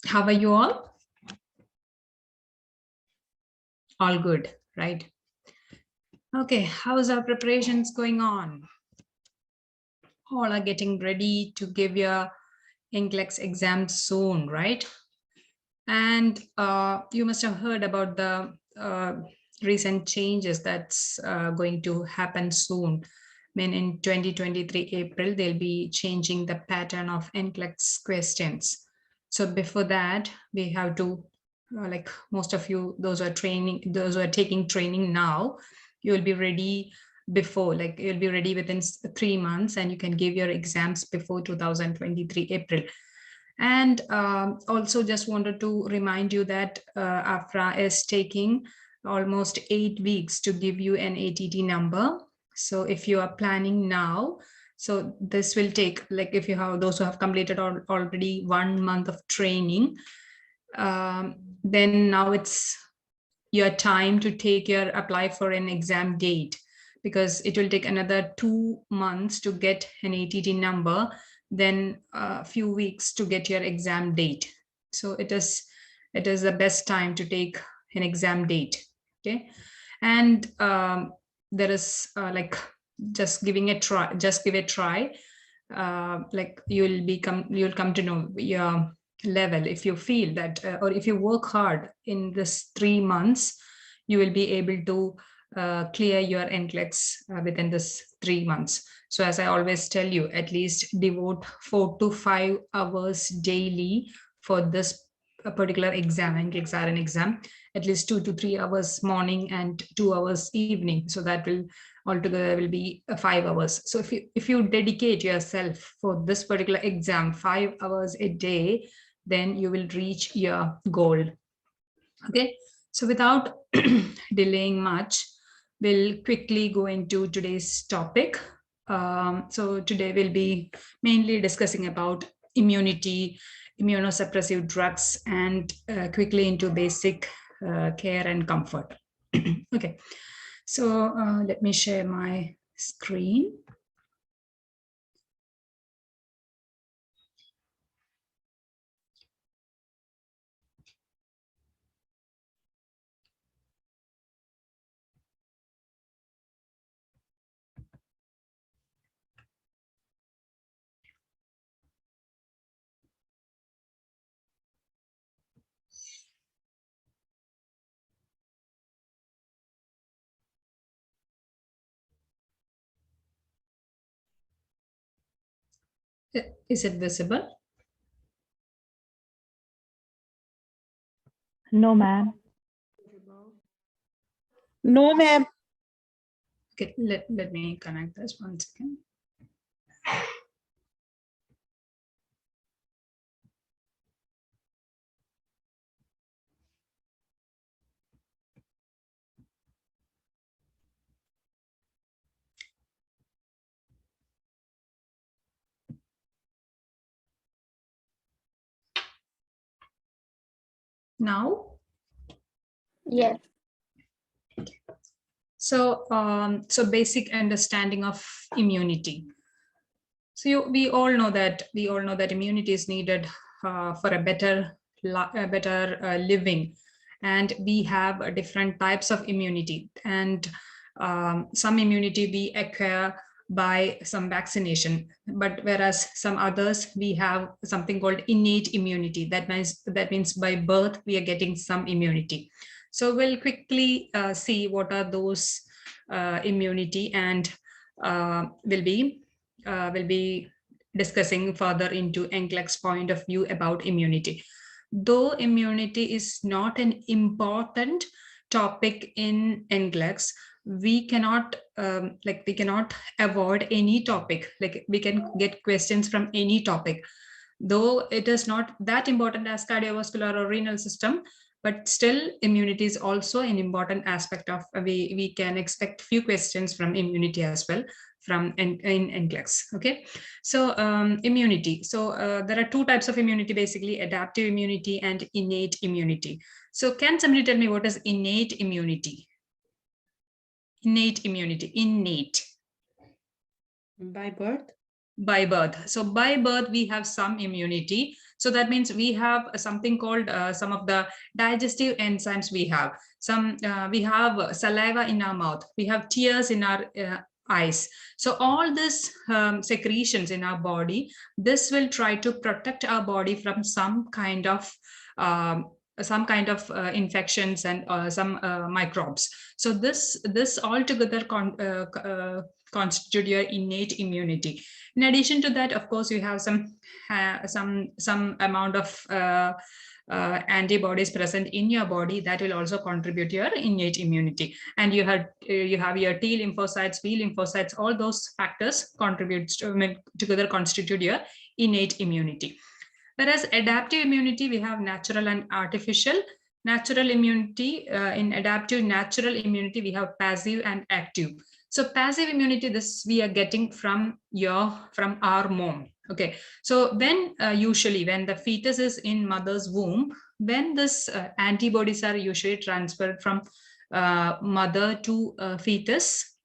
How are you all? All good, right? Okay, how's our preparations going on? All are getting ready to give your NCLEX exam soon, right? And you must have heard about the recent changes that's going to happen soon. I mean, in 2023 April, they'll be changing the pattern of NCLEX questions. So before that, we have to, like most of you, those who are taking training now, you will be ready before, like you'll be ready within 3 months, and you can give your exams before 2023 April. And also just wanted to remind you that AFRA is taking almost 8 weeks to give you an ATT number. So if you are planning now, so this will take, like if you have those who have completed already 1 month of training, then now it's your time to apply for an exam date, because it will take another 2 months to get an ATT number, then a few weeks to get your exam date. So it is the best time to take an exam date. Okay. And there is like just give a try. Like you'll come to know your level. If you feel that, or if you work hard in this 3 months, you will be able to clear your NCLEX within this 3 months. So as I always tell you, at least devote 4 to 5 hours daily for this particular exam, NCLEX RN exam, at least 2 to 3 hours morning and 2 hours evening. So that will altogether will be 5 hours. So if you dedicate yourself for this particular exam 5 hours a day, then you will reach your goal. Okay, so without delaying much, we'll quickly go into today's topic. So today we'll be mainly discussing about immunity, immunosuppressive drugs, and quickly into basic care and comfort. Okay, so let me share my screen. Is it visible? No, ma'am. No, ma'am. Okay, let me connect this 1 second. Now? Yes. So, so basic understanding of immunity. So we all know that immunity is needed for a better living, and we have different types of immunity, and some immunity we acquire by some vaccination, but whereas some others we have something called innate immunity. That means by birth we are getting some immunity. So we'll quickly see what are those immunity, and will be discussing further into NCLEX point of view about immunity. Though immunity is not an important topic in NCLEX, we cannot we cannot avoid any topic. Like we can get questions from any topic, though it is not that important as cardiovascular or renal system, but still immunity is also an important aspect of, we can expect few questions from immunity as well from in NCLEX. Okay, so immunity. So there are two types of immunity, basically adaptive immunity and innate immunity. So can somebody tell me what is innate immunity? Innate immunity. Innate. By birth? by birth. So by birth, we have some immunity. So that means we have something called some of the digestive enzymes we have. We have saliva in our mouth. We have tears in our eyes. So all this secretions in our body, this will try to protect our body from some kind of infections and some microbes. So this altogether constitute your innate immunity. In addition to that, of course, you have some amount of antibodies present in your body that will also contribute to your innate immunity. And you have your T lymphocytes, B lymphocytes, all those factors together constitute your innate immunity. Whereas adaptive immunity, we have natural and artificial. Natural immunity, in adaptive natural immunity, we have passive and active. So passive immunity, this we are getting from our mom. Okay, so when usually when the fetus is in mother's womb, when this antibodies are usually transferred from mother to fetus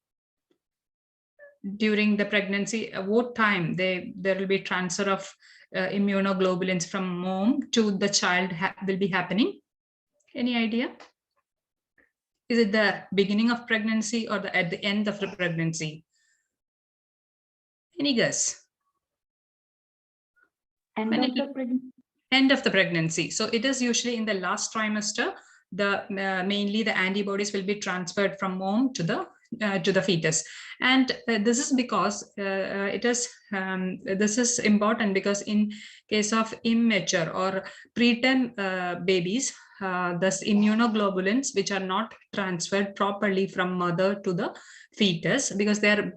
during the pregnancy, what time there will be transfer of immunoglobulins from mom to the child will be happening? Any idea? Is it the beginning of pregnancy or at the end of the pregnancy? Any guess? End of the pregnancy. So it is usually in the last trimester. Mainly the antibodies will be transferred from mom to the fetus, and this is because this is important because in case of immature or preterm babies, thus immunoglobulins which are not transferred properly from mother to the fetus, because their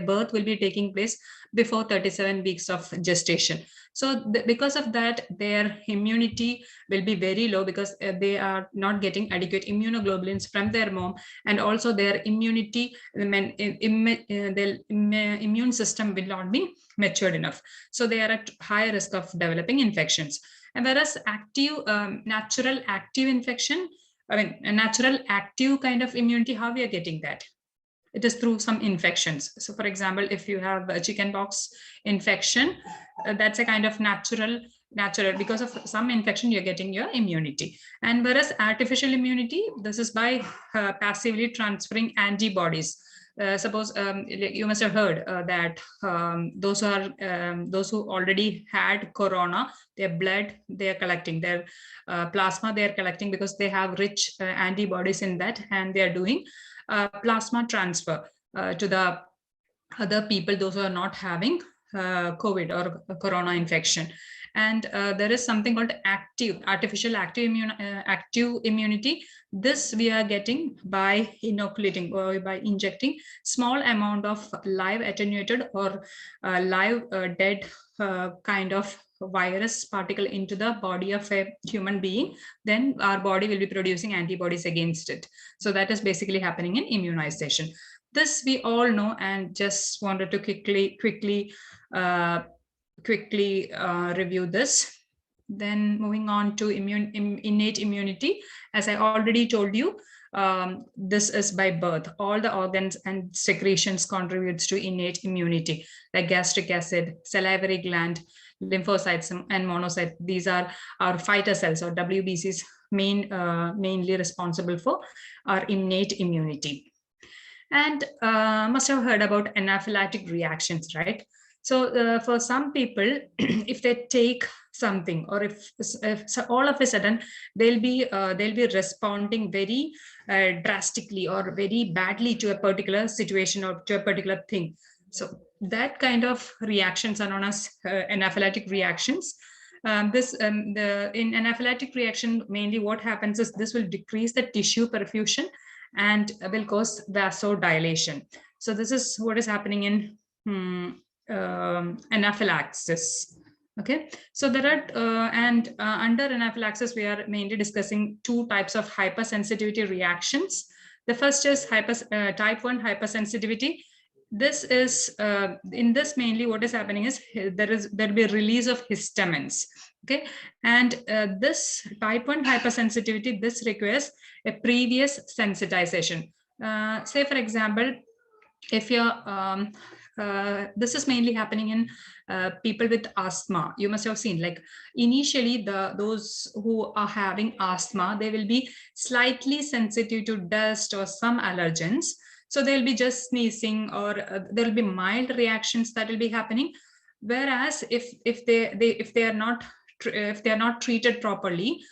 birth will be taking place before 37 weeks of gestation. So because of that, their immunity will be very low because they are not getting adequate immunoglobulins from their mom, and also their immunity, their immune system will not be matured enough. So they are at higher risk of developing infections. And whereas natural active infection, a natural active kind of immunity, how we are getting that? It is through some infections. So for example, if you have a chickenpox infection, that's a kind of natural, because of some infection, you're getting your immunity. And whereas artificial immunity, this is by passively transferring antibodies. Suppose you must have heard that those who already had corona, their blood they are collecting, their plasma they are collecting, because they have rich antibodies in that, and they are doing plasma transfer to the other people, those who are not having COVID or corona infection. And there is something called artificial active immunity. This we are getting by inoculating or by injecting small amount of live attenuated or live dead kind of virus particle into the body of a human being. Then our body will be producing antibodies against it. So that is basically happening in immunization. This we all know, and just wanted to quickly review this. Then moving on to innate immunity, as I already told you, this is by birth. All the organs and secretions contributes to innate immunity, like gastric acid, salivary gland, lymphocytes, and monocytes. These are our fighter cells, or WBCs, mainly responsible for our innate immunity. And must have heard about anaphylactic reactions, right? So for some people, if they take something, or if so all of a sudden they'll be responding very drastically or very badly to a particular situation or to a particular thing. So that kind of reactions are known as anaphylactic reactions. In anaphylactic reaction, mainly what happens is this will decrease the tissue perfusion and will cause vasodilation. So this is what is happening in anaphylaxis. Okay, so there are under anaphylaxis, we are mainly discussing two types of hypersensitivity reactions. The first is type 1 hypersensitivity. This is in this mainly what is happening is there will be a release of histamines. Okay, and this type 1 hypersensitivity, this requires a previous sensitization. Say for example, if your this is mainly happening in people with asthma. You must have seen, like, initially those who are having asthma, they will be slightly sensitive to dust or some allergens. So they'll be just sneezing, or there will be mild reactions that will be happening. Whereas if they are not treated properly,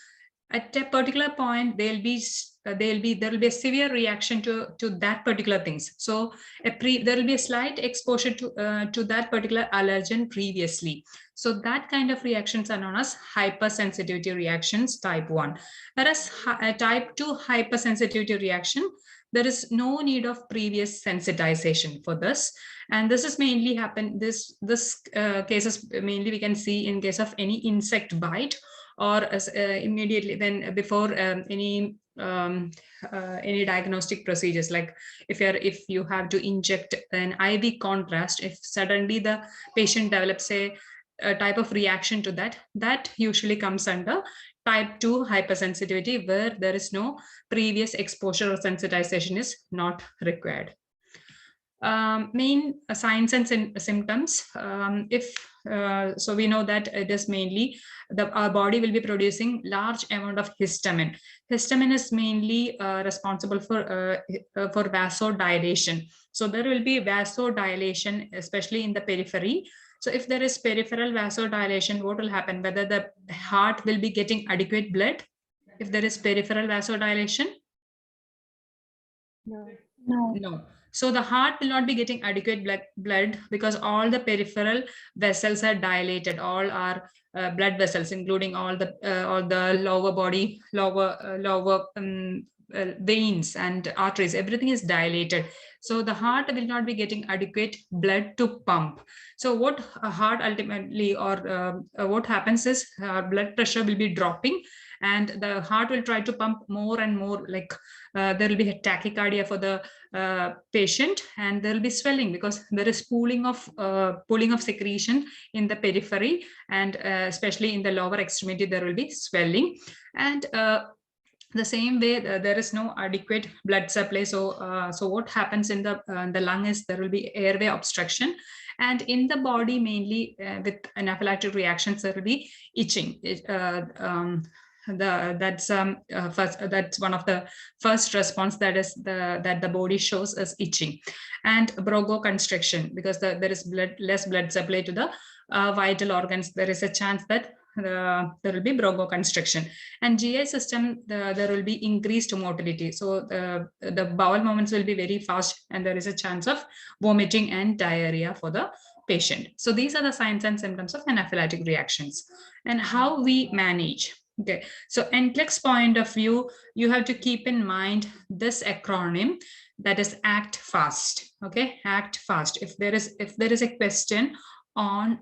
at a particular point there will be a severe reaction to that particular things. So there will be a slight exposure to that particular allergen previously. So that kind of reactions are known as hypersensitivity reactions type 1. Whereas type 2 hypersensitivity reaction, there is no need of previous sensitization for this. And this is mainly this cases mainly we can see in case of any insect bite, or immediately then before any diagnostic procedures, like if you have to inject an IV contrast, if suddenly the patient develops a type of reaction to that usually comes under type 2 hypersensitivity, where there is no previous exposure or sensitization is not required. Main signs and symptoms, so we know that it is mainly our body will be producing large amount of histamine. Histamine is mainly responsible for vasodilation. So there will be vasodilation, especially in the periphery. So if there is peripheral vasodilation, what will happen? Whether the heart will be getting adequate blood if there is peripheral vasodilation? No. So the heart will not be getting adequate blood because all the peripheral vessels are dilated. All are blood vessels, including all the lower body, lower veins and arteries. Everything is dilated. So the heart will not be getting adequate blood to pump. So what heart ultimately, or what happens is blood pressure will be dropping, and the heart will try to pump more and more, like there will be a tachycardia for the patient, and there will be swelling because there is pooling of secretion in the periphery, and especially in the lower extremity there will be swelling. And the same way there is no adequate blood supply. So what happens in the lung is there will be airway obstruction, and in the body mainly with anaphylactic reactions there will be itching. That's one of the first response, that the body shows as itching. And bronchoconstriction, because there is less blood supply to the vital organs, there is a chance that there will be bronchoconstriction. And GI system, there will be increased motility, so the bowel movements will be very fast, and there is a chance of vomiting and diarrhea for the patient. So these are the signs and symptoms of anaphylactic reactions. And how we manage. Okay, so NCLEX point of view, you have to keep in mind this acronym, that is ACT FAST. Okay, ACT FAST. If there is a question on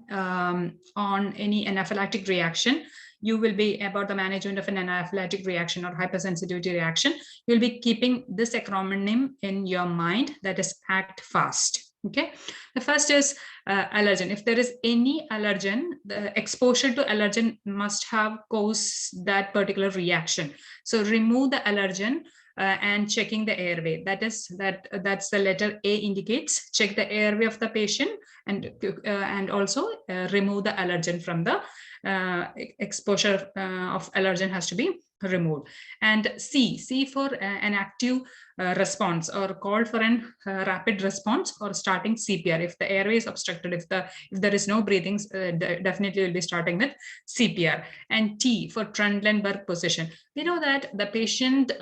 any anaphylactic reaction, you will be about the management of an anaphylactic reaction or hypersensitivity reaction, you'll be keeping this acronym in your mind, that is ACT FAST. Okay, the first is allergen. If there is any allergen, the exposure to allergen must have caused that particular reaction. So remove the allergen and checking the airway. That's the letter A indicates. Check the airway of the patient, and also remove the allergen from the exposure of allergen has to be removed. And C for an active response, or called for an rapid response, or starting CPR. If the airway is obstructed, if there is no breathing, definitely will be starting with CPR. And T for Trendelenburg position. We know that the patient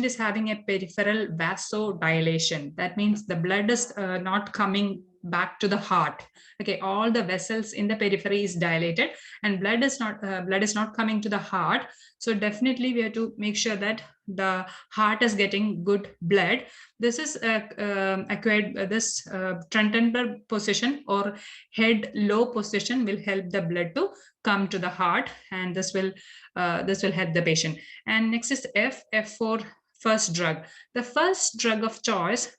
is having a peripheral vasodilation. That means the blood is not coming back to the heart. Okay, all the vessels in the periphery is dilated, and blood is not coming to the heart. So definitely we have to make sure that the heart is getting good blood. This is acquired, this Trendelenburg position or head low position will help the blood to come to the heart, and this will help the patient. And next is F for first drug. The first drug of choice.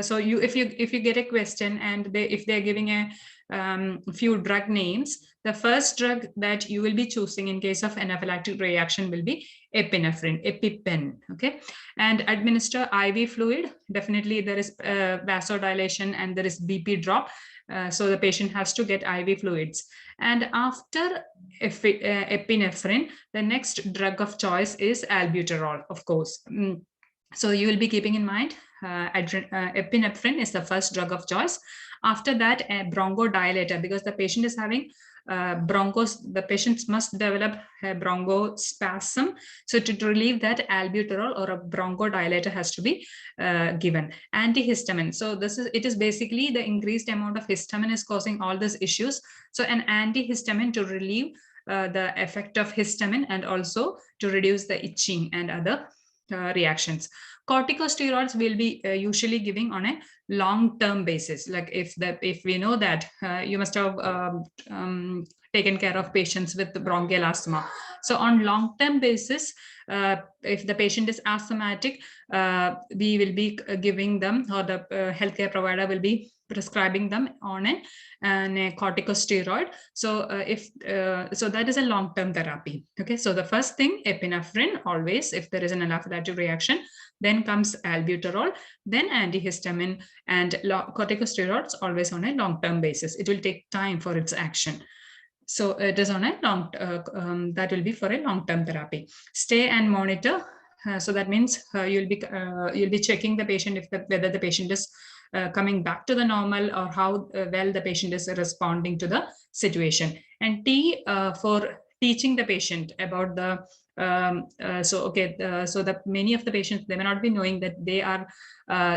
So if you get a question and if they're giving a few drug names, the first drug that you will be choosing in case of anaphylactic reaction will be epinephrine, EpiPen. Okay, and administer IV fluid. Definitely there is vasodilation and there is BP drop. So the patient has to get IV fluids. And after epinephrine, the next drug of choice is albuterol, of course. So you will be keeping in mind epinephrine is the first drug of choice. After that, a bronchodilator, because the patient is having the patients must develop a bronchospasm. So to relieve that, albuterol or a bronchodilator has to be given. Antihistamine. So it is basically the increased amount of histamine is causing all these issues. So an antihistamine to relieve the effect of histamine and also to reduce the itching and other reactions. Corticosteroids will be usually giving on a long-term basis. Like if we know that you must have taken care of patients with bronchial asthma. So on long-term basis, if the patient is asthmatic, we will be giving them, or the healthcare provider will be prescribing them on a corticosteroid. So so that is a long-term therapy. Okay, so the first thing, epinephrine always if there is an anaphylactic reaction, then comes albuterol, then antihistamine, and corticosteroids always on a long-term basis. It will take time for its action. So it is on a that will be for a long-term therapy. Stay and monitor. So that means you'll be checking the patient whether the patient is coming back to the normal, or how well the patient is responding to the situation. And T for teaching the patient about the so that many of the patients, they may not be knowing that they are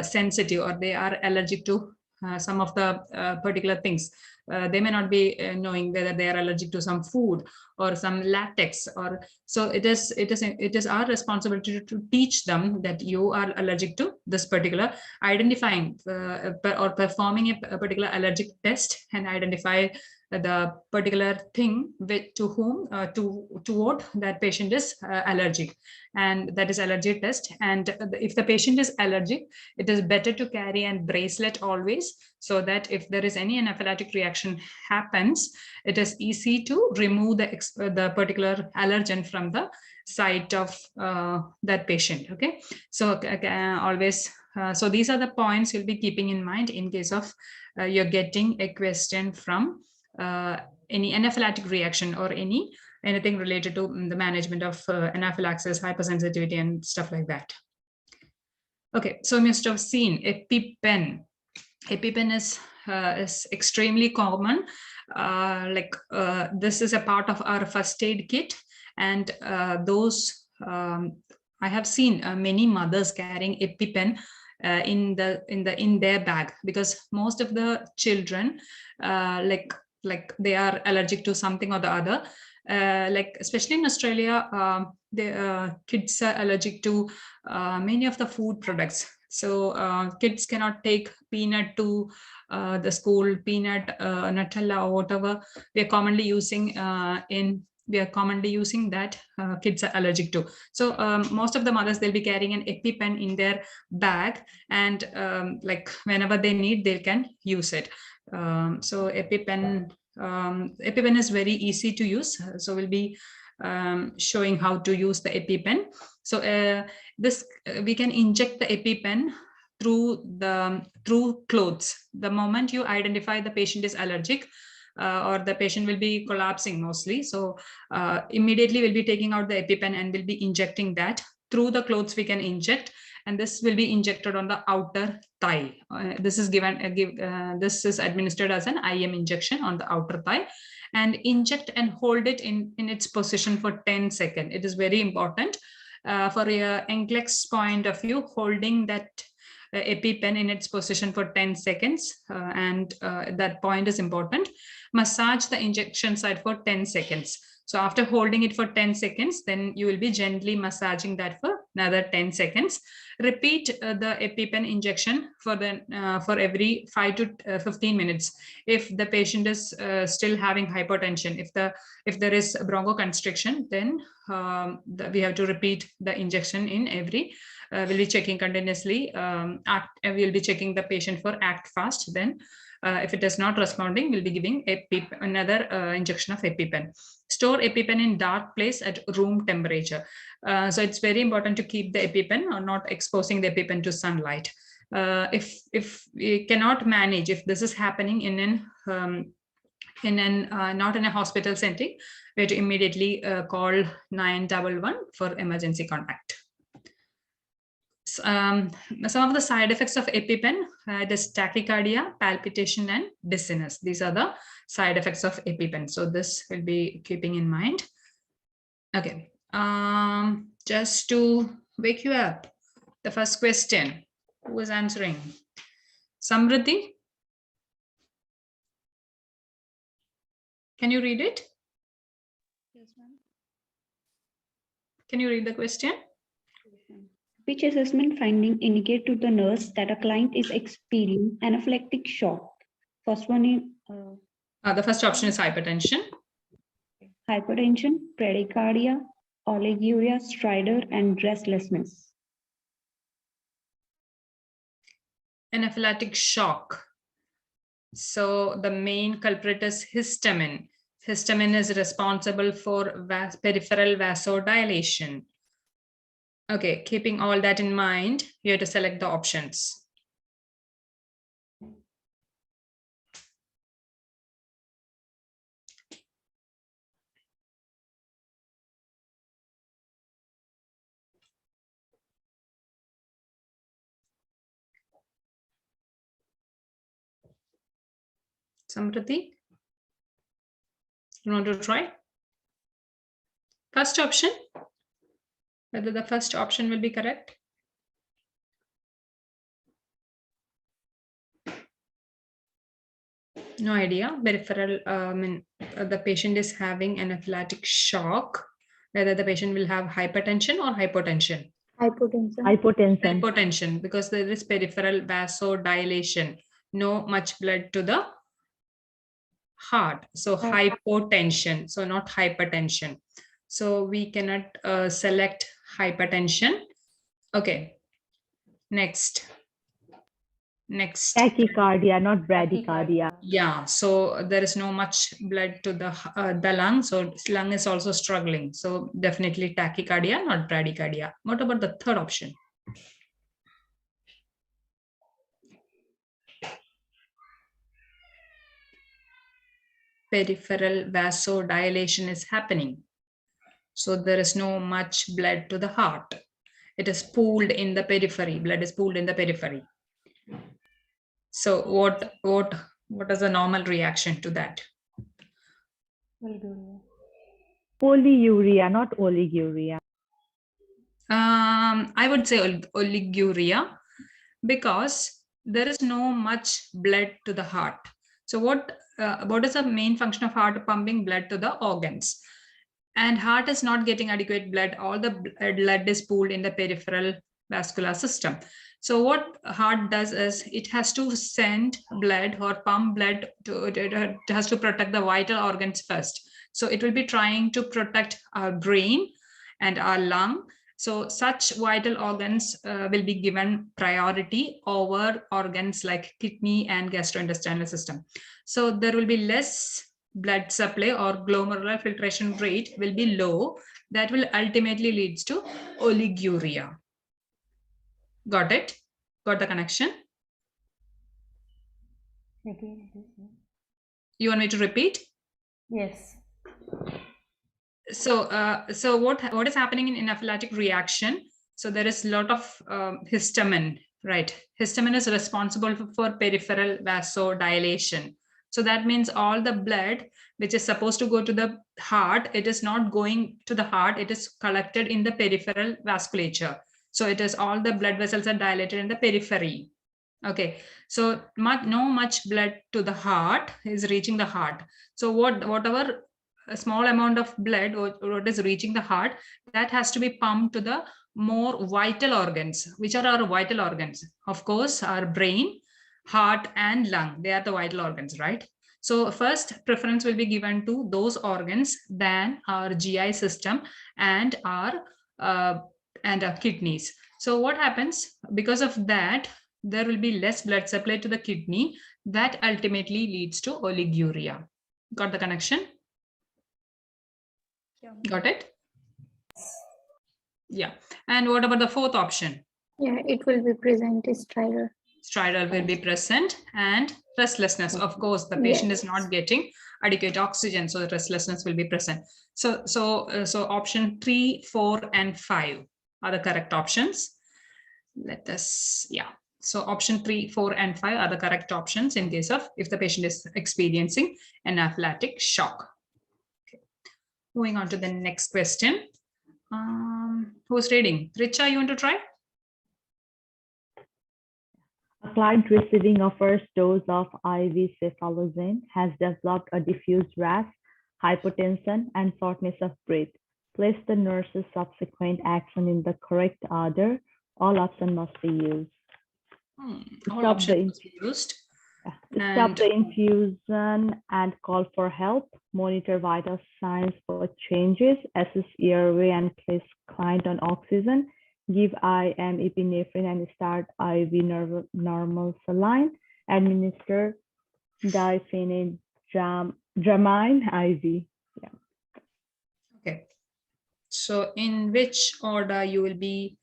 sensitive or they are allergic to some of the particular things. They may not be knowing whether they are allergic to some food or some latex, or so it is our responsibility to teach them that you are allergic to this particular, identifying or performing a particular allergic test and identify the particular thing to whom toward that patient is allergic, and that is allergy test. And if the patient is allergic, it is better to carry a bracelet always, so that if there is any anaphylactic reaction happens, it is easy to remove the particular allergen from the site of that patient. Okay, so always so these are the points you'll be keeping in mind in case of you're getting a question from any anaphylactic reaction or anything related to the management of anaphylaxis, hypersensitivity, and stuff like that. Okay, so you must have seen EpiPen. EpiPen is extremely common. This is a part of our first aid kit, and I have seen many mothers carrying EpiPen in their bag, because most of the children like they are allergic to something or the other. Like especially in Australia, the kids are allergic to many of the food products. So kids cannot take peanut to the school, peanut, Nutella, or whatever we are commonly using that kids are allergic to. So most of the mothers, they'll be carrying an EpiPen in their bag, and like whenever they need, they can use it. So EpiPen is very easy to use. So we'll be showing how to use the EpiPen. So we can inject the EpiPen through clothes. The moment you identify the patient is allergic, or the patient will be collapsing mostly, so immediately we'll be taking out the EpiPen and we'll be injecting that through the clothes. We can inject, and this will be injected on the outer thigh. This is this is administered as an IM injection on the outer thigh, and inject and hold it in its position for 10 seconds. It is very important for a NCLEX point of view, holding that EpiPen in its position for 10 seconds, and that point is important. Massage the injection site for 10 seconds. So after holding it for 10 seconds, then you will be gently massaging that for another 10 seconds. Repeat the EpiPen injection for every 5 to 15 minutes. If the patient is still having hypertension, if there is bronchoconstriction, then we have to repeat the injection in every. We'll be checking continuously. We'll be checking the patient for act fast. Then if it is not responding, we'll be giving another injection of EpiPen. Store EpiPen in dark place at room temperature. So it's very important to keep the EpiPen or not exposing the EpiPen to sunlight. If we cannot manage, if this is happening in an not in a hospital setting, we have to immediately call 911 for emergency contact. Some of the side effects of EpiPen, is tachycardia, palpitation, and dizziness. These are the side effects of EpiPen. So this will be keeping in mind. Okay, just to wake you up, the first question, who is answering? Samriddhi? Can you read it? Yes, ma'am. Can you read the question? Which assessment finding indicate to the nurse that a client is experiencing anaphylactic shock? First one is The first option is hypertension. hypertension, bradycardia, oliguria, stridor, and restlessness. Anaphylactic shock. So the main culprit is histamine. Histamine is responsible for peripheral vasodilation. Okay, keeping all that in mind, you have to select the options. Samriddhi, you want to try? First option, whether the first option will be correct. No idea. Peripheral, the patient is having anaphylactic shock, whether the patient will have hypertension or hypotension. Hypotension, because there is peripheral vasodilation, no much blood to the heart. So hypotension, so not hypertension. So we cannot select hypertension. Okay, next. Tachycardia, not bradycardia. Yeah, so there is no much blood to the lung, so lung is also struggling. So definitely tachycardia, not bradycardia. What about the third option? Peripheral vasodilation is happening. So there is no much blood to the heart. It is pooled in the periphery. Blood is pooled in the periphery. So what is the normal reaction to that? Polyuria, not oliguria. I would say oliguria, because there is no much blood to the heart. So what is the main function of heart? Pumping blood to the organs. And heart is not getting adequate blood. All the blood is pooled in the peripheral vascular system. So what heart does is it has to send blood or pump blood to, it has to protect the vital organs first. So it will be trying to protect our brain and our lung. So such vital organs will be given priority over organs like kidney and gastrointestinal system. So there will be less blood supply, or glomerular filtration rate will be low. That will ultimately leads to oliguria. Got it? Got the connection? You want me to repeat? Yes. So what is happening in anaphylactic reaction? So there is a lot of histamine, right? Histamine is responsible for peripheral vasodilation. So that means all the blood which is supposed to go to the heart, it is not going to the heart, it is collected in the peripheral vasculature. So it is all the blood vessels are dilated in the periphery. Okay, so no much blood to the heart is reaching the heart. So whatever a small amount of blood or what is reaching the heart, that has to be pumped to the more vital organs. Which are our vital organs? Of course, our brain, heart, and lung. They are the vital organs, right? So first preference will be given to those organs than our GI system and our kidneys. So what happens? Because of that, there will be less blood supply to the kidney. That ultimately leads to oliguria. Got the connection? Got it? Yeah. And what about the fourth option? Yeah, it will be present stridor. Stridor will be present, and restlessness. Of course, the patient is not getting adequate oxygen, so restlessness will be present. So option 3, 4, and 5 are the correct options. Let us, yeah. So option 3, 4, and 5 are the correct options in case of if the patient is experiencing anaphylactic shock. Okay. Moving on to the next question. Who's reading? Richa, you want to try? A client receiving a first dose of IV cefalozine has developed a diffuse rash, hypotension, and shortness of breath. Place the nurse's subsequent action in the correct order. All options must be used. All Stop options must the, be used. stop And the infusion and call for help. Monitor vital signs for changes. Assess airway and place client on oxygen. Give IM epinephrine and start IV normal saline. Administer diphenhydramine IV. okay. So in which order you will be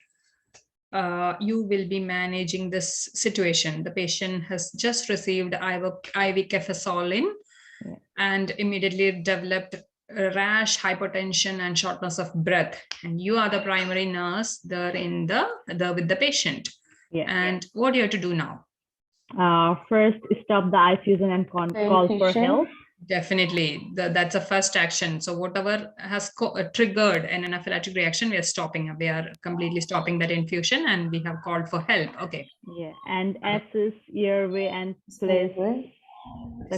managing this situation? The patient has just received IV cefazolin Yeah. and immediately developed a rash, hypotension, and shortness of breath. And you are the primary nurse there in with the patient. Yeah. And what do you have to do now? First, stop the infusion and call for help. Definitely, that's a first action. So whatever has triggered an anaphylactic reaction, we are stopping. We are completely stopping that infusion, and we have called for help. Okay. Yeah, and assess airway and place the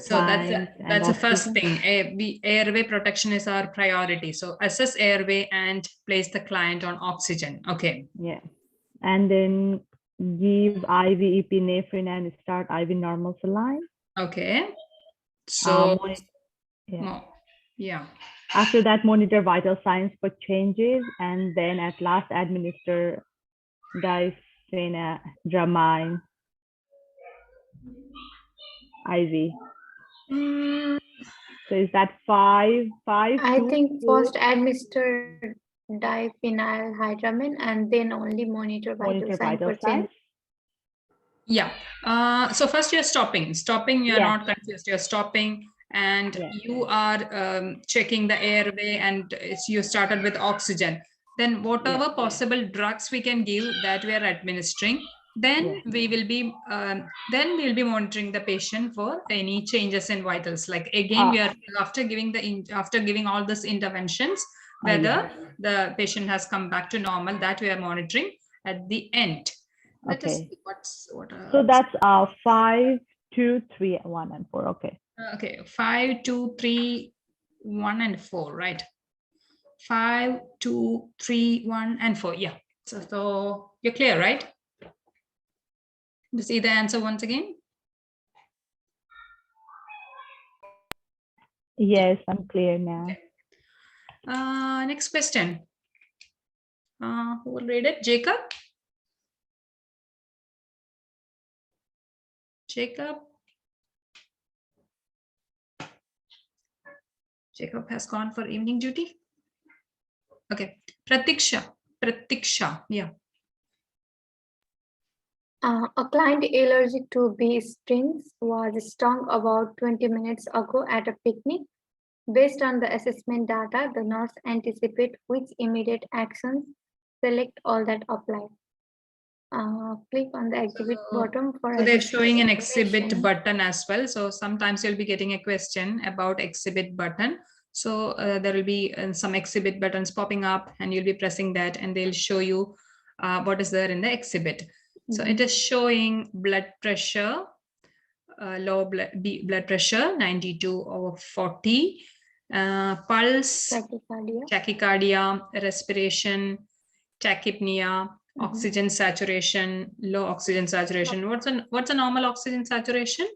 So client that's and the first oxygen. thing. Airway protection is our priority. So assess airway and place the client on oxygen. Okay. Yeah, and then give IV epinephrine and start IV normal saline. Okay. So Yeah. yeah. After that, monitor vital signs for changes, and then at last administer diphenhydramine IV. So is that five? I Two, think four? first administer diphenhydramine and then only monitor vital sign for change. Yeah. So first you're stopping. You're Yes. not confused. You're stopping, and Yes. you are checking the airway, and you started with oxygen. Then whatever possible drugs we can give that we are administering, then we will be monitoring the patient for any changes in vitals. Like again, we are after giving all these interventions, whether the patient has come back to normal, that we are monitoring at the end. Let us see so that's 5, 2, 3, 1, and 4. Okay. Okay, 5, 2, 3, 1, and 4, right? 5, 2, 3, 1, and 4. Yeah. So you're clear, right? You see the answer once again? Yes, I'm clear now. Okay. Next question. Who will read it? Jacob? Jacob has gone for evening duty. Okay. Pratiksha. Yeah. A client allergic to bee stings was stung about 20 minutes ago at a picnic. Based on the assessment data, the nurse anticipate which immediate actions, select all that apply. Click on the exhibit bottom for. So they're showing an exhibit button as well. So sometimes you'll be getting a question about exhibit button. So there will be some exhibit buttons popping up, and you'll be pressing that, and they'll show you what is there in the exhibit. So it is showing blood pressure, low blood pressure, 92/40, pulse, tachycardia, respiration, tachypnea, oxygen saturation, low oxygen saturation. What's a normal oxygen saturation?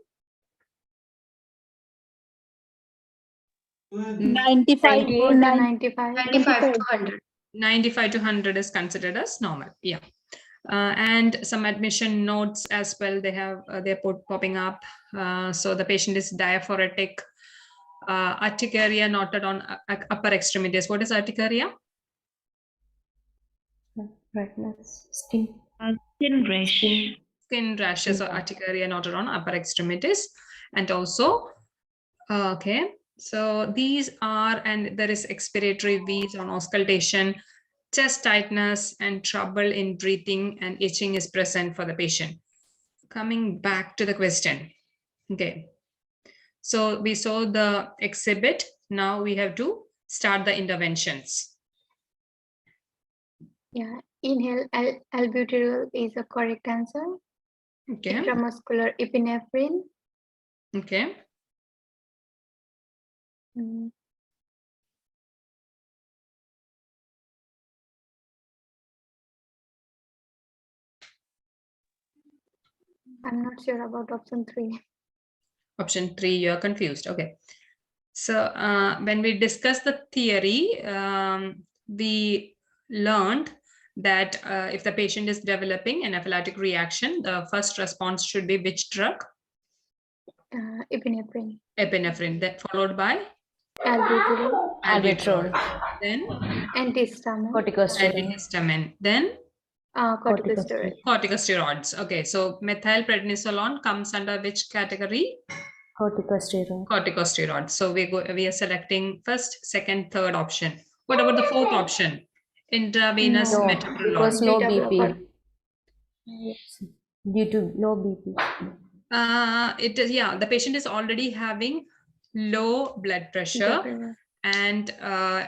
95 to 100. 95 to 100 is considered as normal. Yeah. And some admission notes as well. They're popping up. So the patient is diaphoretic. Urticaria noted on upper extremities. What is urticaria? Redness, sting. Skin rash. Skin rashes or urticaria noted on upper extremities, and also okay, so these are, and there is expiratory wheeze on auscultation, chest tightness and trouble in breathing, and itching is present for the patient. Coming back to the question. Okay, so we saw the exhibit. Now we have to start the interventions. Yeah, inhale albuterol is a correct answer. Okay. Intramuscular epinephrine. Okay. I'm not sure about option 3. Option 3, you're confused. Okay. So when we discussed the theory, we learned that if the patient is developing an anaphylactic reaction, the first response should be which drug? Epinephrine. Epinephrine, that followed by? Albuterol. Albuterol. Then? Antihistamine. Antihistamine. Then? Corticosteroid. Corticosteroids. Okay, so methylprednisolone comes under which category? Corticosteroids. So we are selecting first, second, third option. What about the fourth option? Intravenous metoprolol. Because low BP. Due to low BP. It is, yeah, the patient is already having low blood pressure, and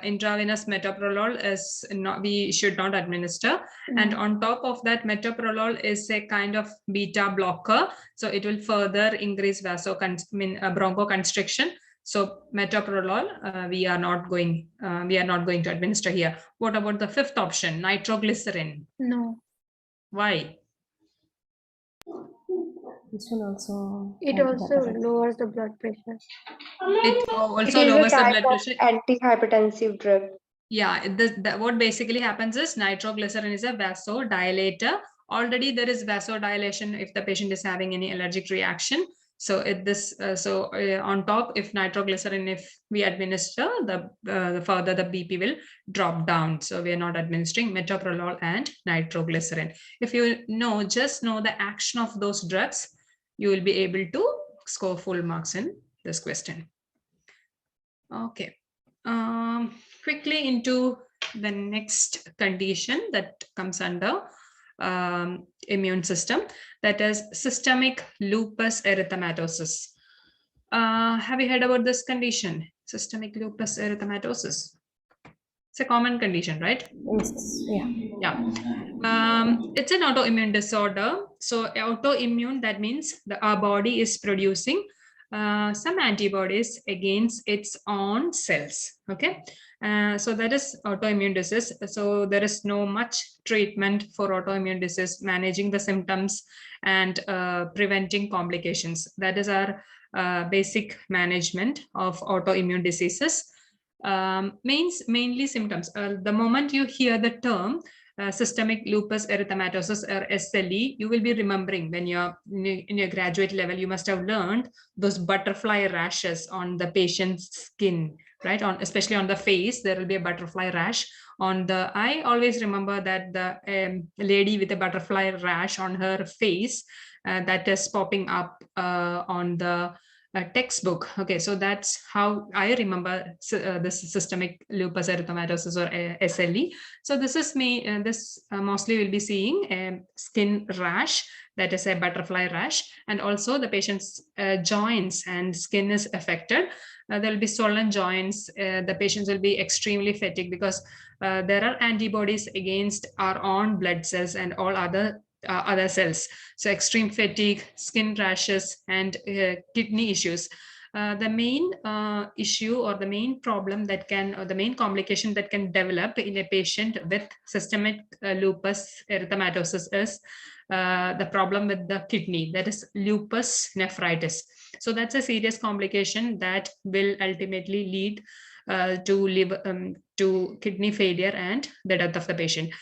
intravenous metoprolol is not, we should not administer. And on top of that, metoprolol is a kind of beta blocker, so it will further increase bronchoconstriction. So metoprolol we are not going to administer here. What about the fifth option, nitroglycerin? No. Why? This one also. It also lowers the blood pressure. It also lowers the blood pressure. Antihypertensive drug. Yeah, what basically happens is nitroglycerin is a vasodilator. Already there is vasodilation if the patient is having any allergic reaction. So on top, if nitroglycerin, if we administer, the further the BP will drop down. So we are not administering metoprolol and nitroglycerin. If you just know the action of those drugs, you will be able to score full marks in this question. Okay. Quickly into the next condition that comes under immune system, that is systemic lupus erythematosus. Have you heard about this condition, systemic lupus erythematosus? It's a common condition, right? Yeah. It's an autoimmune disorder. So autoimmune, that means our body is producing some antibodies against its own cells. Okay. So that is autoimmune disease. So there is no much treatment for autoimmune disease, managing the symptoms and preventing complications. That is our basic management of autoimmune diseases. Mainly symptoms. The moment you hear the term systemic lupus erythematosus or SLE, you will be remembering when you're in your graduate level, you must have learned those butterfly rashes on the patient's skin, right? Especially on the face, there will be a butterfly rash. I always remember that the lady with a butterfly rash on her face that is popping up on the textbook. Okay, so that's how I remember this systemic lupus erythematosus or SLE. So this is mostly will be seeing a skin rash, that is a butterfly rash, and also the patient's joints and skin is affected. There will be swollen joints. The patients will be extremely fatigued because there are antibodies against our own blood cells and all other cells. So extreme fatigue, skin rashes, and kidney issues. The main issue or the main problem that can, or the main complication that can develop in a patient with systemic lupus erythematosus is the problem with the kidney, that is lupus nephritis. So that's a serious complication that will ultimately lead to kidney failure and the death of the patient.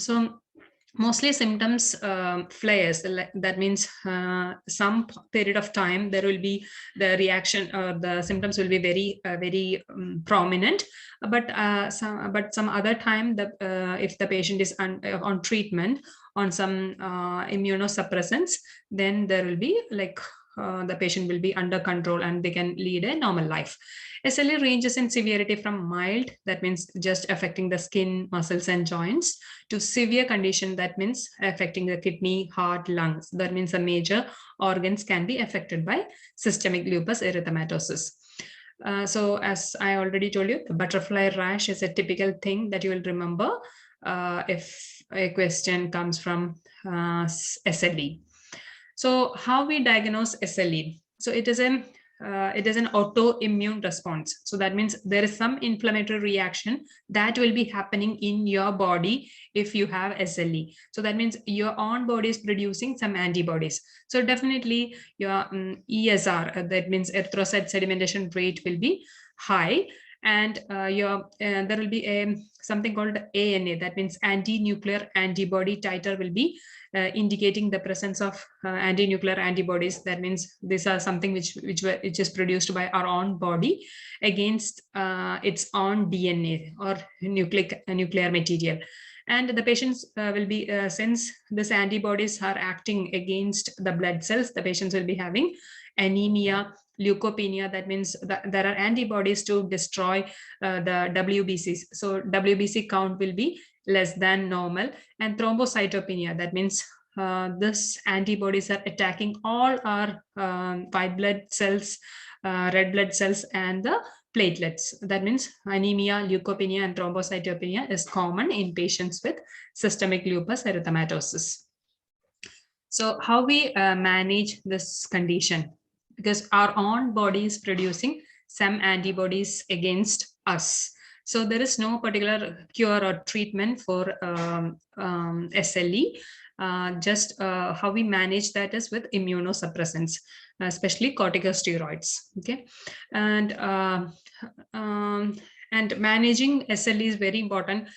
So mostly symptoms flares. That means some period of time there will be the reaction or the symptoms will be very prominent, but some other time if the patient is on treatment on some immunosuppressants, then there will be like the patient will be under control and they can lead a normal life. SLE ranges in severity from mild, that means just affecting the skin, muscles and joints, to severe condition, that means affecting the kidney, heart, lungs. That means the major organs can be affected by systemic lupus erythematosus. So as I already told you, the butterfly rash is a typical thing that you will remember if a question comes from SLE. So how we diagnose SLE? So it is an autoimmune response. So that means there is some inflammatory reaction that will be happening in your body if you have SLE. So that means your own body is producing some antibodies. So definitely your ESR, that means erythrocyte sedimentation rate, will be high. And there will be something called ANA, that means anti-nuclear antibody titer will be indicating the presence of anti-nuclear antibodies. That means these are something which is produced by our own body against its own DNA or nuclear material. And the patients will be, since these antibodies are acting against the blood cells, the patients will be having anemia, leukopenia. That means that there are antibodies to destroy the WBCs. So WBC count will be less than normal. And thrombocytopenia, that means this antibodies are attacking all our white blood cells, red blood cells and the platelets. That means anemia, leukopenia and thrombocytopenia is common in patients with systemic lupus erythematosus. So how we manage this condition? Because our own body is producing some antibodies against us. So there is no particular cure or treatment for SLE. Just how we manage that is with immunosuppressants, especially corticosteroids. Okay, and managing SLE is very important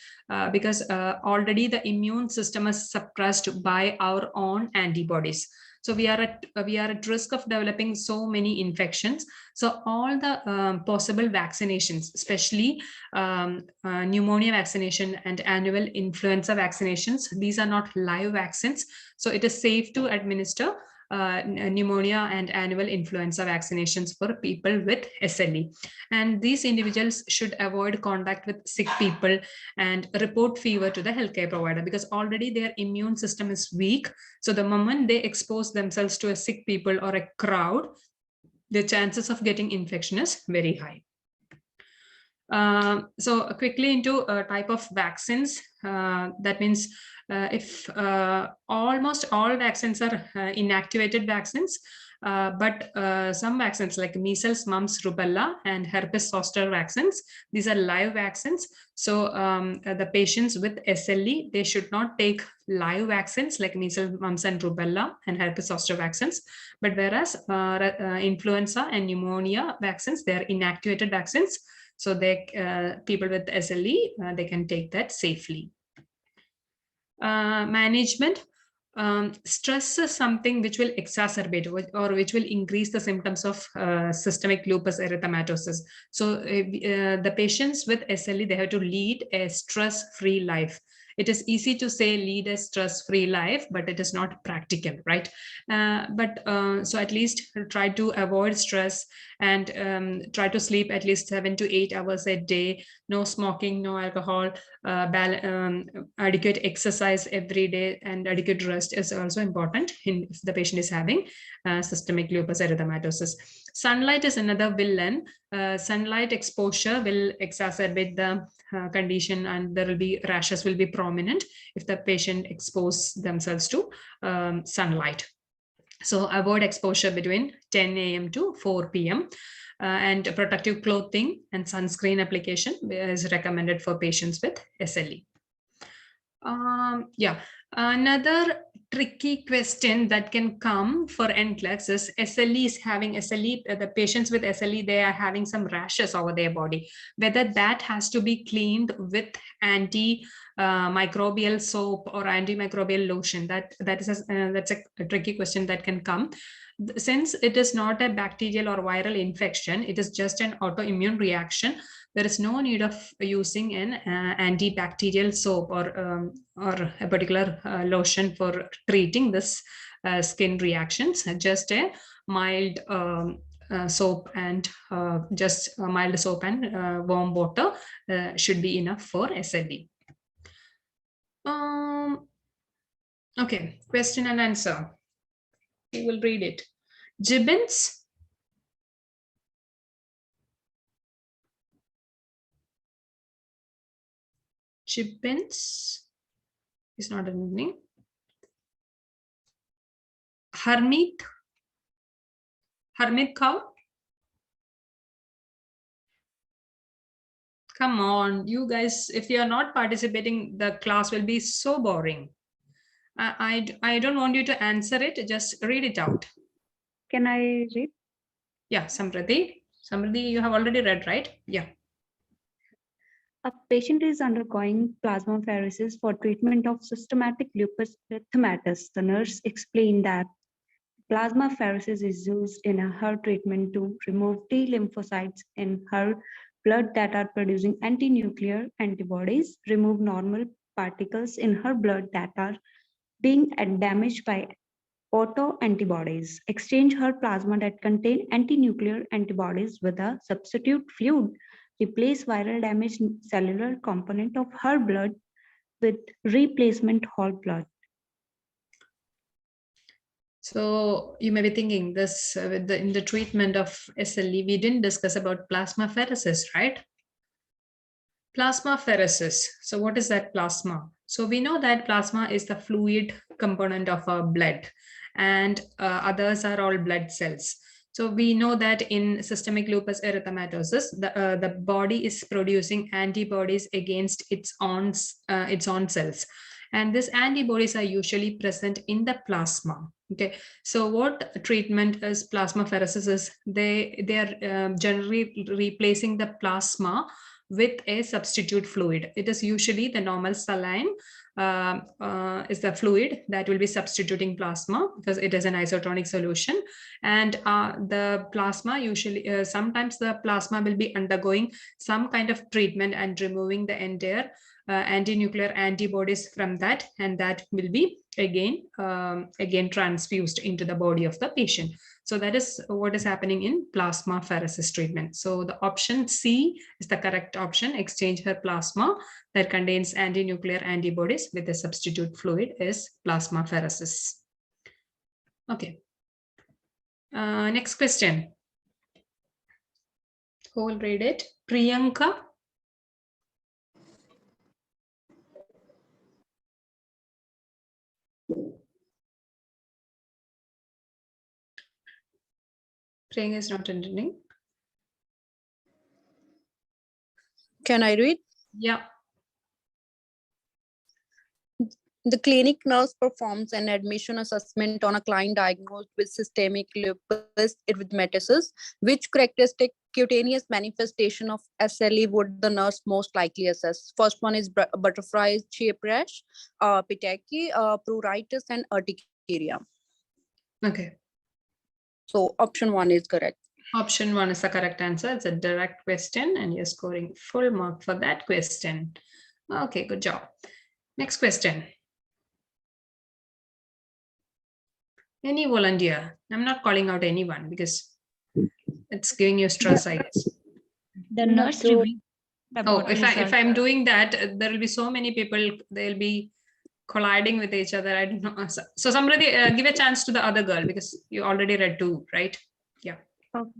because already the immune system is suppressed by our own antibodies. So we are at risk of developing so many infections. So all the possible vaccinations, especially pneumonia vaccination and annual influenza vaccinations, these are not live vaccines. So it is safe to administer pneumonia and annual influenza vaccinations for people with SLE. And these individuals should avoid contact with sick people and report fever to the healthcare provider, because already their immune system is weak. So the moment they expose themselves to a sick people or a crowd, the chances of getting infection is very high. So quickly into type of vaccines. That means if almost all vaccines are inactivated vaccines, but some vaccines like measles, mumps, rubella and herpes zoster vaccines, these are live vaccines. So the patients with SLE, they should not take live vaccines like measles, mumps and rubella and herpes zoster vaccines. But whereas influenza and pneumonia vaccines, they are inactivated vaccines. So they people with SLE, they can take that safely. Management. Stress is something which will exacerbate or which will increase the symptoms of systemic lupus erythematosus. So the patients with SLE, they have to lead a stress-free life. It is easy to say lead a stress-free life, but it is not practical, right? So at least try to avoid stress and try to sleep at least 7 to 8 hours a day. No smoking, no alcohol, adequate exercise every day, and adequate rest is also important if the patient is having systemic lupus erythematosus. Sunlight is another villain. Sunlight exposure will exacerbate the condition, and there will be rashes will be prominent if the patient exposes themselves to sunlight. So avoid exposure between 10 a.m. to 4 p.m. And protective clothing and sunscreen application is recommended for patients with SLE. Another tricky question that can come for NCLEX is SLE is having SLE, the patients with SLE, they are having some rashes over their body, whether that has to be cleaned with antimicrobial soap or antimicrobial lotion. That's a tricky question that can come. Since it is not a bacterial or viral infection, it is just an autoimmune reaction. There is no need of using an antibacterial soap or a particular lotion for treating this skin reactions. Just a mild soap and warm water should be enough for SLE. Okay, question and answer. We will read it. Gibbons. Gibbons is not an evening. Hermit cow. Come on, you guys, if you are not participating, the class will be so boring. I don't want you to answer it, just read it out. Can I read? Yeah, Samriddhi, you have already read, right? Yeah. A patient is undergoing plasmapheresis for treatment of systematic lupus erythematosus. The nurse explained that plasmapheresis is used in her treatment to remove T lymphocytes in her blood that are producing anti-nuclear antibodies, remove normal particles in her blood that are being damaged by autoantibodies, exchange her plasma that contain anti-nuclear antibodies with a substitute fluid, replace viral damaged cellular component of her blood with replacement whole blood. So you may be thinking this in the treatment of SLE, we didn't discuss about plasmapheresis, right? Plasmapheresis. So what is that plasma? So we know that plasma is the fluid component of our blood, and others are all blood cells. So we know that in systemic lupus erythematosus, the body is producing antibodies against its own cells, and these antibodies are usually present in the plasma. Okay, so what treatment is plasmapheresis is? They are generally replacing the plasma with a substitute fluid. It is usually the normal saline is the fluid that will be substituting plasma because it is an isotonic solution. And the plasma usually, sometimes the plasma will be undergoing some kind of treatment and removing the entire anti-nuclear antibodies from that, and that will be again transfused into the body of the patient. So that is what is happening in plasmapheresis treatment. So the option C is the correct option. Exchange her plasma that contains anti-nuclear antibodies with a substitute fluid is plasmapheresis. Okay. Next question. Who will read it? Priyanka. Priyanka is not attending. Can I read? Yeah. The clinic nurse performs an admission assessment on a client diagnosed with systemic lupus erythematosus. Which characteristic cutaneous manifestation of SLE would the nurse most likely assess? First one is butterfly shape rash, petechiae, pruritus, and urticaria. Okay. So option 1 is correct. Option 1 is the correct answer. It's a direct question and you're scoring full mark for that question. Okay, good job. Next question. Any volunteer? I'm not calling out anyone because it's giving you stress, I guess. The nurse reviewed. Oh, if I'm doing that, there will be so many people, they'll be colliding with each other. I don't know. So somebody give a chance to the other girl because you already read 2, right? Yeah. Okay.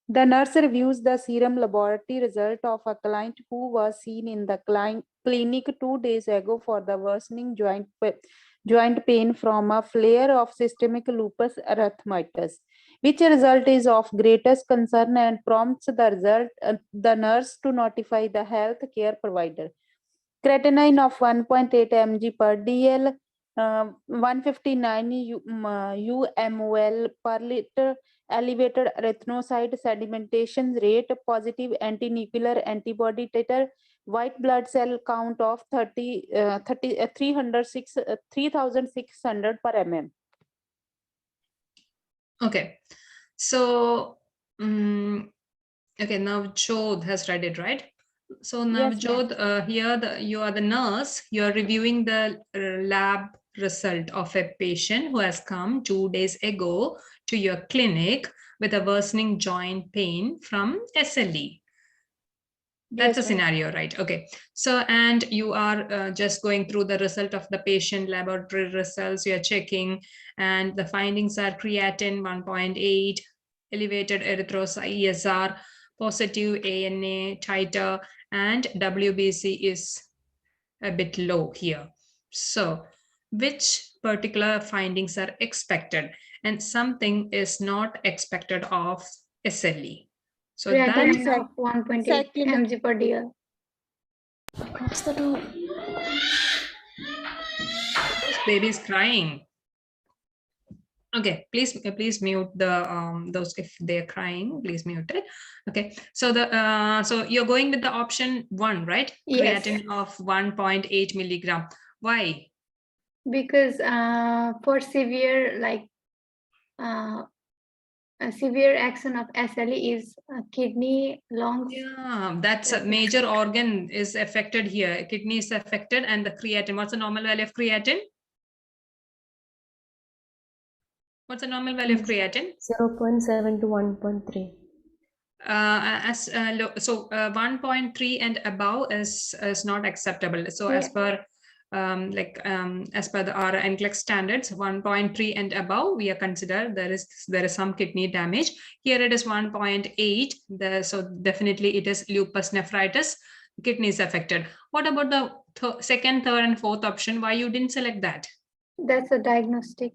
The nurse reviews the serum laboratory result of a client who was seen in the clinic 2 days ago for the worsening joint pain from a flare of systemic lupus erythematosus, which result is of greatest concern and prompts the nurse to notify the health care provider. creatinine of 1.8 mg per dl, 159 UMOL per liter, elevated erythrocyte sedimentation rate, positive antinuclear antibody titer, white blood cell count of 3,600 per mm. Okay, so okay, now Navjot has read it, right? So Navjot, here you are the nurse. You are reviewing the lab result of a patient who has come 2 days ago to your clinic with a worsening joint pain from SLE. That's a scenario, right? Okay. So, and you are just going through the result of the patient laboratory results. You are checking, and the findings are creatine 1.8, elevated erythrocyte ESR, positive ANA titer, and WBC is a bit low here. So, which particular findings are expected, and something is not expected of SLE? So Creatinine that of 1.8 mg per dl. What's the two? This baby is crying. Okay, please mute the those if they're crying, please mute it. Okay, so the so you're going with the option 1, right? Yes. Creatinine of 1.8 milligram. Why? Because for severe a severe action of SLE is kidney, lungs. Yeah, that's a major organ is affected here. Kidney is affected, and the creatine. What's the normal value of creatine? What's the normal value of creatine? 0.7 to 1.3. So 1.3 and above is not acceptable. So Yeah. as per as per the our NCLEX standards, 1.3 and above we are considered there is some kidney damage. Here it is 1.8. So definitely it is lupus nephritis. Kidney is affected. What about the second, third, and fourth option? Why you didn't select that? That's a diagnostic.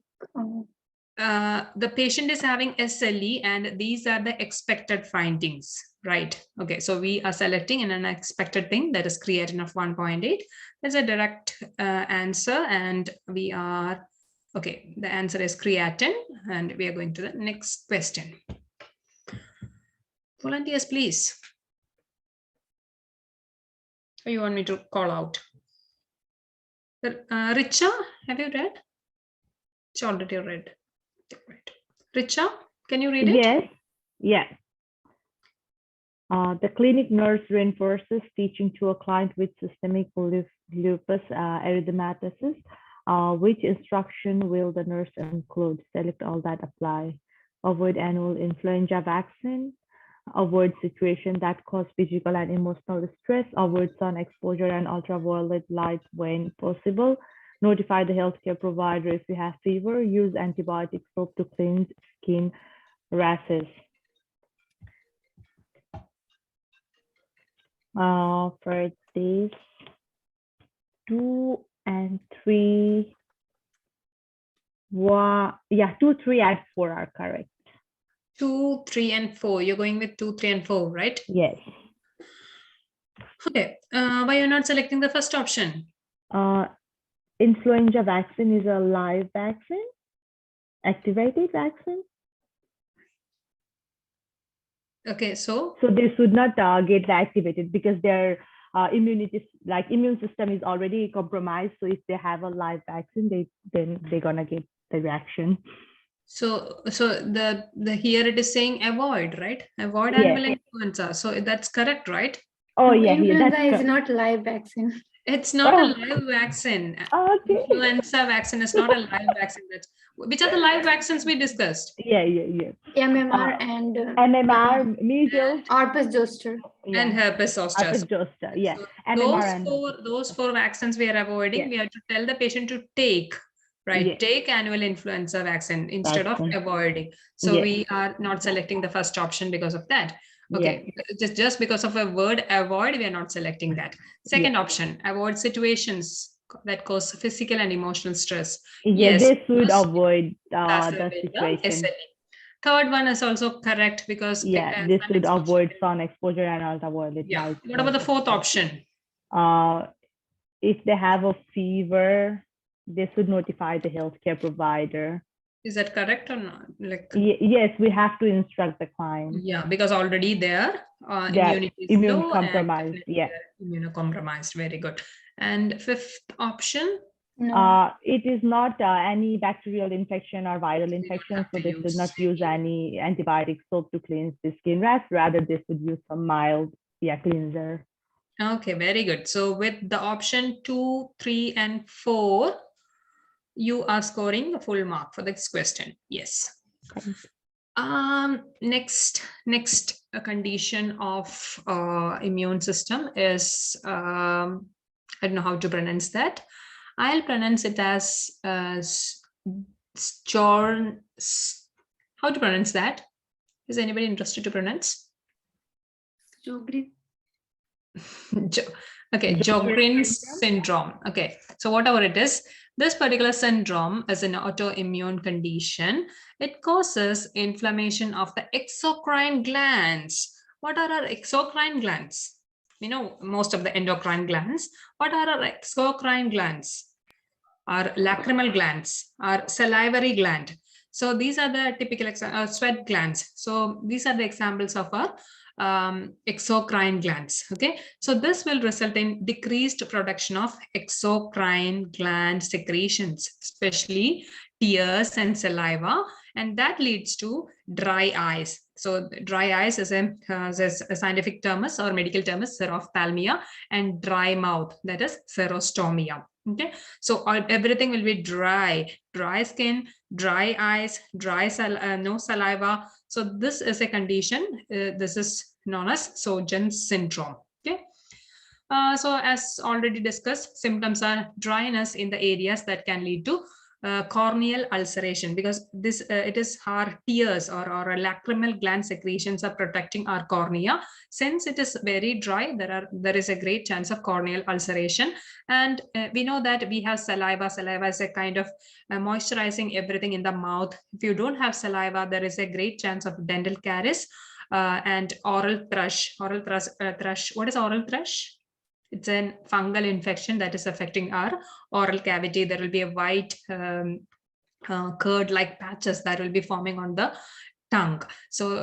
The patient is having SLE, and these are the expected findings, right? Okay, so we are selecting an unexpected thing, that is creatinine of 1.8. There's a direct answer, and we are, okay, the answer is creatine, and we are going to the next question. Volunteers, please. Or you want me to call out? Richa, have you read? It's already read. Right. Richa, can you read it? Yes. The clinic nurse reinforces teaching to a client with systemic lupus erythematosus. Which instruction will the nurse include? Select all that apply. Avoid annual influenza vaccine. Avoid situation that cause physical and emotional distress. Avoid sun exposure and ultraviolet light when possible. Notify the healthcare provider if you have fever. Use antibiotic soap to cleanse skin rashes. For this, 2 and 3, 2, 3, and 4 are correct. 2, 3, and 4. You're going with 2, 3, and 4, right? Yes. Okay. Why you're not selecting the first option? Influenza vaccine is a live vaccine, activated vaccine. Okay, so they should not get activated because their immune system is already compromised. So if they have a live vaccine, then they're gonna get the reaction. So the here it is saying avoid, right? Avoid annual influenza. So that's correct, right? Oh yeah, influenza is not live vaccine. It's not a live vaccine. Okay. Influenza vaccine is not a live vaccine. Which are the live vaccines we discussed? Yeah. MMR and MMR, measles, herpes zoster, and herpes zoster. Yeah. So MMR those four vaccines we are avoiding. Yeah. We have to tell the patient to take, right? Yeah. Take annual influenza vaccine instead of avoiding. So we are not selecting the first option because of that. Okay, just because of a word avoid, we are not selecting that. Second option, avoid situations that cause physical and emotional stress. Yes, they should avoid the situation. Third one is also correct because they should avoid sun exposure and ultraviolet light. What about the fourth option? if they have a fever, they should notify the healthcare provider. Is that correct or not? Like, Yes, we have to instruct the client. yeah, because already their They are immunity is immune low compromised. and Yeah. immunocompromised. Very good. And fifth option? No. It is not any bacterial infection or viral infection, have so to they should use not use any antibiotic soap to cleanse the skin rash. Rather, they should use some mild cleanser. Okay, very good. So with the option 2, 3, and 4, you are scoring a full mark for this question. Yes. Next condition of immune system is I don't know how to pronounce that. I'll pronounce it as Jorn. How to pronounce that? Is anybody interested to pronounce? Sjogren. Okay, Sjogren's syndrome. Okay, so whatever it is, this particular syndrome is an autoimmune condition. It causes inflammation of the exocrine glands. What are our exocrine glands? We know most of the endocrine glands. What are our exocrine glands? Our lacrimal glands, our salivary gland. So these are the typical sweat glands. So these are the examples of our exocrine glands. Okay, so this will result in decreased production of exocrine gland secretions, especially tears and saliva, and that leads to dry eyes. So dry eyes is a scientific term or medical term is xerophthalmia, and dry mouth, that is xerostomia. Okay, so everything will be dry skin, dry eyes, no saliva. So this is a condition. This is known as Sjogren's syndrome. Okay. So as already discussed, symptoms are dryness in the areas that can lead to corneal ulceration, because this it is our tears or lacrimal gland secretions are protecting our cornea. Since it is very dry, there is a great chance of corneal ulceration. And we know that we have saliva. Saliva is a kind of moisturizing everything in the mouth. If you don't have saliva, there is a great chance of dental caries and oral thrush. Thrush. What is oral thrush? It's a fungal infection that is affecting our oral cavity. There will be a white curd-like patches that will be forming on the tongue. So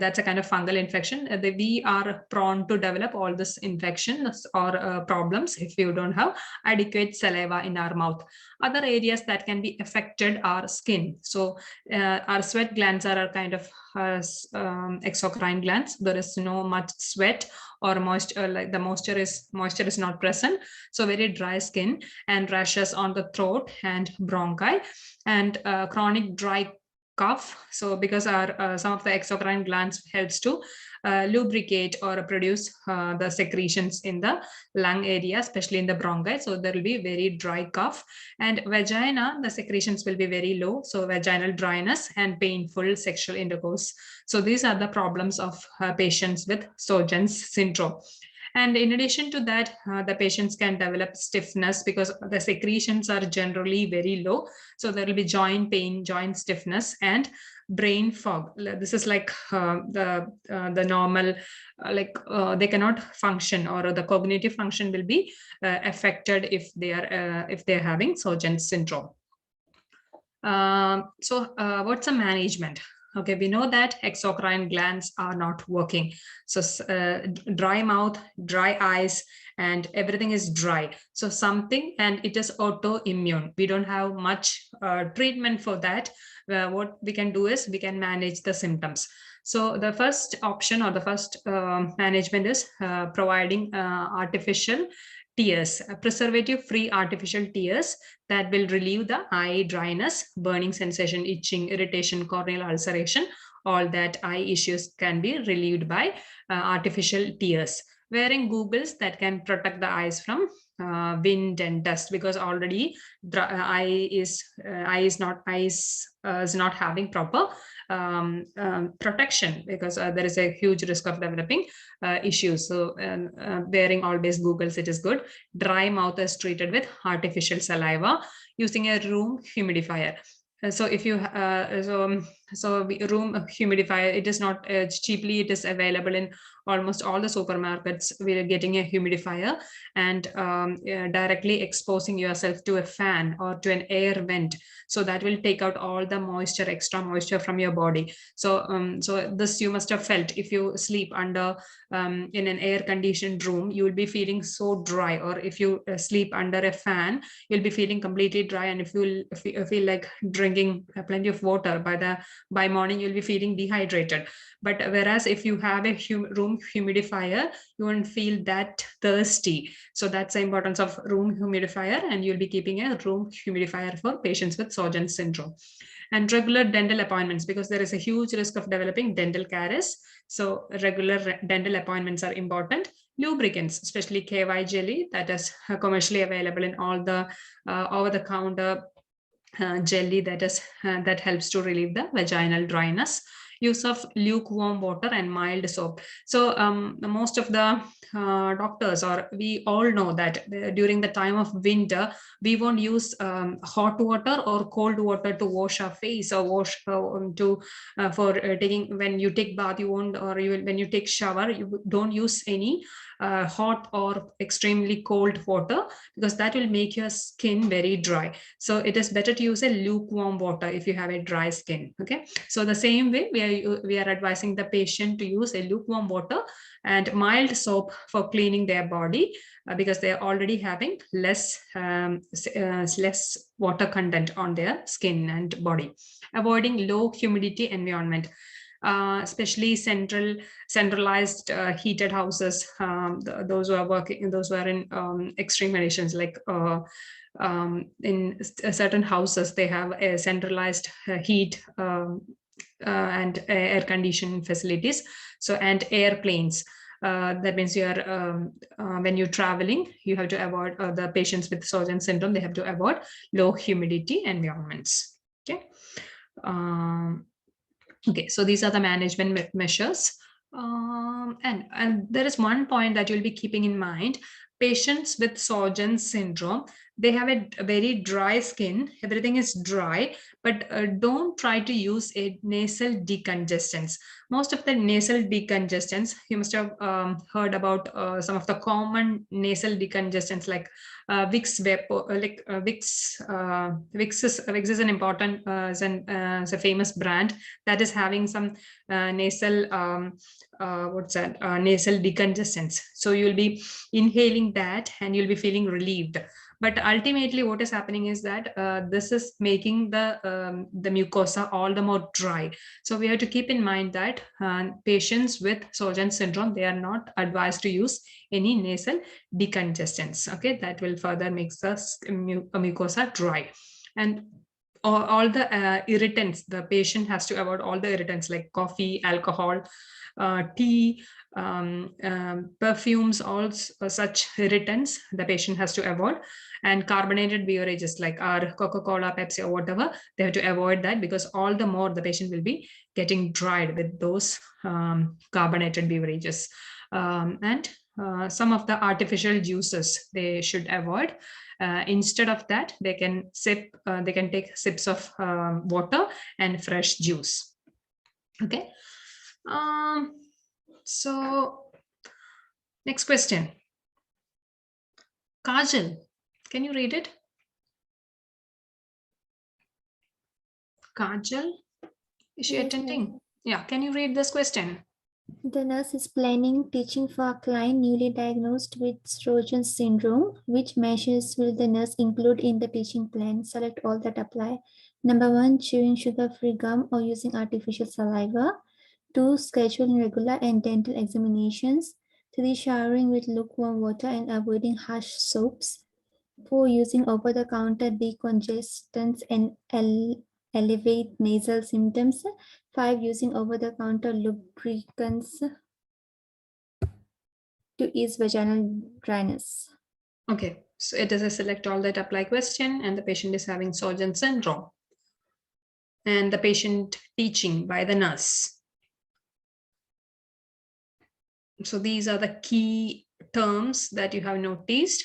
that's a kind of fungal infection. We are prone to develop all this infections or problems if you don't have adequate saliva in our mouth. Other areas that can be affected are skin. So our sweat glands are a kind of exocrine glands. There is no much sweat or moisture, like the moisture is not present. So very dry skin and rashes on the throat and bronchi, and chronic dry cough. So because our some of the exocrine glands helps to lubricate or produce the secretions in the lung area, especially in the bronchi. So there will be very dry cough. And vagina, the secretions will be very low. So vaginal dryness and painful sexual intercourse. So these are the problems of patients with Sjogren's syndrome. And in addition to that, the patients can develop stiffness because the secretions are generally very low. So there will be joint pain, joint stiffness, and brain fog. This is like the normal, they cannot function, or the cognitive function will be affected if they're having Sjogren's syndrome. So what's the management? Okay, we know that exocrine glands are not working. So dry mouth, dry eyes, and everything is dry. So something, and it is autoimmune. We don't have much treatment for that. What we can do is we can manage the symptoms. So the first option or the first management is providing artificial tears, preservative-free artificial tears that will relieve the eye dryness, burning sensation, itching, irritation, corneal ulceration. All that eye issues can be relieved by artificial tears. Wearing goggles that can protect the eyes from wind and dust, because already eye is not having proper protection, because there is a huge risk of developing issues. So wearing always goggles, it is good. Dry mouth is treated with artificial saliva, using a room humidifier. So if you So room humidifier, it is not cheaply, it is available in almost all the supermarkets. We are getting a humidifier and directly exposing yourself to a fan or to an air vent. So that will take out all the moisture, extra moisture from your body. So so this you must have felt if you sleep under in an air conditioned room, you will be feeling so dry, or if you sleep under a fan, you'll be feeling completely dry, and if you feel like drinking plenty of water, by morning you'll be feeling dehydrated. But whereas if you have a room humidifier, you won't feel that thirsty. So that's the importance of room humidifier, and you'll be keeping a room humidifier for patients with Sjögren's syndrome. And regular dental appointments, because there is a huge risk of developing dental caries. So regular dental appointments are important. Lubricants, especially KY jelly, that is commercially available in all the over-the-counter jelly that helps to relieve the vaginal dryness. Use of lukewarm water and mild soap. So most of the doctors, or we all know that during the time of winter, we won't use hot water or cold water to wash our face, or wash for taking, when you take bath, you won't, or you will, when you take shower, you don't use any hot or extremely cold water, because that will make your skin very dry. So it is better to use a lukewarm water if you have a dry skin. Okay, so the same way we are advising the patient to use a lukewarm water and mild soap for cleaning their body, because they are already having less water content on their skin and body. Avoiding low humidity environment, especially centralized heated houses. Those who are working, those who are in extreme conditions, like in certain houses, they have a centralized heat and air conditioning facilities. So, and airplanes. That means you are when you're traveling, you have to avoid the patients with Sjögren's syndrome. They have to avoid low humidity environments. Okay. Okay, so these are the management measures. And there is one point that you'll be keeping in mind. Patients with Sjögren's syndrome, they have a very dry skin. Everything is dry, but don't try to use a nasal decongestants. Most of the nasal decongestants, you must have heard about some of the common nasal decongestants, like Vicks Vapor, like Vicks. Vicks is an important, is a famous brand that is having some nasal nasal decongestants. So you'll be inhaling that and you'll be feeling relieved. But ultimately what is happening is that this is making the mucosa all the more dry. So we have to keep in mind that patients with Sjögren's syndrome, they are not advised to use any nasal decongestants. Okay, that will further make the mucosa dry. And all the irritants, the patient has to avoid all the irritants like coffee, alcohol, tea, perfumes, all such irritants the patient has to avoid. And carbonated beverages like our Coca-Cola, Pepsi, or whatever, they have to avoid that, because all the more the patient will be getting dried with those carbonated beverages. And some of the artificial juices they should avoid. Instead of that, they can take sips of water and fresh juice. Okay. So next question. Kajal, can you read it? Kajal, is she attending? Yeah, can you read this question? The nurse is planning teaching for a client newly diagnosed with Sjögren's syndrome. Which measures will the nurse include in the teaching plan? Select all that apply. Number 1, chewing sugar-free gum or using artificial saliva. 2, scheduling regular and dental examinations. 3, showering with lukewarm water and avoiding harsh soaps. 4, using over-the-counter decongestants and alleviate nasal symptoms. 5, using over-the-counter lubricants to ease vaginal dryness. Okay, so it is a select all that apply question, and the patient is having Sjögren's syndrome. And the patient teaching by the nurse. So these are the key terms that you have noticed.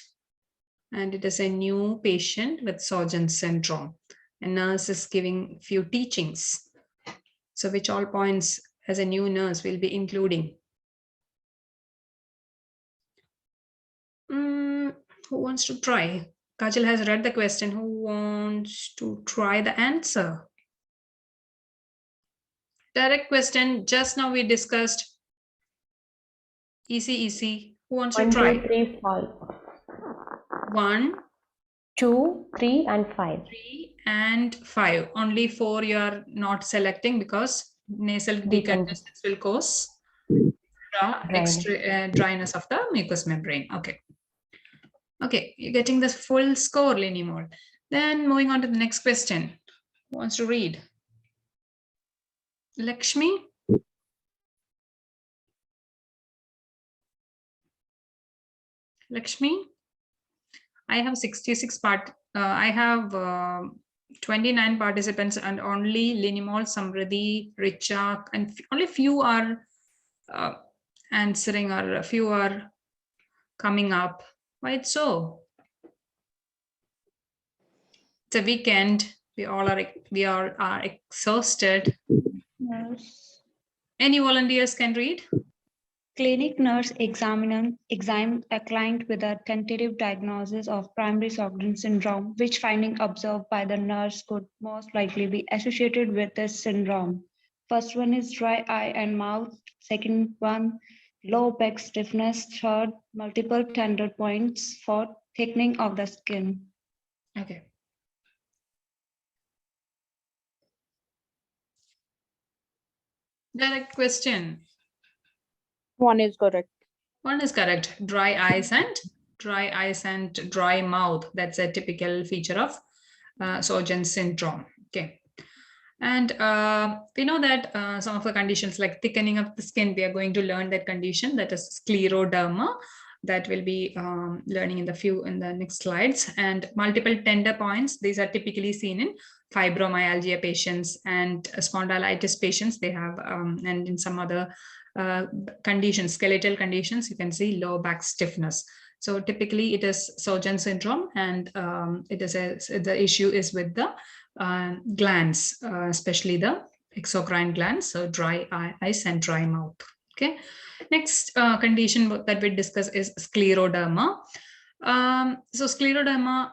And it is a new patient with Sjögren's syndrome. And nurse is giving few teachings. So which all points as a new nurse will be including? Who wants to try? Kajal has read the question. Who wants to try the answer? Direct question. Just now we discussed. Easy. Who wants to 1, try? 2, 3, 5. 1, 2, 3, and 5. 3, and 5. Only 4 you are not selecting because nasal decongestants will cause dryness of the mucous membrane. Okay, you're getting the full score, Linimol. Then moving on to the next question. Who wants to read? Lakshmi? Lakshmi? I have 66 I have 29 participants and only Linimol, Samriddhi, Richa, and only few are answering or a few are coming up. Why it's so? It's a weekend. We all are exhausted. Nurse. Any volunteers can read? Clinic nurse examined a client with a tentative diagnosis of primary Sjogren's syndrome, which finding observed by the nurse could most likely be associated with this syndrome. First one is dry eye and mouth. Second one, low back stiffness. Third, multiple tender points. Fourth, thickening of the skin. Okay. Direct question. 1 is correct. 1 is correct. Dry eyes and dry mouth. That's a typical feature of Sjogren's syndrome. Okay. And we know that some of the conditions like thickening of the skin, we are going to learn that condition, that is scleroderma. That will be learning in the next slides. And multiple tender points, these are typically seen in fibromyalgia patients and spondylitis patients. They have, and in some other conditions, skeletal conditions, you can see low back stiffness. So typically it is Sjogren's syndrome, and the issue is with the glands, especially the exocrine glands, so dry eyes and dry mouth. Okay. Next condition that we discuss is scleroderma. So scleroderma,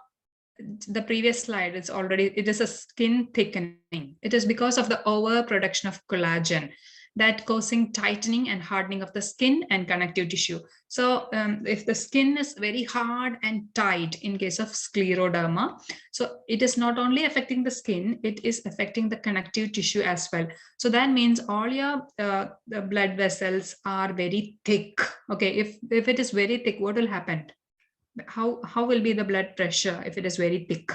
the previous slide, it is a skin thickening. It is because of the overproduction of collagen that causing tightening and hardening of the skin and connective tissue. So if the skin is very hard and tight in case of scleroderma, so it is not only affecting the skin, it is affecting the connective tissue as well. So that means all your the blood vessels are very thick. Okay, if it is very thick, what will happen? How will be the blood pressure if it is very thick?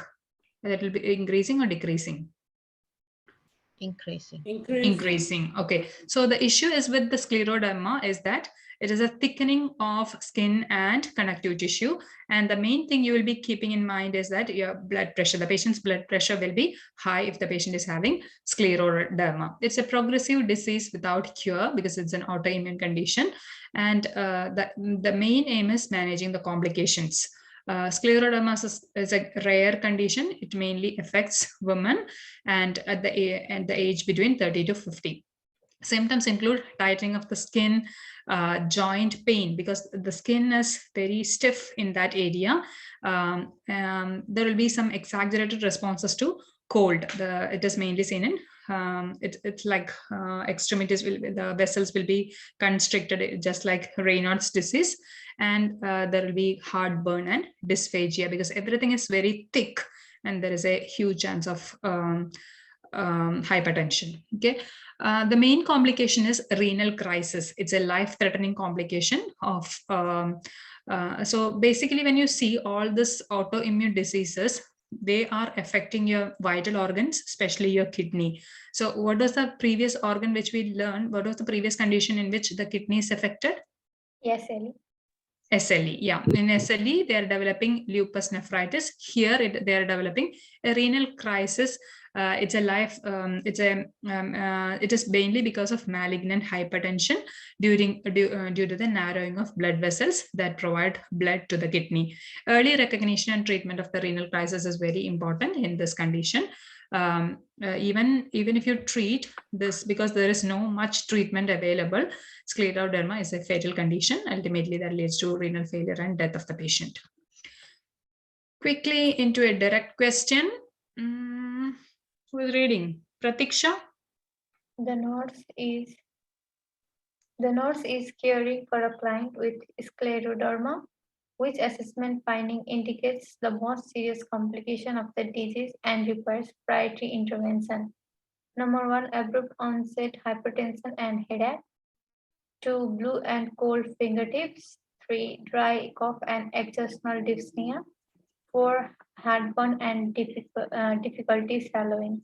That will be increasing or decreasing? Increasing. Okay, so the issue is with the scleroderma is that it is a thickening of skin and connective tissue, and the main thing you will be keeping in mind is that your blood pressure, the patient's blood pressure will be high if the patient is having scleroderma. It's a progressive disease without cure because it's an autoimmune condition, and the main aim is managing the complications. Scleroderma is a rare condition. It mainly affects women and at the age between 30 to 50. Symptoms include tightening of the skin, joint pain because the skin is very stiff in that area. There will be some exaggerated responses to cold. It is mainly seen in it's like extremities the vessels will be constricted, just like Raynaud's disease, and there will be heartburn and dysphagia because everything is very thick and there is a huge chance of hypertension. Okay, the main complication is renal crisis. It's a life-threatening complication of so basically when you see all this autoimmune diseases, they are affecting your vital organs, especially your kidney. So what was the previous organ which we learned? What was the previous condition in which the kidney is affected? Yes, Ellie. SLE, yeah. In SLE, they are developing lupus nephritis. Here, they are developing a renal crisis. It is mainly because of malignant hypertension due to the narrowing of blood vessels that provide blood to the kidney. Early recognition and treatment of the renal crisis is very important in this condition. Even if you treat this, because there is no much treatment available, scleroderma is a fatal condition. Ultimately, that leads to renal failure and death of the patient. Quickly into a direct question. Who is reading? Pratiksha? The nurse is caring for a client with scleroderma, which assessment finding indicates the most serious complication of the disease and requires priority intervention. Number 1, abrupt onset hypertension and headache. 2, blue and cold fingertips. 3, dry cough and exertional dyspnea. 4, heartburn and difficulty swallowing.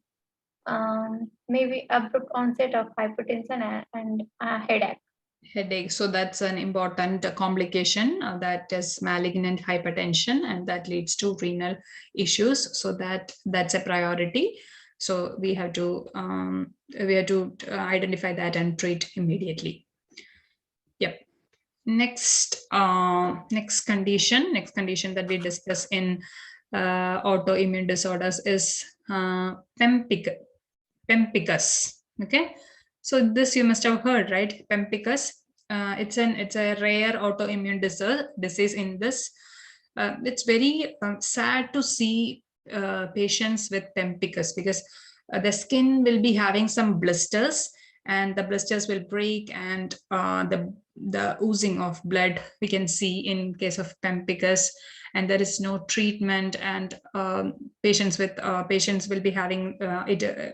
Maybe abrupt onset of hypertension and headache. Headache. So that's an important complication that is malignant hypertension, and that leads to renal issues. So that's a priority. So we have to identify that and treat immediately. Yep. Next condition that we discuss in autoimmune disorders is pemphigus. Okay, so this you must have heard, right? Pemphigus. It's a rare autoimmune disease. In this, it's very sad to see patients with pemphigus, because the skin will be having some blisters, and the blisters will break, and the oozing of blood we can see in case of pemphigus, and there is no treatment, and patients will be having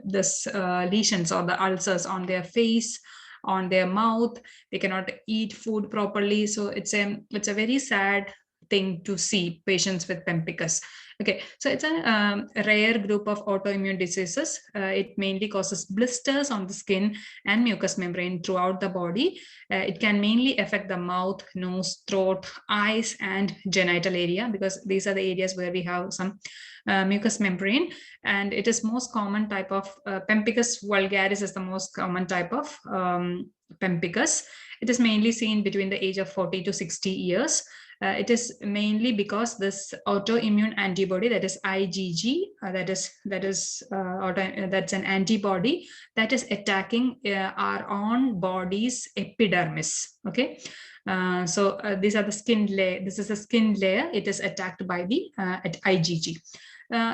this lesions or the ulcers on their face, on their mouth. They cannot eat food properly. So it's a very sad thing to see patients with pemphigus. Okay, so it's a rare group of autoimmune diseases. It mainly causes blisters on the skin and mucous membrane throughout the body. It can mainly affect the mouth, nose, throat, eyes, and genital area, because these are the areas where we have some mucous membrane. And it is most common type of pemphigus vulgaris is the most common type of pemphigus. It is mainly seen between the age of 40 to 60 years. It is mainly because this autoimmune antibody, that is IgG, that's an antibody that is attacking our own body's epidermis. Okay, so these are the skin layer. This is a skin layer. It is attacked by the IgG.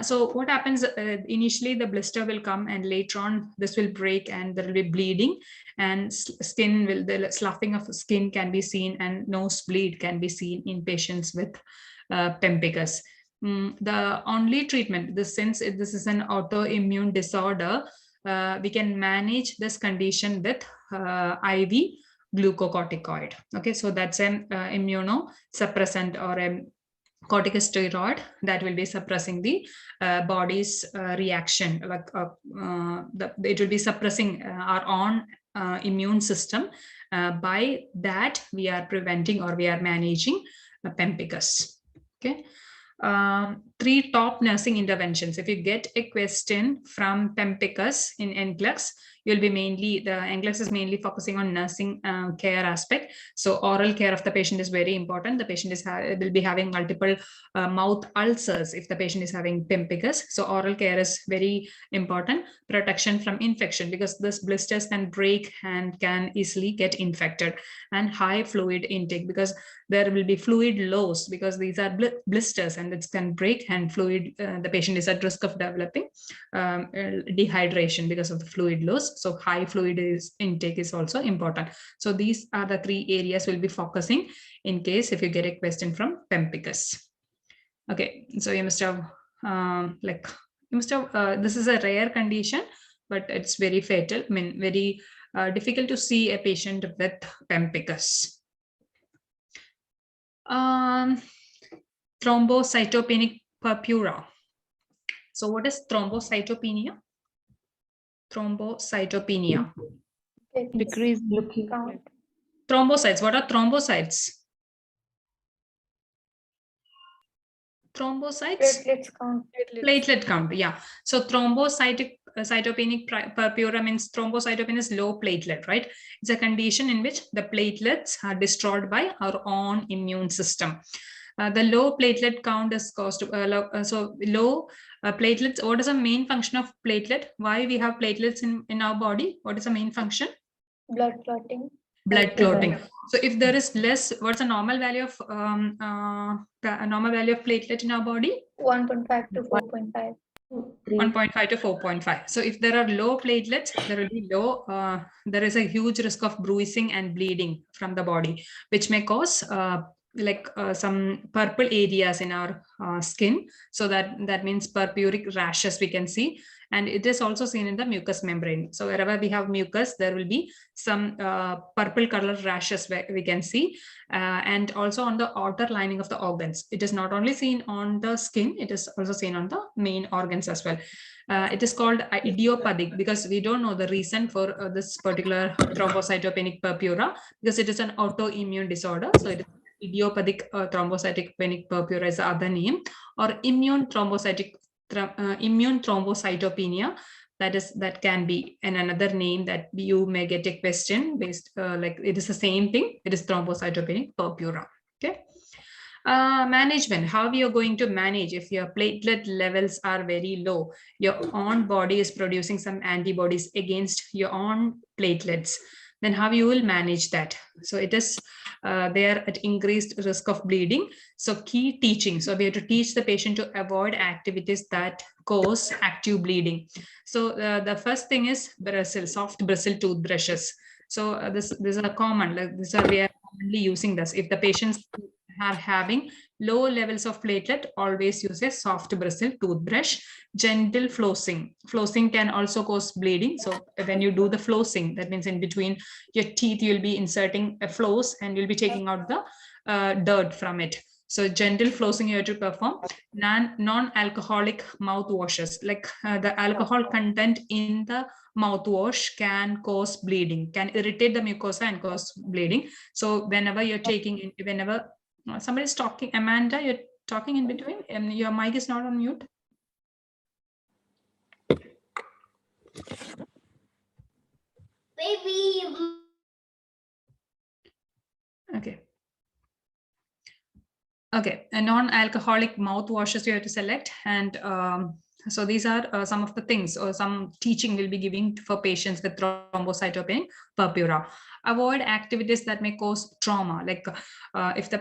So what happens, initially the blister will come, and later on this will break and there will be bleeding, and the sloughing of skin can be seen, and nosebleed can be seen in patients with pemphigus. The only treatment, since this is an autoimmune disorder, we can manage this condition with IV glucocorticoid. Okay, so that's an immunosuppressant or a corticosteroid that will be suppressing the body's reaction. It will be suppressing our own immune system. By that, we are preventing or we are managing pemphigus. Okay. 3 top nursing interventions. If you get a question from pemphigus in NCLEX, you'll be the NCLEX is mainly focusing on nursing care aspect. So oral care of the patient is very important. The patient will be having multiple mouth ulcers if the patient is having pemphigus. So oral care is very important. Protection from infection, because this blisters can break and can easily get infected. And high fluid intake, because there will be fluid loss, because these are blisters and it can break, and fluid, the patient is at risk of developing dehydration because of the fluid loss. So high fluid intake is also important. So these are the 3 areas we'll be focusing in case if you get a question from pemphigus. Okay, so you must have this is a rare condition, but it's very fatal. I mean, very difficult to see a patient with pemphigus. Thrombocytopenic purpura. So what is thrombocytopenia? Thrombocytopenia. Decrease looking count. Thrombocytes. What are thrombocytes? Thrombocytes? Platelet count. Yeah. So thrombocytopenic purpura means thrombocytopenia is low platelet, right? It's a condition in which the platelets are destroyed by our own immune system. The low platelet count is caused, so low platelets. What is the main function of platelet? Why we have platelets in our body? What is the main function? Blood clotting. Blood clotting. So if there is less, what's the normal value of platelet in our body? 1.5 to 4.5. 1.5 to 4.5. So if there are low platelets, there will be low, there is a huge risk of bruising and bleeding from the body, which may cause some purple areas in our skin. So that means purpuric rashes we can see. And it is also seen in the mucous membrane. So wherever we have mucus, there will be some purple color rashes we can see. And also on the outer lining of the organs. It is not only seen on the skin, it is also seen on the main organs as well. It is called idiopathic because we don't know the reason for this particular thrombocytopenic purpura, because it is an autoimmune disorder. So it is idiopathic thrombocytopenic purpura is the other name, or immune thrombocytopenia. That can be another name that you may get a question based, like it is the same thing. It is thrombocytopenic purpura. Okay. Management, how you are going to manage if your platelet levels are very low, your own body is producing some antibodies against your own platelets, then how you will manage that? So it is they are at increased risk of bleeding. So key teaching. So we have to teach the patient to avoid activities that cause active bleeding. So the first thing is soft bristle toothbrushes. So these are common. Like we are commonly using this. If the patients are having low levels of platelet, always use a soft bristle toothbrush. Gentle flossing. Flossing can also cause bleeding. So when you do the flossing, that means in between your teeth, you'll be inserting a floss and you'll be taking out the dirt from it. So gentle flossing you have to perform. Non-alcoholic mouthwashes, like the alcohol content in the mouthwash can cause bleeding, can irritate the mucosa and cause bleeding. So whenever you're taking, whenever somebody's talking, Amanda, you're talking in between and your mic is not on mute. Baby. Okay, and non-alcoholic mouthwashes you have to select. And so these are some of the things or some teaching we'll be giving for patients with thrombocytopenic purpura. Avoid activities that may cause trauma, like if the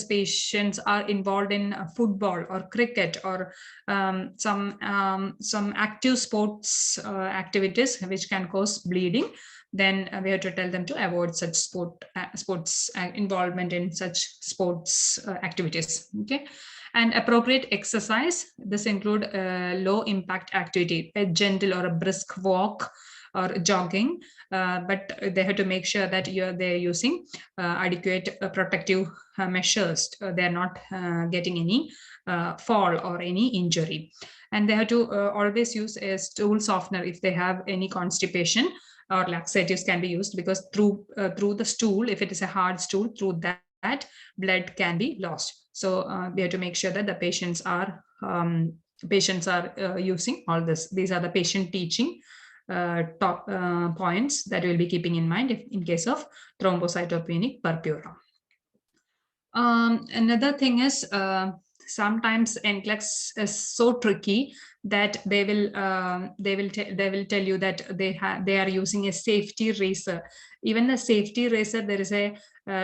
patients are involved in football or cricket or some active sports activities which can cause bleeding, then we have to tell them to avoid such sports involvement in such sports activities. Okay. And appropriate exercise. This include low impact activity, a gentle or a brisk walk or jogging, but they have to make sure that they're using adequate protective measures. They're not getting any fall or any injury. And they have to always use a stool softener if they have any constipation, or laxatives can be used, because through the stool, if it is a hard stool, through that blood can be lost. So we have to make sure that the patients are using all this. These are the patient teaching top points that we'll be keeping in mind in case of thrombocytopenic purpura. Another thing is sometimes NCLEX is so tricky that they will tell you that they are using a safety razor. Even the safety razor, there is a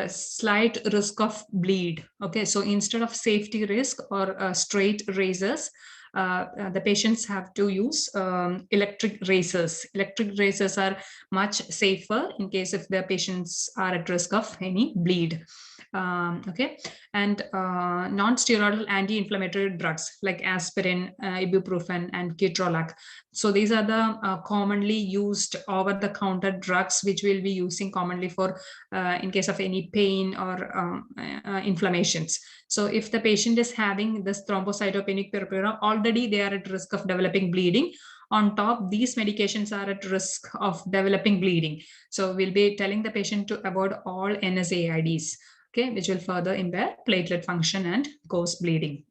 slight risk of bleed. Okay, so instead of safety risk or straight razors, the patients have to use electric razors. Electric razors are much safer in case if the patients are at risk of any bleed. Okay, and non-steroidal anti-inflammatory drugs like aspirin, ibuprofen, and ketorolac. So these are the commonly used over-the-counter drugs which we'll be using commonly for in case of any pain or inflammations. So if the patient is having this thrombocytopenic purpura, already they are at risk of developing bleeding. On top, these medications are at risk of developing bleeding. So we'll be telling the patient to avoid all NSAIDs, okay, which will further impair platelet function and cause bleeding.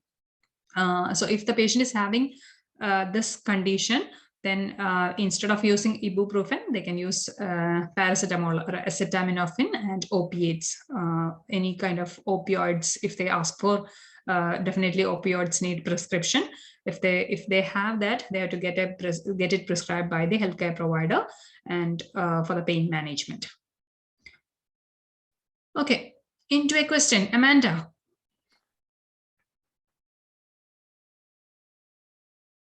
So if the patient is having this condition, then instead of using ibuprofen, they can use paracetamol or acetaminophen and opiates, any kind of opioids. If they ask for, definitely opioids need prescription. If they have that, they have to get it prescribed by the healthcare provider and for the pain management. Okay, into a question, Amanda.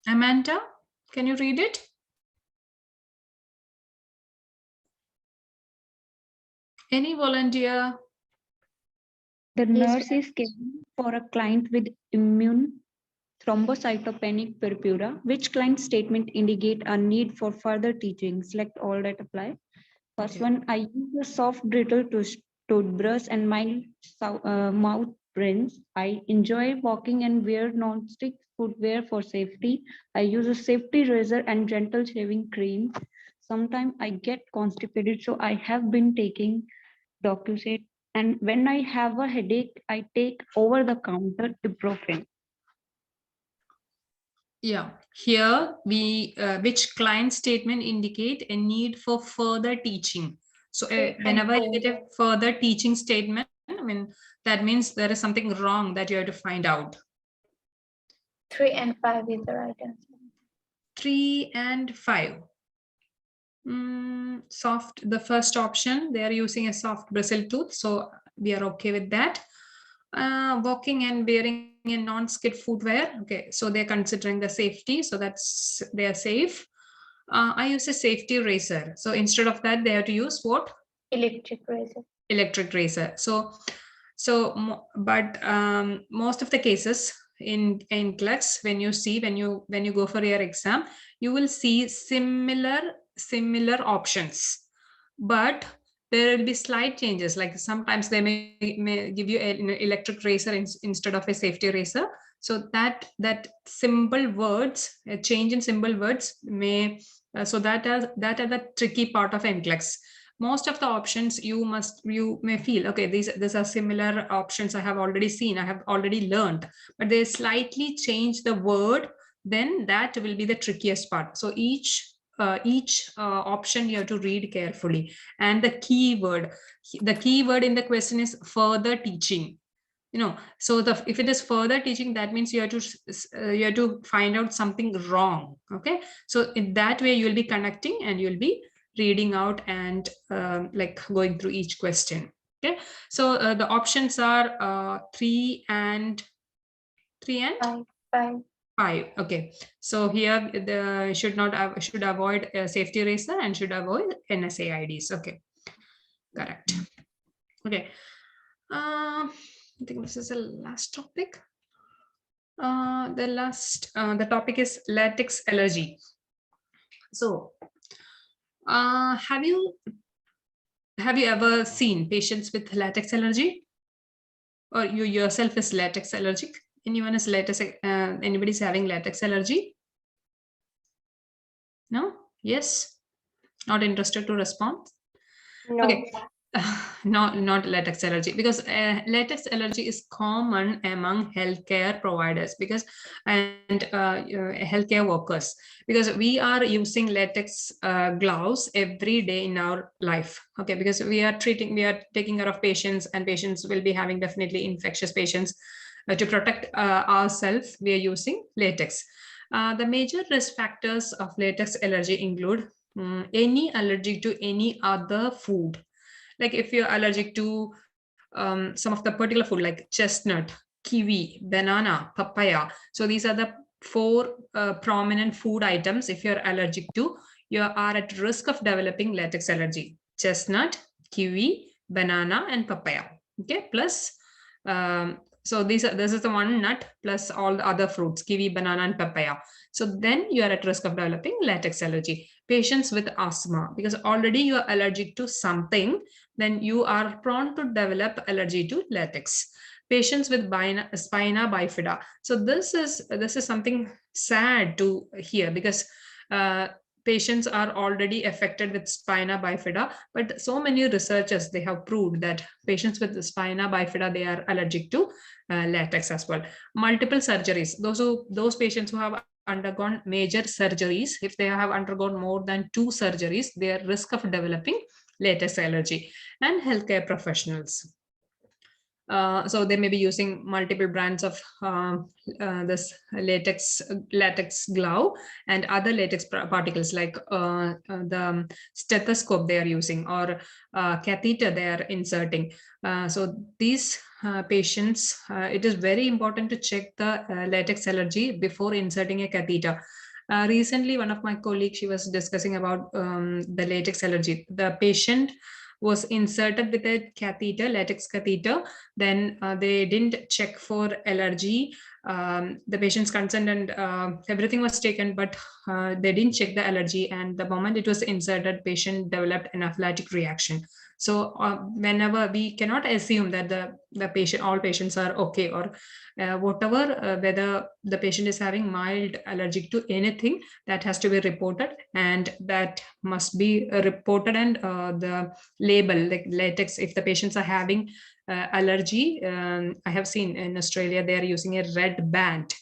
Amanda, can you read it? Any volunteer? The nurse is caring for a client with immune thrombocytopenic purpura. Which client statement indicate a need for further teaching? Select all that apply. First Okay. one, I use a soft brittle toothbrush and mild mouth rinse. I enjoy walking and wear non-stick footwear for safety. I use a safety razor and gentle shaving cream. Sometimes I get constipated, so I have been taking Docusate. And when I have a headache, I take over-the-counter ibuprofen. Yeah, here we which client statement indicate a need for further teaching. So whenever you get a further teaching statement, I mean, that means there is something wrong that you have to find out. 3 and 5 is the right answer. 3 and 5. Soft, the first option, they are using a soft bristle tooth, so we are okay with that. Walking and wearing a non-skid footwear, okay, so they're considering the safety, so that's, they are safe. I use a safety razor, so instead of that they have to use what? Electric razor. Electric razor. But most of the cases in NCLEX, when you go for your exam, you will see similar options, but there will be slight changes. Like sometimes they may give you an electric razor instead of a safety razor. So that symbol words, a change in symbol words may, so that are the tricky part of NCLEX. Most of the options you may feel, okay, these are similar options I have already seen, I have already learned, but they slightly change the word, then that will be the trickiest part. So each option you have to read carefully. And the keyword in the question is further teaching. So if it is further teaching, that means you have to find out something wrong. Okay, so in that way you will be connecting and you'll be reading out and like going through each question. Okay, so the options are 3 and 5. Okay, so here the should avoid safety razor and should avoid NSAIDs. Okay, correct. Okay, I think this is the last topic. The topic is latex allergy. So have you ever seen patients with latex allergy, or you yourself is latex allergic? Anyone is latex? Anybody's having latex allergy? No? Yes? Not interested to respond? No. Okay. Not latex allergy, because latex allergy is common among healthcare providers and healthcare workers, because we are using latex gloves every day in our life. Okay, because we are taking care of patients, and patients will be having definitely infectious patients. To protect ourselves, we are using latex. The major risk factors of latex allergy include any allergy to any other food. Like if you're allergic to some of the particular food like chestnut, kiwi, banana, papaya. So these are the 4 prominent food items. If you're allergic to, you are at risk of developing latex allergy. Chestnut, kiwi, banana, and papaya. Okay, plus so this is the one nut plus all the other fruits, kiwi, banana, and papaya. So then you are at risk of developing latex allergy. Patients with asthma, because already you are allergic to something, then you are prone to develop allergy to latex. Patients with spina bifida. So this is something sad to hear, because patients are already affected with spina bifida, but so many researchers, they have proved that patients with spina bifida, they are allergic to latex as well. Multiple surgeries, those patients who have undergone major surgeries, if they have undergone more than 2 surgeries, their risk of developing latex allergy, and healthcare professionals. So they may be using multiple brands of this latex glove and other latex particles, like the stethoscope they are using, or catheter they are inserting. So these patients, it is very important to check the latex allergy before inserting a catheter. Recently, one of my colleagues, she was discussing about the latex allergy. The patient was inserted with a catheter, latex catheter. Then they didn't check for allergy. The patient's consent and everything was taken, but they didn't check the allergy. And the moment it was inserted, patient developed anaphylactic reaction. So whenever, we cannot assume that the patient, all patients are okay, or whatever, whether the patient is having mild allergic to anything, that has to be reported, and that must be reported. And the label, like latex, if the patients are having allergy, I have seen in Australia they are using a red band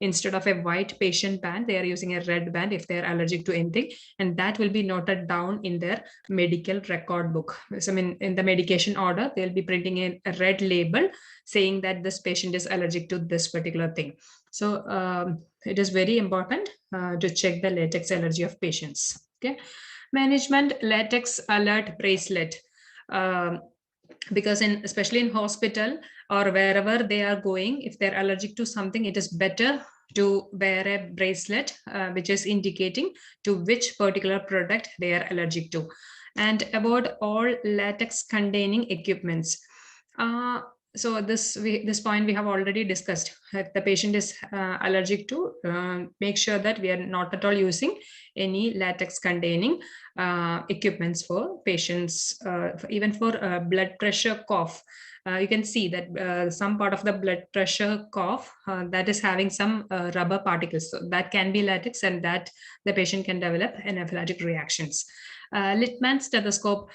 instead of a white patient band. They are using a red band if they are allergic to anything, and that will be noted down in their medical record book. So I mean, in the medication order, they'll be printing a red label saying that this patient is allergic to this particular thing. So it is very important to check the latex allergy of patients. Okay, management latex alert bracelet. Because especially in hospital or wherever they are going, if they're allergic to something, it is better to wear a bracelet which is indicating to which particular product they are allergic to. And avoid all latex containing equipments. So this point we have already discussed. If the patient is allergic to, make sure that we are not at all using any latex containing equipments for patients, even for blood pressure cough. You can see that some part of the blood pressure cough that is having some rubber particles. So that can be latex, and that the patient can develop anaphylactic reactions. Littmann stethoscope.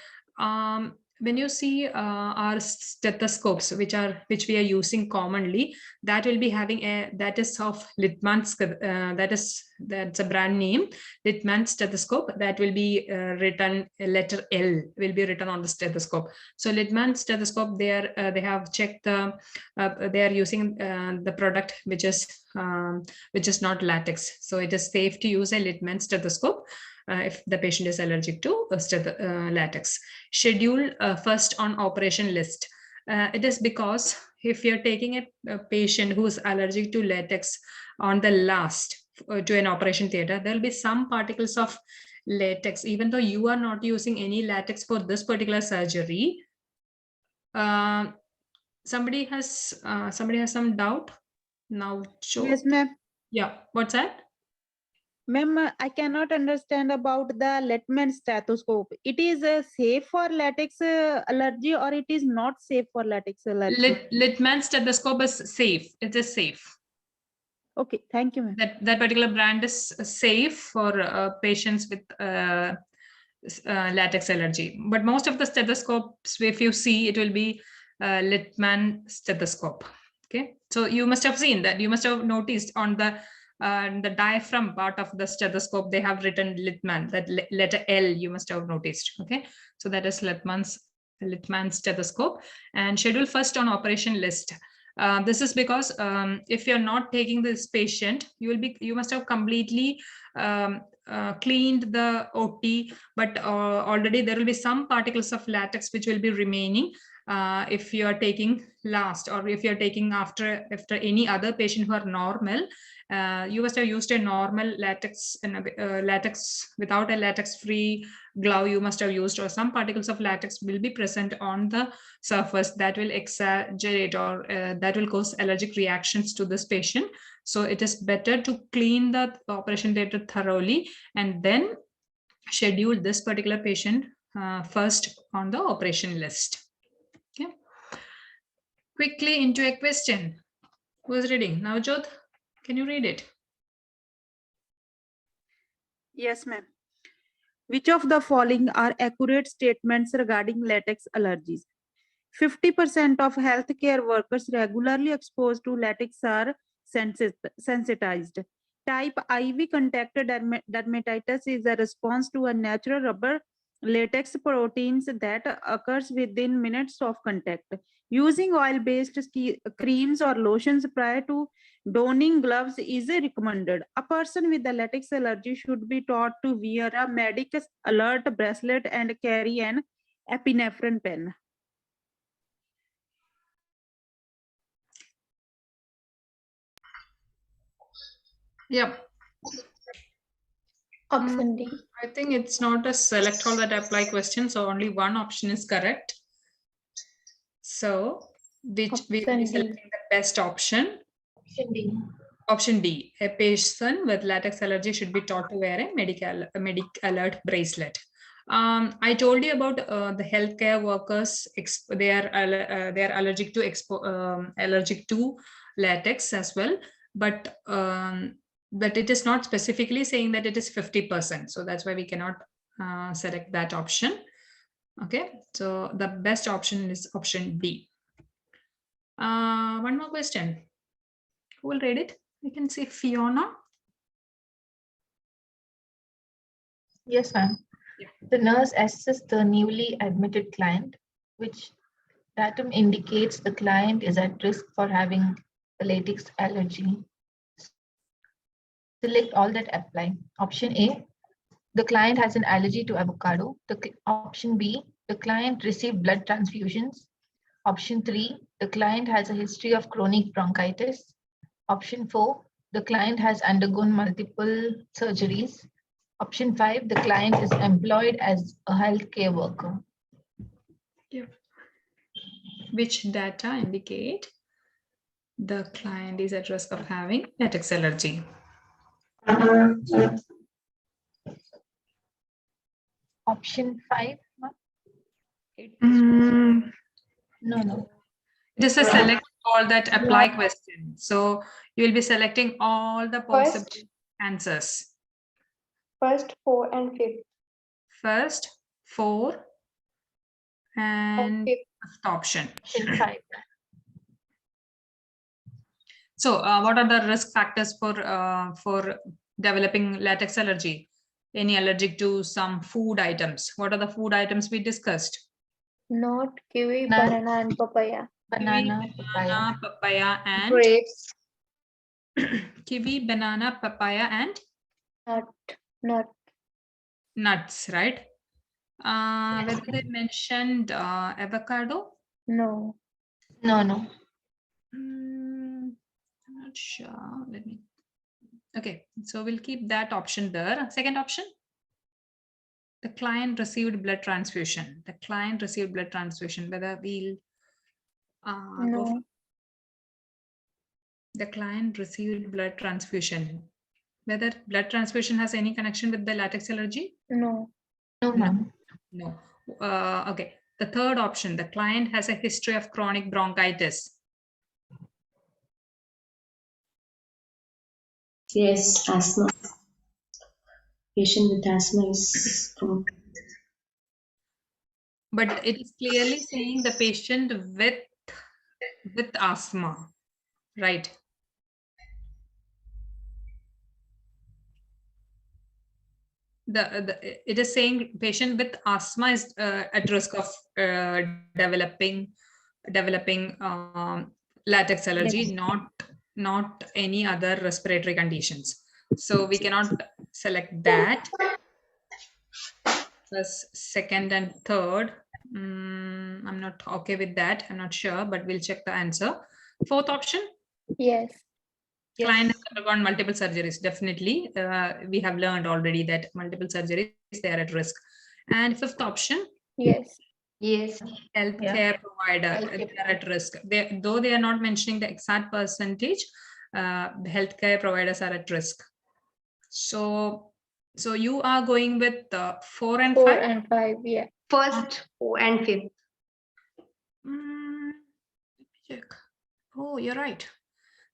When you see our stethoscopes, which we are using commonly, that will be having that is of Littmann's, that's a brand name, Littmann stethoscope. That will be written, letter L will be written on the stethoscope. So Littmann stethoscope, they have checked they are using the product which is not latex. So it is safe to use a Littmann stethoscope if the patient is allergic to latex. Schedule first on operation list. It is because if you're taking a patient who's allergic to latex on the last to an operation theater, there'll be some particles of latex, even though you are not using any latex for this particular surgery. Somebody has some doubt now. Yes, ma'am. Yeah, what's that? Ma'am, I cannot understand about the Littmann stethoscope. It is safe for latex allergy, or it is not safe for latex allergy? Littmann stethoscope is safe. It is safe. Okay, thank you, ma'am. That particular brand is safe for patients with latex allergy. But most of the stethoscopes, if you see, it will be Littmann stethoscope. Okay, so you must have seen that. You must have noticed on the diaphragm part of the stethoscope, they have written Littmann, that letter L, you must have noticed. Okay, so that is Littmann stethoscope. And schedule first on operation list. This is because if you're not taking this patient, you must have completely cleaned the OT, but already there will be some particles of latex which will be remaining if you are taking last, or if you're taking after any other patient who are normal. You must have used a normal latex, latex without a latex-free glove you must have used, or some particles of latex will be present on the surface that will exaggerate, or that will cause allergic reactions to this patient. So it is better to clean the operation theater thoroughly and then schedule this particular patient first on the operation list. Okay. Quickly into a question. Who's reading? Navjot, can you read it? Yes, ma'am. Which of the following are accurate statements regarding latex allergies? 50% of healthcare workers regularly exposed to latex are sensitized. Type IV contact dermatitis is a response to a natural rubber latex proteins that occurs within minutes of contact. Using oil-based creams or lotions prior to donning gloves is recommended. A person with a latex allergy should be taught to wear a medic alert bracelet and carry an epinephrine pen. Yep. Option D. I think it's not a select all that apply question, so only one option is correct. So, which we will be Option D. selecting the best option. Option D. Option D, a person with latex allergy should be taught to wear a medic alert bracelet. I told you about the healthcare workers. They are allergic to latex as well, but it is not specifically saying that it is 50%. So that's why we cannot select that option. Okay, so the best option is option D. One more question. Who will read it? We can see Fiona. Yes, ma'am. Yeah. The nurse assesses the newly admitted client, which datum indicates the client is at risk for having a latex allergy. Select all that apply. Option A, the client has an allergy to avocado. Option B, the client received blood transfusions. Option 3, the client has a history of chronic bronchitis. Option 4, the client has undergone multiple surgeries. Option 5, the client is employed as a healthcare worker. Yeah. Which data indicate the client is at risk of having latex allergy? Option 5? No. It is a select all that apply question. So you will be selecting all the possible answers. First, 4 and 5th. First, 4 and fifth. fifth option. Option 5. So what are the risk factors for developing latex allergy? Any allergic to some food items? What are the food items we discussed? Not kiwi, Nut. banana, and papaya. Banana, Banana, papaya, and Grapes. kiwi, banana, papaya, and Nut. nuts, right? Whether they mentioned avocado? No. No. I'm not sure. Let me. Okay, so we'll keep that option there. Second option. The client received blood transfusion. The client received blood transfusion. Whether we'll go for the client received blood transfusion. Whether blood transfusion has any connection with the latex allergy? No. No, ma'am. No. Okay. The third option, the client has a history of chronic bronchitis. Yes, asthma. Patient with asthma is prone. But it is clearly saying the patient with asthma, right? It is saying patient with asthma is at risk of developing latex allergy, not any other respiratory conditions. So we cannot select that. First, second, and third. I'm not okay with that. I'm not sure, but we'll check the answer. Fourth option. Yes. Client has undergone multiple surgeries. Definitely, we have learned already that multiple surgeries, they are at risk. And fifth option. Yes. Healthcare provider, they are at risk. Though they are not mentioning the exact percentage, the healthcare providers are at risk. So you are going with 4 and 5? 4 and 5, yeah. First, 4 and 5th. Let me check. Oh, you're right.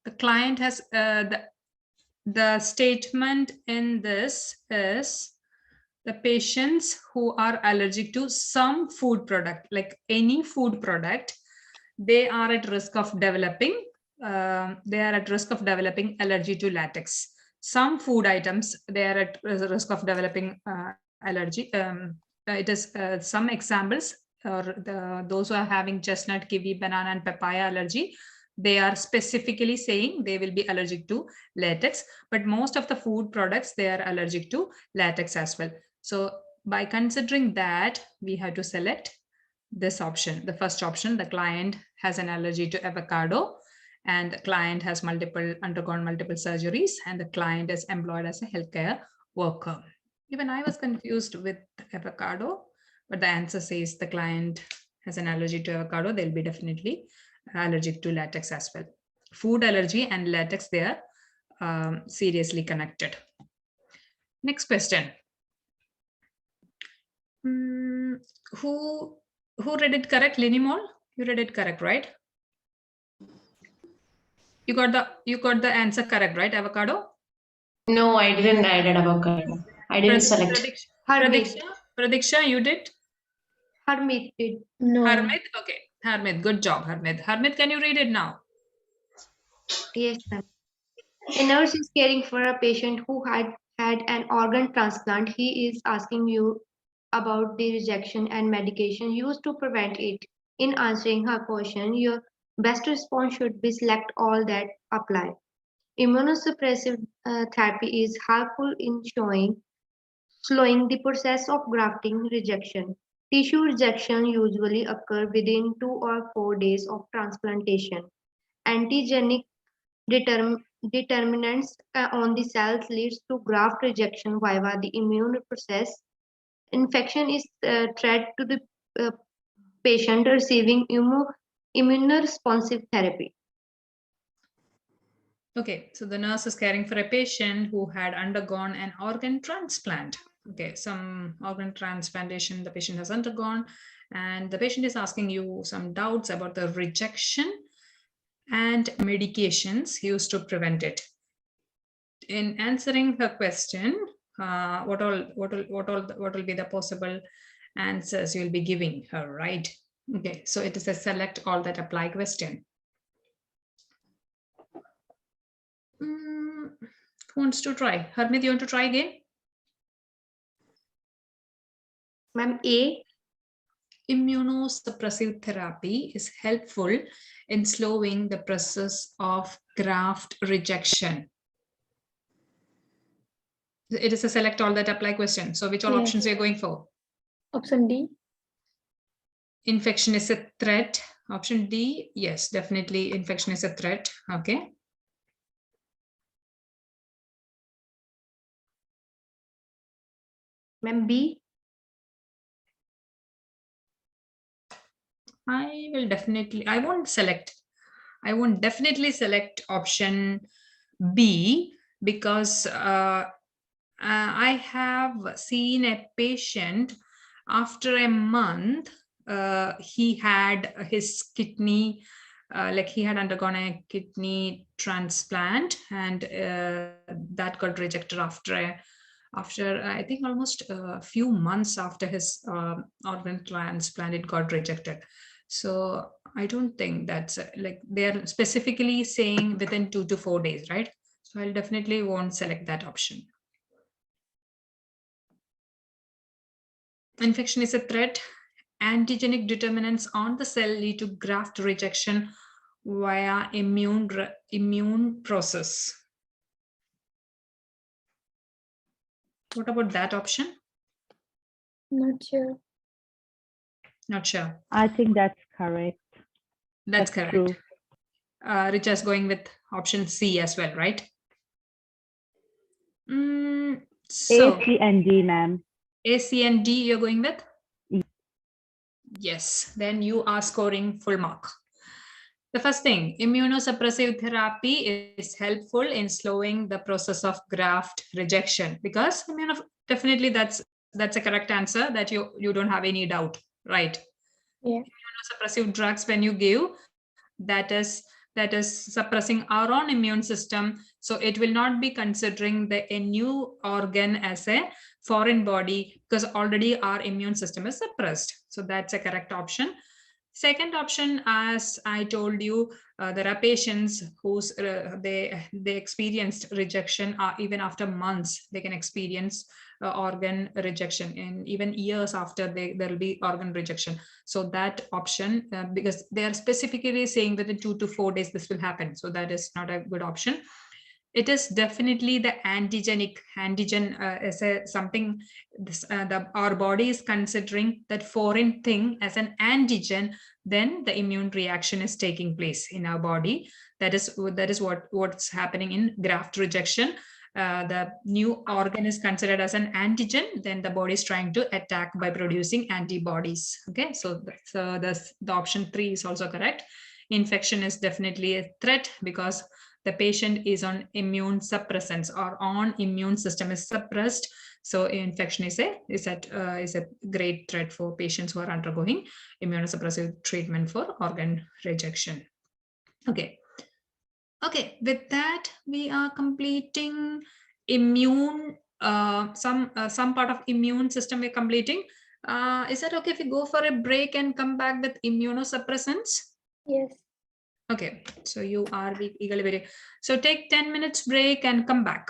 The client has the statement in this is the patients who are allergic to some food product, like any food product, they are at risk of developing allergy to latex. some food items, they are at risk of developing allergy. It is some examples, or those who are having chestnut, kiwi, banana, and papaya allergy, they are specifically saying they will be allergic to latex, but most of the food products, they are allergic to latex as well. So by considering that, we have to select this option. The first option, the client has an allergy to avocado, and the client has undergone multiple surgeries, and the client is employed as a healthcare worker. Even I was confused with avocado, but the answer says the client has an allergy to avocado. They'll be definitely allergic to latex as well. Food allergy and latex, they are seriously connected. Next question. Who read it correct? Linimol, you read it correct, right? You got the answer correct, right? Avocado? No, I didn't write it avocado. I didn't select. Pradiksha, you did? Harmeet did. No. Harmeet? Okay. Harmeet, good job, Harmeet. Harmeet, can you read it now? Yes, ma'am. A nurse is caring for a patient who had an organ transplant. He is asking you about the rejection and medication used to prevent it. In answering her question, your best response should be select all that apply. Immunosuppressive therapy is helpful in slowing the process of grafting rejection. Tissue rejection usually occur within 2 or 4 days of transplantation. Antigenic determinants on the cells leads to graft rejection via the immune process. Infection is threat to the patient receiving immunoresponsive therapy. Okay, so the nurse is caring for a patient who had undergone an organ transplant. Okay, some organ transplantation the patient has undergone, and the patient is asking you some doubts about the rejection and medications used to prevent it. In answering her question, what will be the possible answers you'll be giving her, right? Okay, so it is a select all that apply question. Who wants to try? Harmeet, you want to try again? Ma'am, A. Immunosuppressive therapy is helpful in slowing the process of graft rejection. It is a select all that apply question. So which all options are you going for? Option D. Infection is a threat. Option D, yes, definitely infection is a threat. Okay. Ma'am, B. I won't definitely select option B, because I have seen a patient after a month, he had his kidney, like he had undergone a kidney transplant, and that got rejected after I think almost a few months after his organ transplant, it got rejected. So I don't think that's like they're specifically saying within 2 to 4 days, right? So I'll definitely won't select that option. Infection is a threat. Antigenic determinants on the cell lead to graft rejection via immune process. What about that option? Not sure. Not sure. I think that's correct. That's correct. True. Richa's going with option C as well, right? So A, C, and D, ma'am. A, C, and D you're going with? Mm. Yes, then you are scoring full mark. The first thing, immunosuppressive therapy is helpful in slowing the process of graft rejection, because definitely that's a correct answer, that you don't have any doubt, right? Yeah. Immunosuppressive drugs, when you give, that is suppressing our own immune system, so it will not be considering a new organ as a foreign body, because already our immune system is suppressed. So that's a correct option. Second option, as I told you, there are patients whose they experienced rejection even after months. They can experience organ rejection, and even years after there will be organ rejection. So that option, because they are specifically saying within 2 to 4 days this will happen, so that is not a good option. It is definitely the antigen as a something this, our body is considering that foreign thing as an antigen. Then the immune reaction is taking place in our body. That is what's happening in graft rejection. The new organ is considered as an antigen, then the body is trying to attack by producing antibodies. Okay, so the option 3 is also correct. Infection is definitely a threat because the patient is on immune suppressants or on immune system is suppressed. So infection is a great threat for patients who are undergoing immunosuppressive treatment for organ rejection. Okay. Okay, with that, we are completing immune, some part of immune system we're completing. Is that okay if we go for a break and come back with immunosuppressants? Yes. Okay, so you are eagerly waiting. So take 10 minutes break and come back.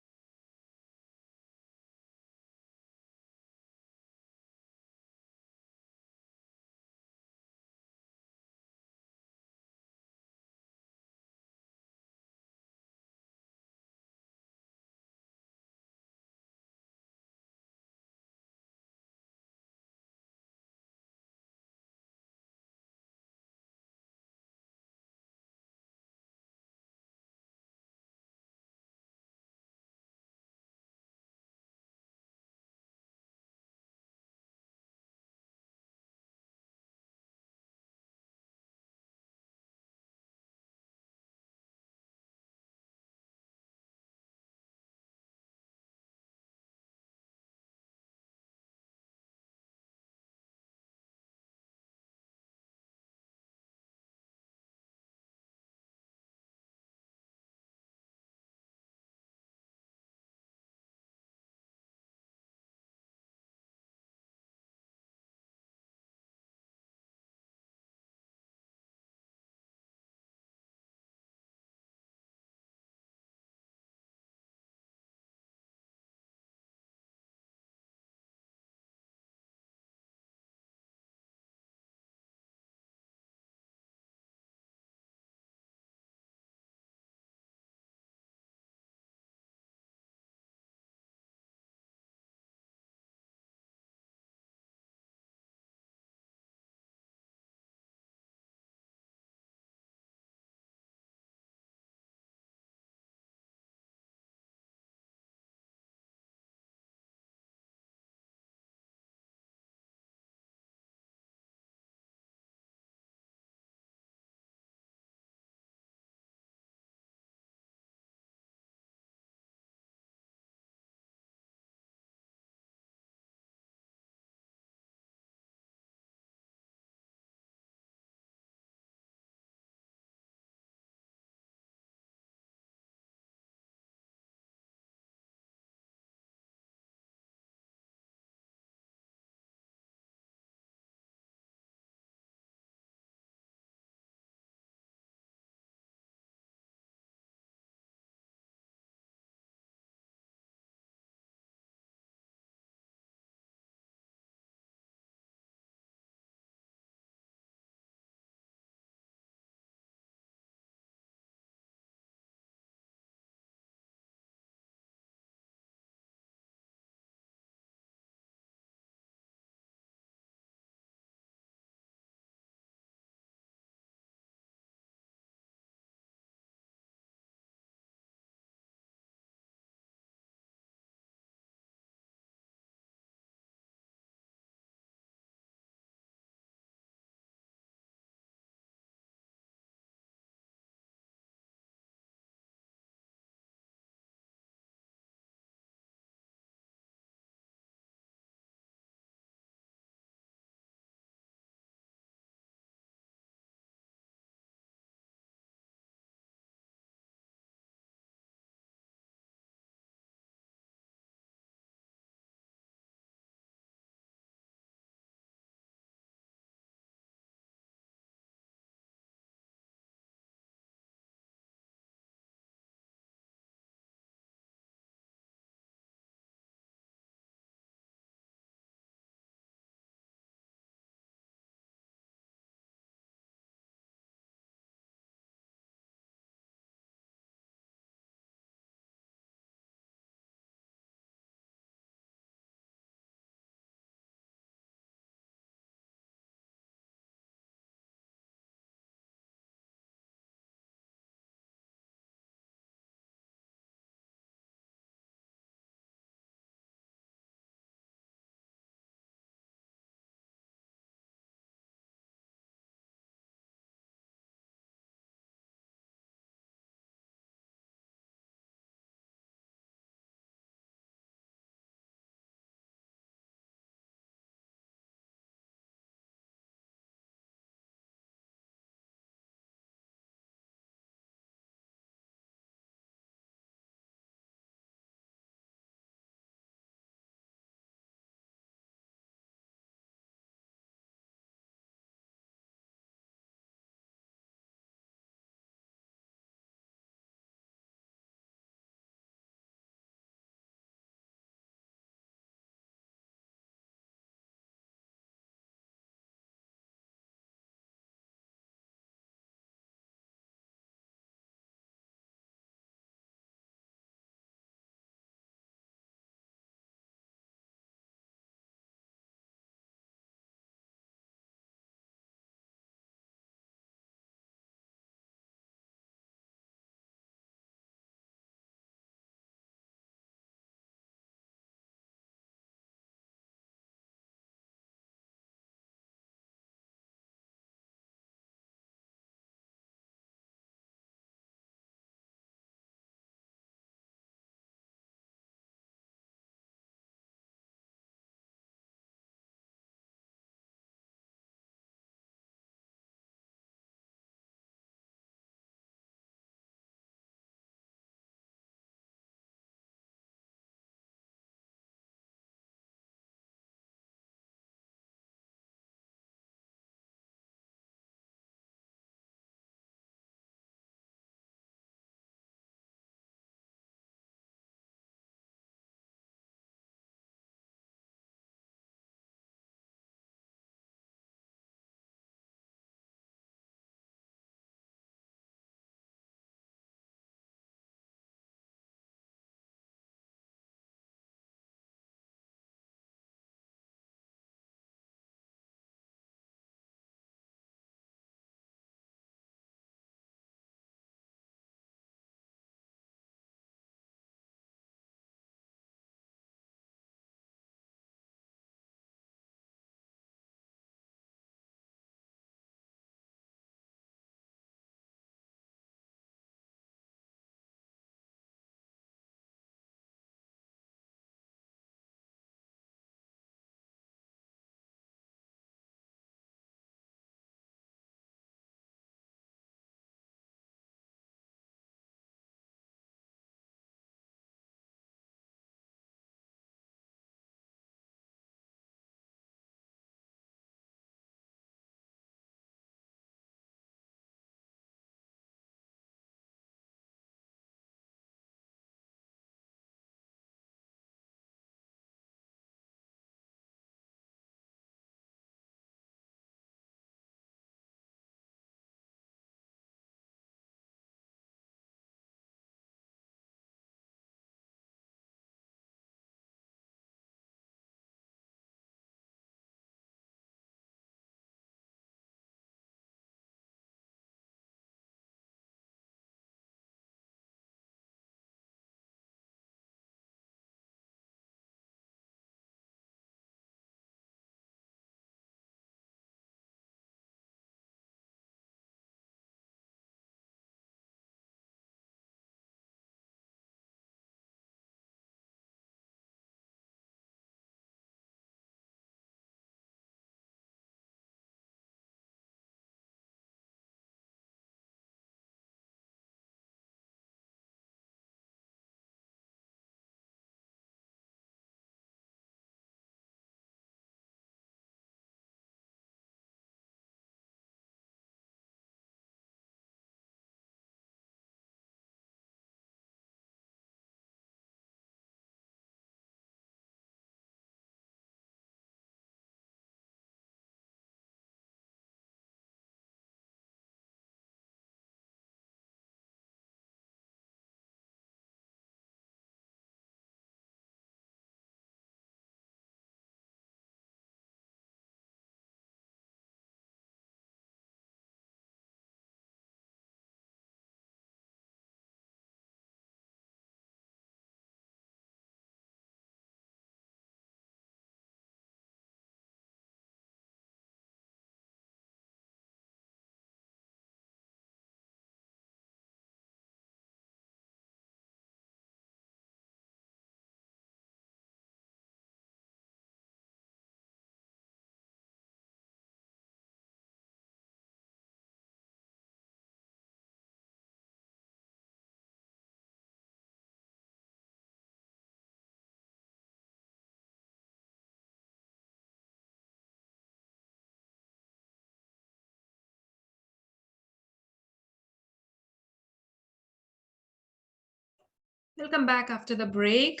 Welcome back after the break.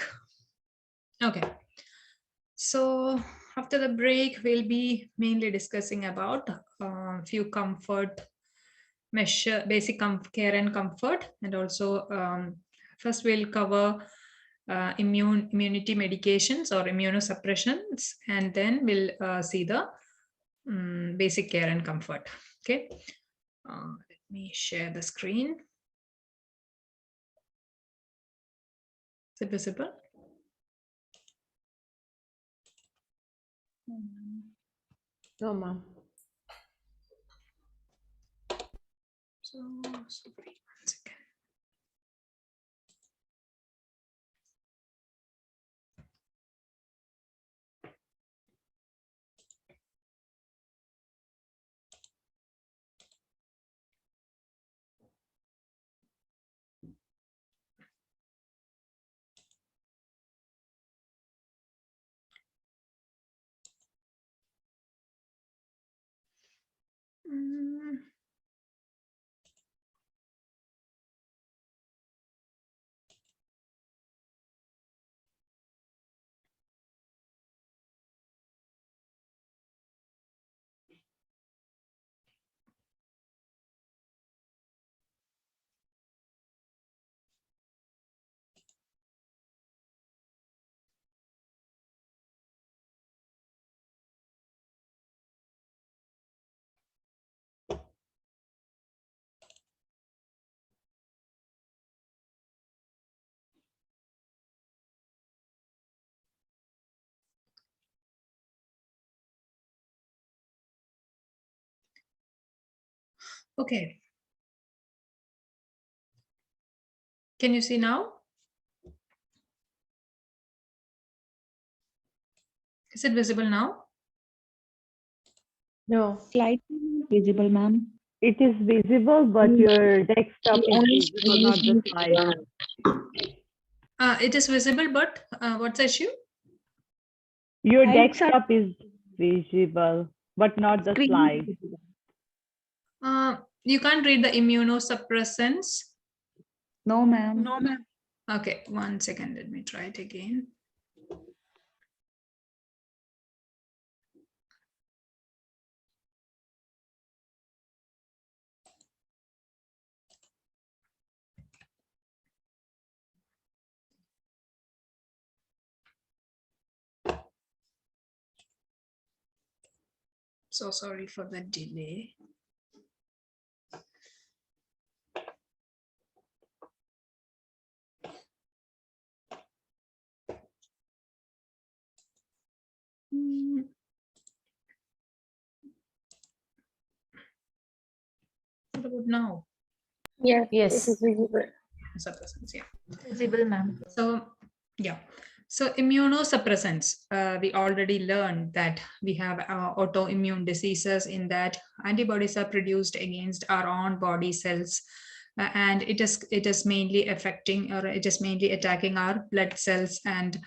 Okay. So after the break, we'll be mainly discussing about a few comfort measure, basic care and comfort, and also first we'll cover immunity medications or immunosuppressions, and then we'll see the basic care and comfort. Okay. Let me share the screen. Is it visible? No, ma'am. So sorry, 1 second. Okay. Can you see now? Is it visible now? No. Slightly visible, ma'am. It is visible, but your desktop is visible, not the slide. It is visible, but what's the issue? Your Slides are- desktop is visible, but not the Screen slide. is visible. You can't read the immunosuppressants. No, ma'am. No, ma'am. Okay, 1 second. Let me try it again. So sorry for the delay. What about now? Yes, Yes. it is visible. Suppressants, yeah. Visible, ma'am. So, yeah. So immunosuppressants, we already learned that we have autoimmune diseases in that antibodies are produced against our own body cells, and it is mainly affecting, or it is mainly attacking our blood cells. And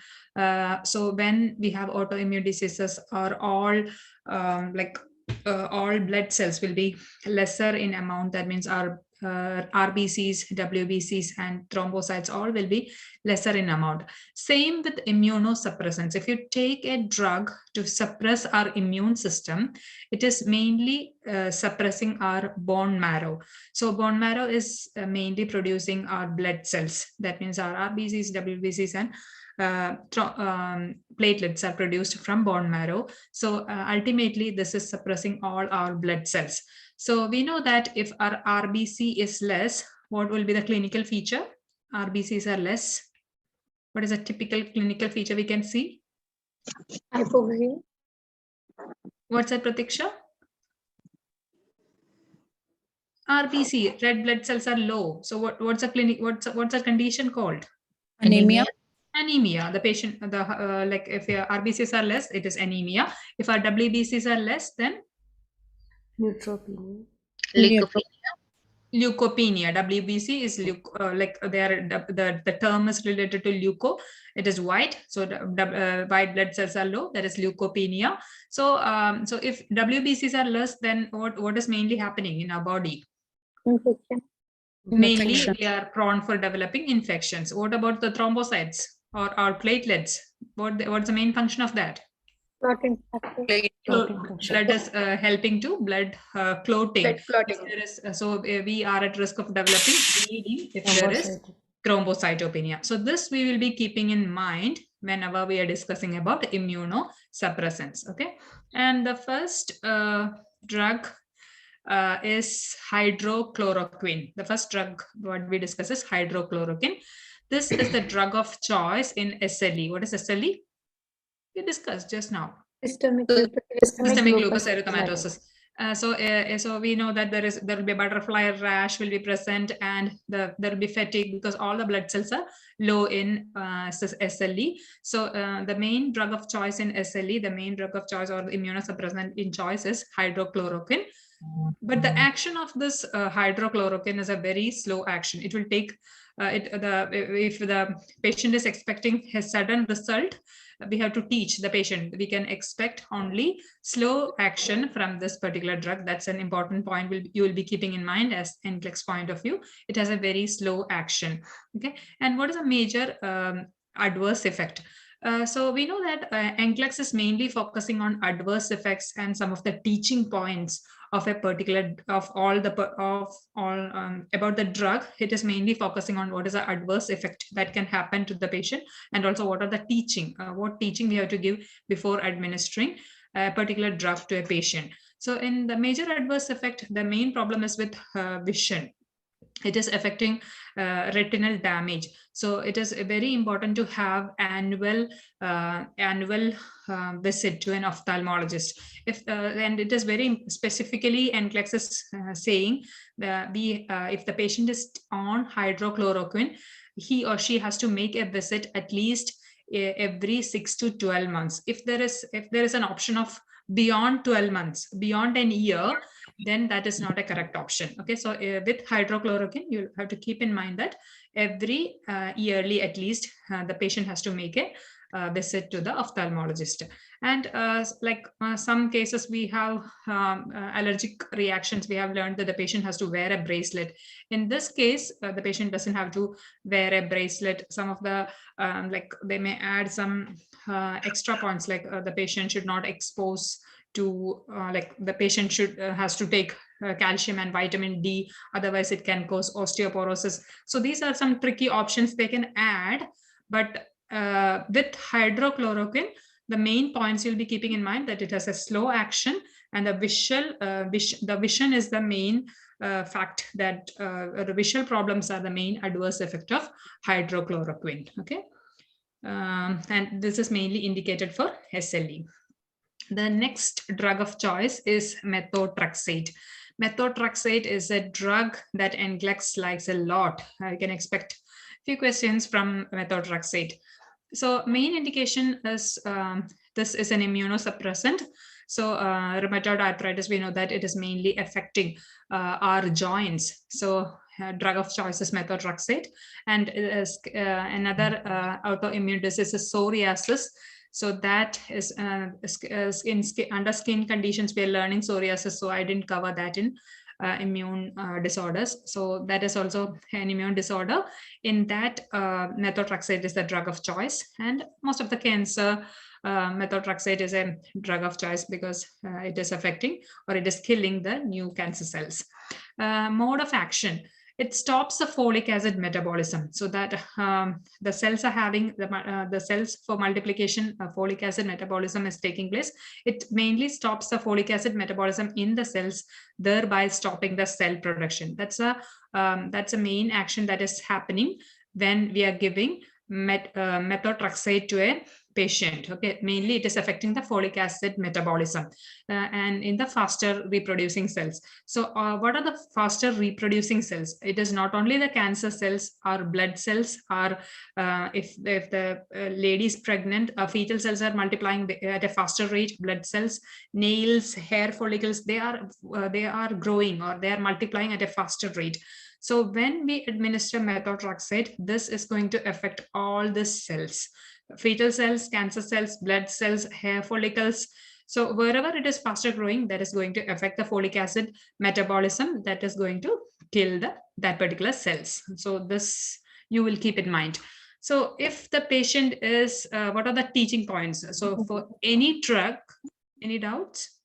so when we have autoimmune diseases, are all all blood cells will be lesser in amount. That means our RBCs, WBCs, and thrombocytes all will be lesser in amount. Same with immunosuppressants. If you take a drug to suppress our immune system, it is mainly suppressing our bone marrow. So bone marrow is mainly producing our blood cells. That means our RBCs, WBCs, and platelets are produced from bone marrow. So ultimately, this is suppressing all our blood cells. So we know that if our RBC is less, what will be the clinical feature? RBCs are less. What is a typical clinical feature we can see? Hypoxia. What's that, Pratiksha? RBC, red blood cells are low. So what's a clinic? What's a condition called? Anemia. Anemia. The patient, like if your RBCs are less, it is anemia. If our WBCs are less, then Neutropenia. leukopenia. WBC is like they are the term is related to leuco. It is white, so white blood cells are low. That is leukopenia. So so if WBCs are less, then what is mainly happening in our body? Infection. Mainly, Infection. we are prone for developing infections. What about the thrombocytes or our platelets? What's the main function of that? Clotting factor. Blood is helping to blood clotting. Blood clotting. If there is, we are at risk of developing bleeding if there is thrombocytopenia. So this we will be keeping in mind whenever we are discussing about immunosuppressants. Okay, and the first drug is hydrochloroquine. The first drug what we discuss is hydrochloroquine. This is the drug of choice in SLE. What is SLE? We discussed just now. Systemic lupus erythematosus. So we know that there will be a butterfly rash will be present, and there will be fatigue because all the blood cells are low in SLE. So the main drug of choice in SLE, the main drug of choice or immunosuppressant in choice is hydrochloroquine. But the action of this hydrochloroquine is a very slow action. It will take if the patient is expecting a sudden result, we have to teach the patient we can expect only slow action from this particular drug. That's an important point you will be keeping in mind as NCLEX point of view. It has a very slow action. Okay, and what is a major adverse effect? So we know that NCLEX is mainly focusing on adverse effects and some of the teaching points of a particular about the drug. It is mainly focusing on what is the adverse effect that can happen to the patient, and also what are the teaching, what teaching we have to give before administering a particular drug to a patient. So in the major adverse effect, the main problem is with vision. It is affecting retinal damage. So it is very important to have annual visit to an ophthalmologist. And it is very specifically, NCLEX is saying that if the patient is on hydrochloroquine, he or she has to make a visit at least every 6 to 12 months. If there is an option of beyond 12 months, beyond an year, then that is not a correct option. Okay, so with hydrochloroquine, you have to keep in mind that every yearly at least the patient has to make a visit to the ophthalmologist. And some cases we have allergic reactions. We have learned that the patient has to wear a bracelet. In this case, the patient doesn't have to wear a bracelet. Some of the they may add some extra points, like the patient should not expose to the patient has to take calcium and vitamin D, otherwise it can cause osteoporosis. So these are some tricky options they can add, but with hydrochloroquine, the main points you'll be keeping in mind that it has a slow action, and the vision is the main fact that the visual problems are the main adverse effect of hydrochloroquine. Okay, and this is mainly indicated for SLE. The next drug of choice is methotrexate. Methotrexate is a drug that NCLEX likes a lot. I can expect a few questions from methotrexate. So main indication is this is an immunosuppressant. So rheumatoid arthritis, we know that it is mainly affecting our joints. So drug of choice is methotrexate. And another autoimmune disease is psoriasis. So that is under skin conditions, we are learning psoriasis. So I didn't cover that in immune disorders. So that is also an immune disorder. In that, methotrexate is the drug of choice. And most of the cancer, methotrexate is a drug of choice because it is affecting or it is killing the new cancer cells. Mode of action. It stops the folic acid metabolism, so that the cells are having the cells for multiplication, folic acid metabolism is taking place. It mainly stops the folic acid metabolism in the cells, thereby stopping the cell production. That's a main action that is happening when we are giving methotrexate to a patient. Okay, mainly it is affecting the folic acid metabolism and in the faster reproducing cells. So what are the faster reproducing cells? It is not only the cancer cells, our blood cells are if the lady is pregnant, fetal cells are multiplying at a faster rate. Blood cells, nails, hair follicles, they are growing or they are multiplying at a faster rate. So when we administer methotrexate, this is going to affect all the cells, fetal cells, cancer cells, blood cells, hair follicles. So wherever it is faster growing, that is going to affect the folic acid metabolism. That is going to kill that particular cells. So this you will keep in mind. So if the patient is, what are the teaching points? So for any drug, any doubts?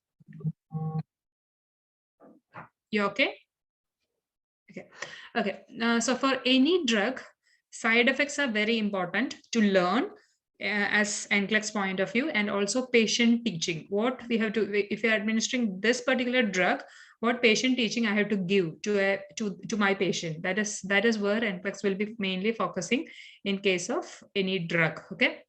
You okay? Okay. So for any drug, side effects are very important to learn as NCLEX point of view, and also patient teaching. What we have to, if you are administering this particular drug, what patient teaching I have to give to my patient. That is where NCLEX will be mainly focusing in case of any drug. Okay.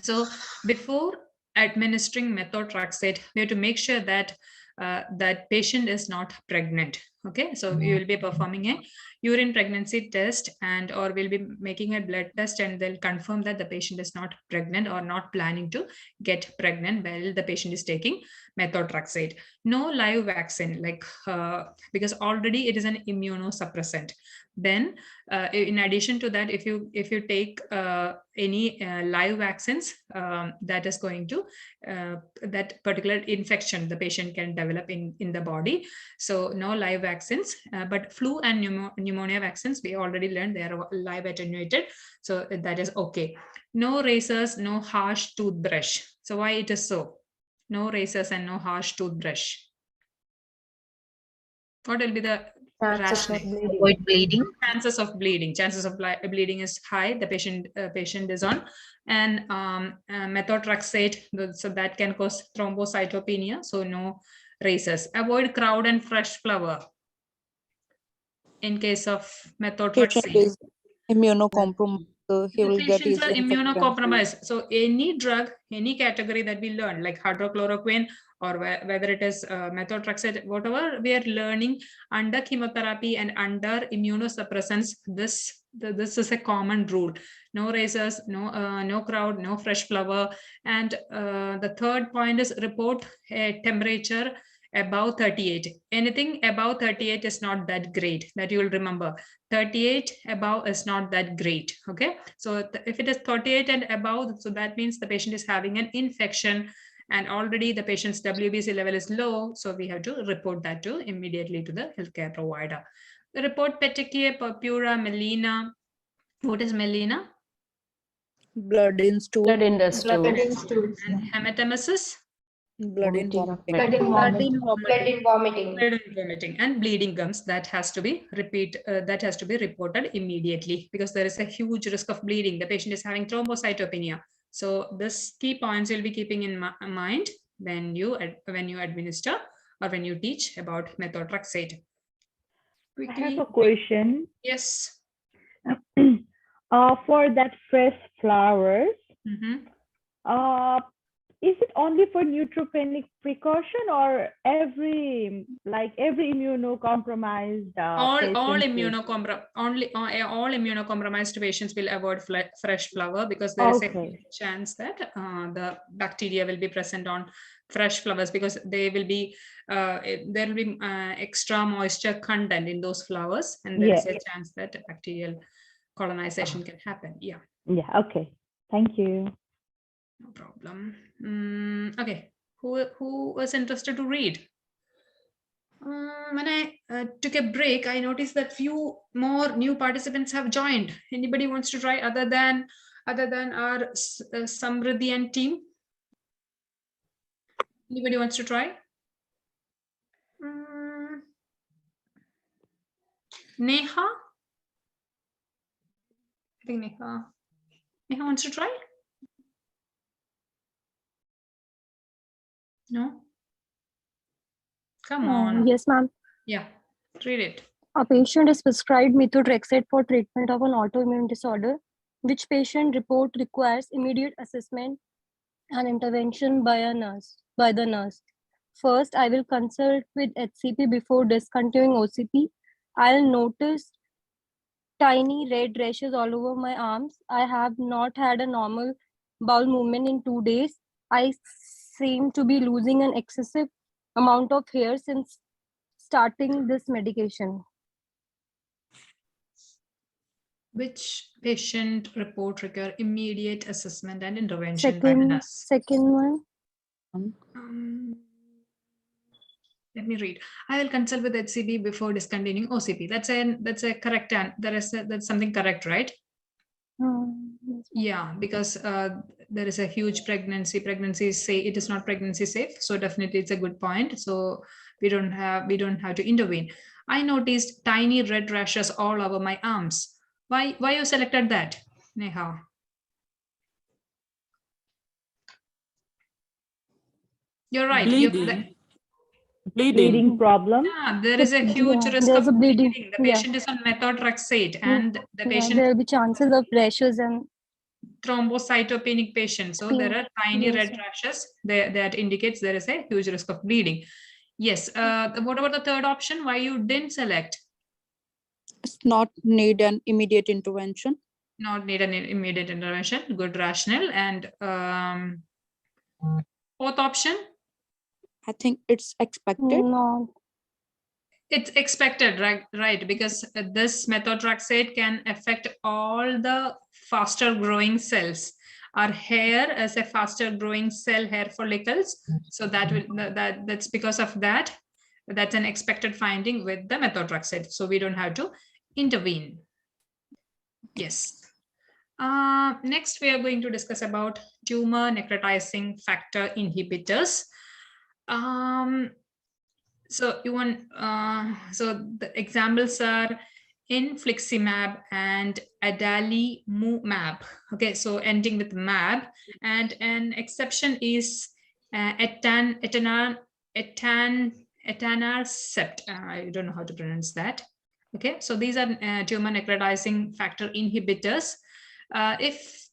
So before administering methotrexate, we have to make sure that that patient is not pregnant. Okay, so we will be performing a urine pregnancy test, and or we'll be making a blood test, and they'll confirm that the patient is not pregnant or not planning to get pregnant while the patient is taking methotrexate. No live vaccine, like because already it is an immunosuppressant. Then in addition to that, if you take any live vaccines, that is going to that particular infection the patient can develop in the body. So no live vaccines, but flu and pneumonia vaccines, we already learned they are live attenuated, so that is okay. No razors, no harsh toothbrush. So why it is so? No razors and no harsh toothbrush. What will be the rationale? Avoid bleeding. Chances of bleeding. Chances of bleeding is high. The patient is on, and methotrexate, so that can cause thrombocytopenia. So no razors. Avoid crowd and fresh flower. In case of methotrexate, Patient is immunocompromised. He will get patients are easily infected. immunocompromised. So any drug, any category that we learn, like hydrochloroquine or whether it is methotrexate, whatever we are learning under chemotherapy and under immunosuppressants, this is a common rule. No razors, no crowd, no fresh flower. And the third point is report a temperature above 38. Anything above 38 is not that great, that you will remember. 38 above is not that great. Okay, so if it is 38 and above, so that means the patient is having an infection, and already the patient's WBC level is low, so we have to report that immediately to the healthcare provider. The report petechia, purpura, melena. What is melena? Blood in stool. Blood in the stool. And hematemesis? Blood in vomiting. Blood in vomiting. Blood in vomiting. Blood in vomiting and bleeding gums. That has to be reported immediately, because there is a huge risk of bleeding. The patient is having thrombocytopenia. So this key points you'll be keeping in mind when you administer or when you teach about methotrexate. I have a question. Yes. For that fresh flowers, is it only for neutropenic precaution, or every immunocompromised all immunocompromised patients will avoid fresh flower, because there is a chance that the bacteria will be present on fresh flowers, because they will be there will be extra moisture content in those flowers, and there is a chance that bacterial colonization can happen. Yeah. Okay, thank you. No problem. Okay, who was interested to read? When I took a break, I noticed that few more new participants have joined. Anybody wants to try other than our Samriddhi and team? Anybody wants to try? Neha? I think Neha wants to try? No? Come on. Yes, ma'am. Yeah, read it. A patient is prescribed methotrexate for treatment of an autoimmune disorder, which patient report requires immediate assessment and intervention by the nurse. First, I will consult with HCP before discontinuing OCP. I'll notice tiny red rashes all over my arms. I have not had a normal bowel movement in 2 days. I seem to be losing an excessive amount of hair since starting this medication. Which patient report require immediate assessment and intervention by the nurse? Second one. let me read. I will consult with HCP before discontinuing OCP. That's a correct that's something correct, right? Yeah, because there is a huge pregnancy. Pregnancy say it is not pregnancy safe, so definitely it's a good point. So we don't have to intervene. I noticed tiny red rashes all over my arms. Why you selected that, Neha? You're right. Bleeding problem. Yeah, there is a huge risk there's of a bleeding. bleeding. The patient is on methotrexate, and the Yeah, patient there will be chances of rashes and thrombocytopenic patient. So there are tiny Yes, red sir. rashes there that indicates there is a huge risk of bleeding. Yes. What about the third option? Why you didn't select? It's not need an immediate intervention. Not need an immediate intervention. Good rationale. And fourth option? I think it's expected. No. It's expected, right? Because this methotrexate can affect all the faster growing cells. Our hair is a faster growing cell, hair follicles. So that's because of that. That's an expected finding with the methotrexate. So we don't have to intervene. Yes. Next, we are going to discuss about tumor necrotizing factor inhibitors. So so the examples are infliximab and adalimumab. Okay, so ending with mab, and an exception is etanercept. I don't know how to pronounce that. Okay, so these are tumor necrotizing factor inhibitors. If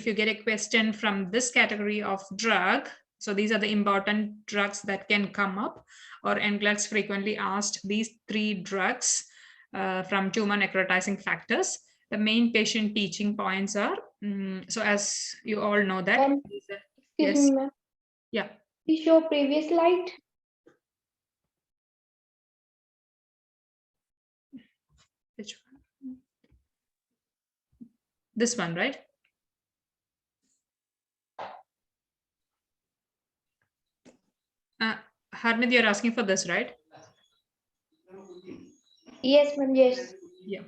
you get a question from this category of drug, so these are the important drugs that can come up, or NCLEX frequently asked these 3 drugs from tumor necrotizing factors. The main patient teaching points are, so as you all know that. Excuse me, ma'am. Yeah. Please show previous slide. Which one? This one, right? Harmit, you're asking for this, right? Yes, ma'am. Yes. Yeah.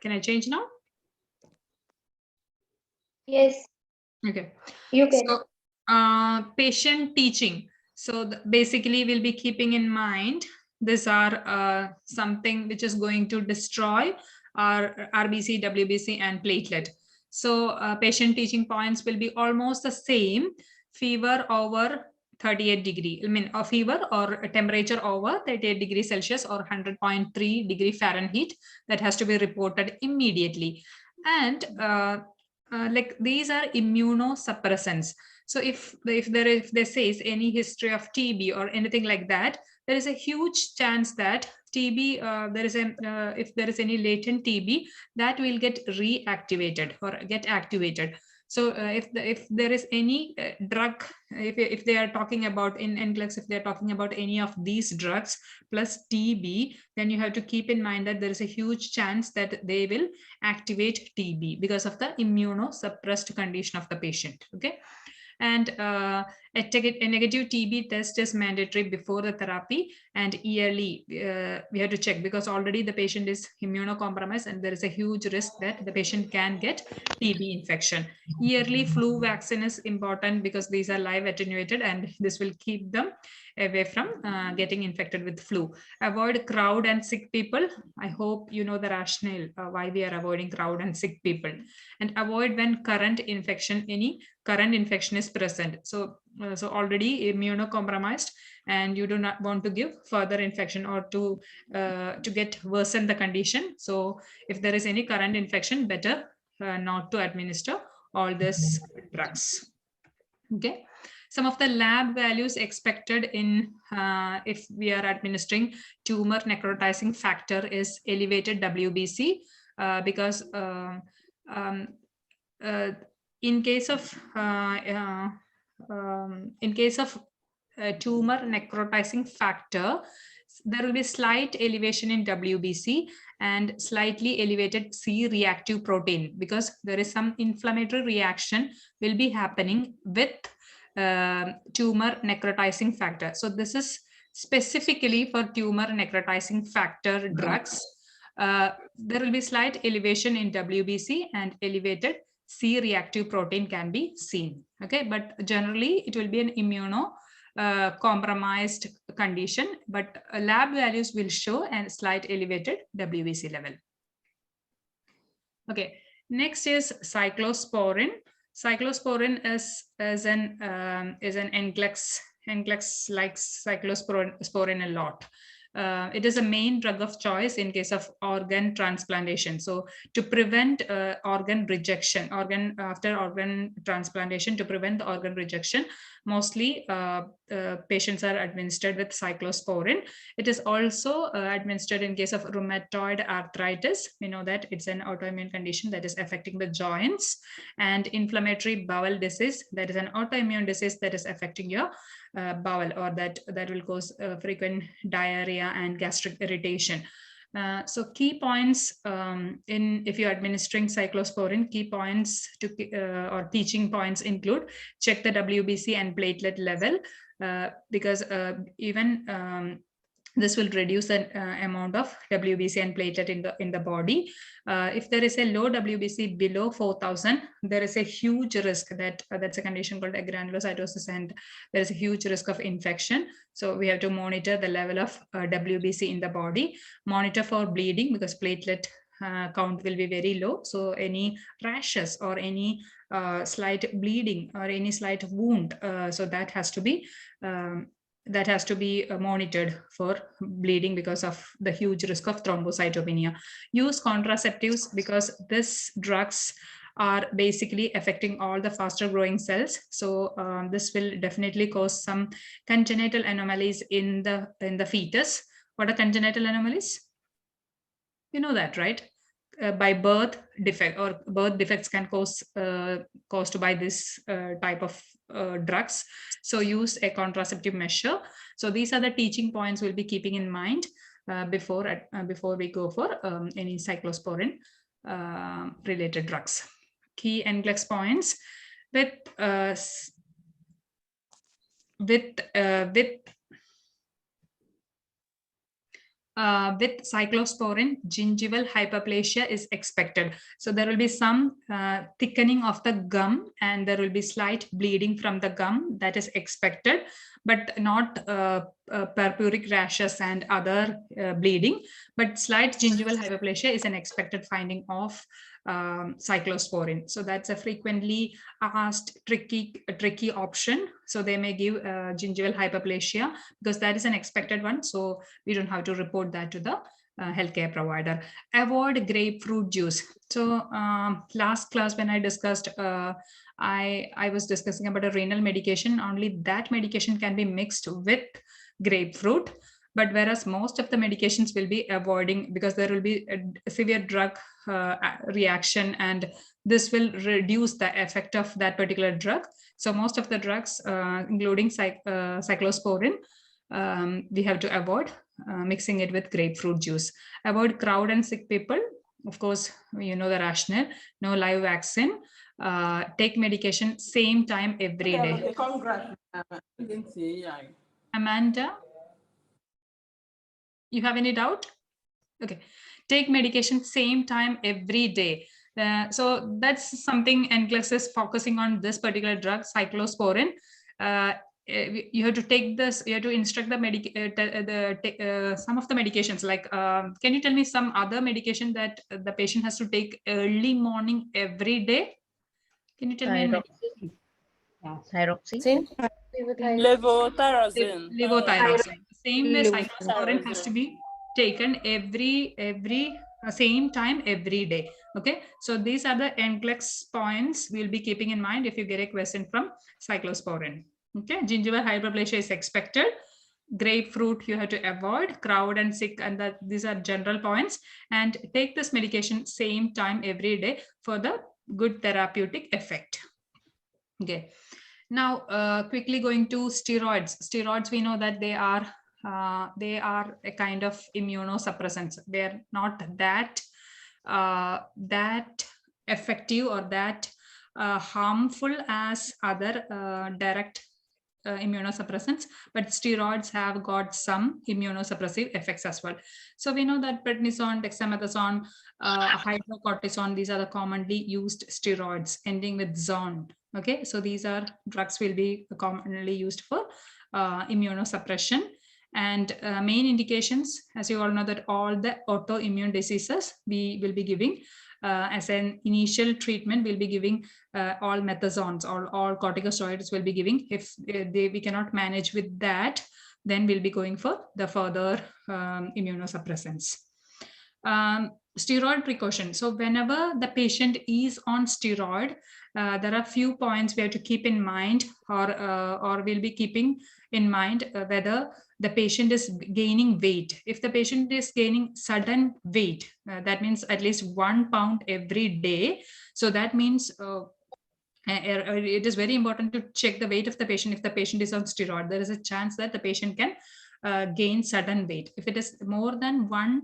Can I change now? Yes. Okay. You can. So, patient teaching. So basically, we'll be keeping in mind these are something which is going to destroy our RBC, WBC, and platelet. So patient teaching points will be almost the same. Fever over 38 degree, I mean a fever or a temperature over 38 degrees Celsius or 100.3 degree Fahrenheit, that has to be reported immediately. And like these are immunosuppressants. So if there says any history of TB or anything like that, there is a huge chance that TB, if there is any latent TB, that will get reactivated or get activated. So if there is any drug, if they are talking about in NCLEX, if they are talking about any of these drugs plus TB, then you have to keep in mind that there is a huge chance that they will activate TB because of the immunosuppressed condition of the patient. Okay. And a negative TB test is mandatory before the therapy, and yearly we have to check, because already the patient is immunocompromised and there is a huge risk that the patient can get TB infection. Yearly flu vaccine is important because these are live attenuated and this will keep them away from getting infected with flu. Avoid crowd and sick people. I hope you know the rationale why we are avoiding crowd and sick people. And avoid when any current infection is present. So already immunocompromised and you do not want to give further infection or to get worsen the condition. So if there is any current infection, better not to administer all these drugs. Okay. Some of the lab values expected in if we are administering tumor necrotizing factor is elevated WBC because in case of tumor necrotizing factor, there will be slight elevation in WBC and slightly elevated C-reactive protein, because there is some inflammatory reaction will be happening with tumor necrotizing factor. So this is specifically for tumor necrotizing factor drugs. There will be slight elevation in WBC and elevated C-reactive protein can be seen. Okay, but generally it will be an immuno compromised condition, but lab values will show a slight elevated WBC level. Okay, next is cyclosporin. Cyclosporin is an NCLEX likes cyclosporin a lot. It is a main drug of choice in case of organ transplantation. So to prevent organ rejection, after organ transplantation, to prevent the organ rejection, mostly patients are administered with cyclosporin. It is also administered in case of rheumatoid arthritis. We know that it's an autoimmune condition that is affecting the joints, and inflammatory bowel disease, that is an autoimmune disease that is affecting your bowel, or that will cause frequent diarrhea and gastric irritation. So key points if you're administering cyclosporin, key points or teaching points include: check the WBC and platelet level, because even this will reduce the amount of WBC and platelet in the body. If there is a low WBC below 4,000, there is a huge risk that that's a condition called agranulocytosis, and there is a huge risk of infection. So we have to monitor the level of WBC in the body, monitor for bleeding, because platelet count will be very low. So any rashes or any slight bleeding or any slight wound, so that has to be monitored for bleeding because of the huge risk of thrombocytopenia. Use contraceptives, because these drugs are basically affecting all the faster growing cells. So this will definitely cause some congenital anomalies in the fetus. What are congenital anomalies? You know that, right? By birth defect, or birth defects can caused by this type of drugs. So use a contraceptive measure. So these are the teaching points we'll be keeping in mind before we go for any cyclosporin related drugs. Key NCLEX points: with cyclosporin, gingival hyperplasia is expected. So there will be some thickening of the gum, and there will be slight bleeding from the gum, that is expected, but not purpuric rashes and other bleeding. But slight gingival hyperplasia is an expected finding of cyclosporin. So that's a frequently asked tricky option. So they may give gingival hyperplasia because that is an expected one. So we don't have to report that to the healthcare provider. Avoid grapefruit juice. So last class when I discussed, I was discussing about a renal medication. Only that medication can be mixed with grapefruit. But whereas most of the medications will be avoiding, because there will be a severe drug reaction, and this will reduce the effect of that particular drug. So most of the drugs, including cyclosporin, we have to avoid mixing it with grapefruit juice. Avoid crowd and sick people. Of course, you know the rationale. No live vaccine. Take medication same time every day. Amanda, you have any doubt? Okay. Take medication same time every day. So that's something NCLEX is focusing on, this particular drug, cyclosporin. You have to take this, you have to instruct the some of the medications, like can you tell me some other medication that the patient has to take early morning every day? Can you tell me? Thyroxine. Levothyroxine. Levothyroxine. Same way cyclosporin has to be taken every same time every day. Okay, so these are the NCLEX points we'll be keeping in mind if you get a question from cyclosporin. Okay, gingival hyperplasia is expected. Grapefruit you have to avoid. Crowd and sick, and these are general points. And take this medication same time every day for the good therapeutic effect. Okay. Now, quickly going to steroids. Steroids, we know that they are they are a kind of immunosuppressants. They are not that that effective or that harmful as other direct immunosuppressants, but steroids have got some immunosuppressive effects as well. So we know that prednisone, dexamethasone, hydrocortisone, these are the commonly used steroids ending with zone. Okay, so these are drugs will be commonly used for immunosuppression. And main indications, as you all know, that all the autoimmune diseases we will be giving as an initial treatment, we'll be giving all methazones, all corticosteroids will be giving. If we cannot manage with that, then we'll be going for the further immunosuppressants. Steroid precaution. So whenever the patient is on steroid, there are few points we have to keep in mind, or we'll be keeping in mind whether the patient is gaining weight. If the patient is gaining sudden weight, that means at least 1 pound every day. So that means it is very important to check the weight of the patient. If the patient is on steroid, there is a chance that the patient can gain sudden weight. If it is more than 1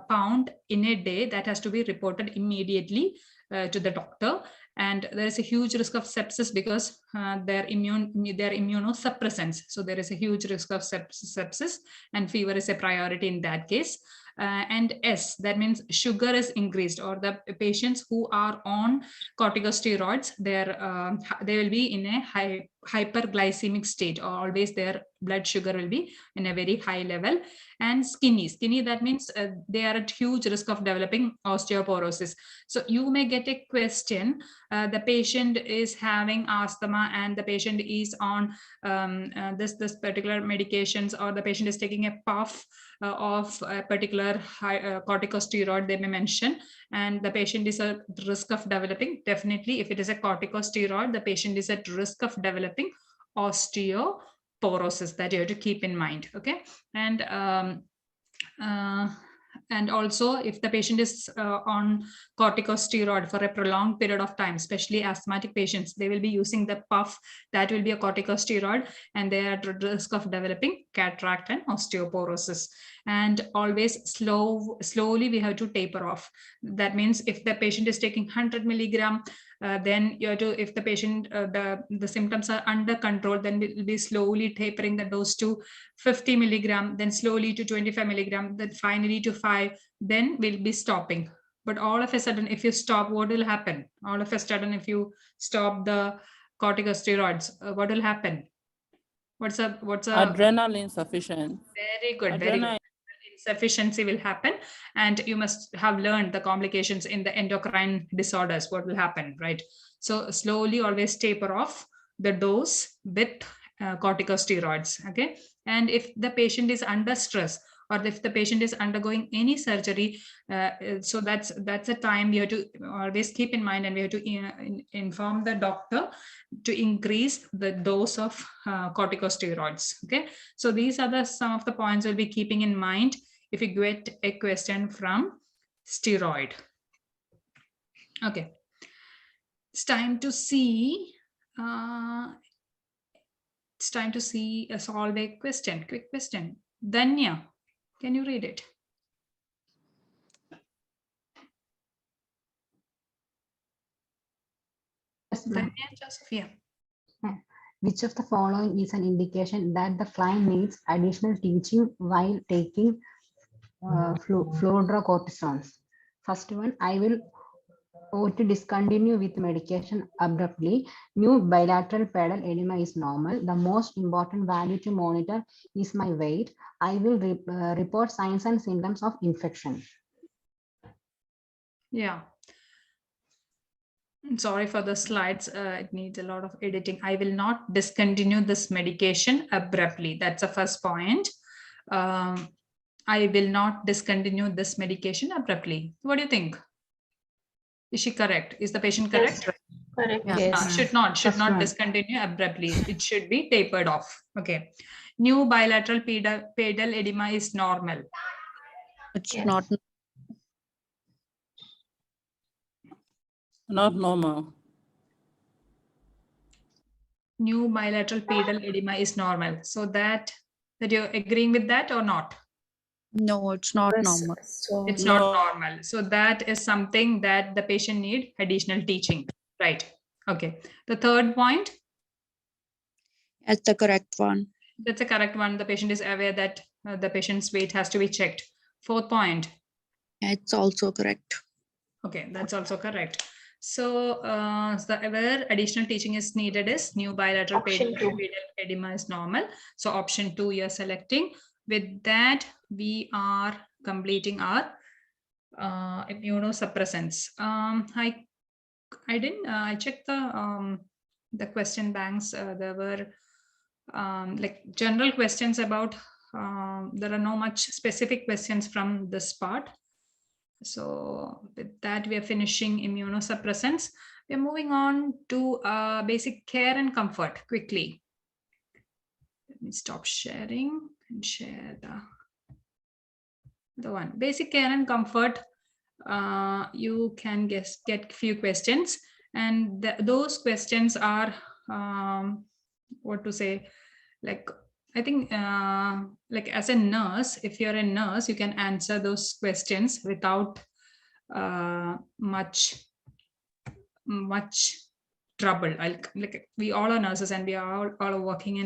pound in a day, that has to be reported immediately to the doctor. And there is a huge risk of sepsis because they're immunosuppressants. So there is a huge risk of sepsis, and fever is a priority in that case. And S, that means sugar is increased, or the patients who are on corticosteroids, they will be in a hyperglycemic state, or always their blood sugar will be in a very high level. And skinny, that means they are at huge risk of developing osteoporosis. So you may get a question, the patient is having asthma and the patient is on this particular medications, or the patient is taking a puff of a particular corticosteroid they may mention, and the patient is at risk of developing, definitely if it is a corticosteroid, the patient is at risk of developing osteoporosis. That you have to keep in mind. Okay. And also, if the patient is on corticosteroid for a prolonged period of time, especially asthmatic patients, they will be using the puff, that will be a corticosteroid, and they are at risk of developing cataract and osteoporosis. And always slowly we have to taper off. That means if the patient is taking 100 milligram, then you have to, if the patient the symptoms are under control, then we'll be slowly tapering the dose to 50 milligram, then slowly to 25 milligram, then finally to 5, then we'll be stopping. But all of a sudden, if you stop, what will happen? All of a sudden, if you stop the corticosteroids, what will happen? What's a adrenal insufficiency? Very good, very good. Insufficiency will happen, and you must have learned the complications in the endocrine disorders, what will happen, right? So slowly always taper off the dose with corticosteroids. Okay. And if the patient is under stress, or if the patient is undergoing any surgery, so that's a time you have to always keep in mind, and we have to inform the doctor to increase the dose of corticosteroids. Okay, so these are some of the points we'll be keeping in mind if you get a question from steroid. Okay, it's time to see. It's time to see solve a question. Quick question. Danya, can you read it? Yes, Danya Joseph, yeah. Which of the following is an indication that the client needs additional teaching while taking fludrocortisone? First one, I will to discontinue with medication abruptly. New bilateral pedal edema is normal. The most important value to monitor is my weight. I will report signs and symptoms of infection. Yeah. Sorry for the slides. It needs a lot of editing. I will not discontinue this medication abruptly. That's the first point. I will not discontinue this medication abruptly. What do you think? Is she correct? Is the patient correct? Yes. Correct. Yes. Should not discontinue abruptly. It should be tapered off. Okay. New bilateral pedal edema is normal. It's Yes. Not normal. New bilateral pedal edema is normal. So that That you're agreeing with that or not? No, it's not normal. It's not normal. So that is something that the patient need additional teaching, right? Okay. The third point. That's the correct one. That's a correct one. The patient is aware that the patient's weight has to be checked. Fourth point. It's also correct. Okay, that's also correct. So, where additional teaching is needed is new bilateral pedal edema is normal. So option 2 you're selecting. With that, we are completing our immunosuppressants. I checked the question banks. There were like general questions about, there are no much specific questions from this part. So with that, we are finishing immunosuppressants. We are moving on to basic care and comfort quickly. Let me stop sharing and share the one. Basic care and comfort. You can get few questions, and those questions are what to say, like I think like as a nurse, if you're a nurse, you can answer those questions without much trouble. Like we all are nurses and we are all working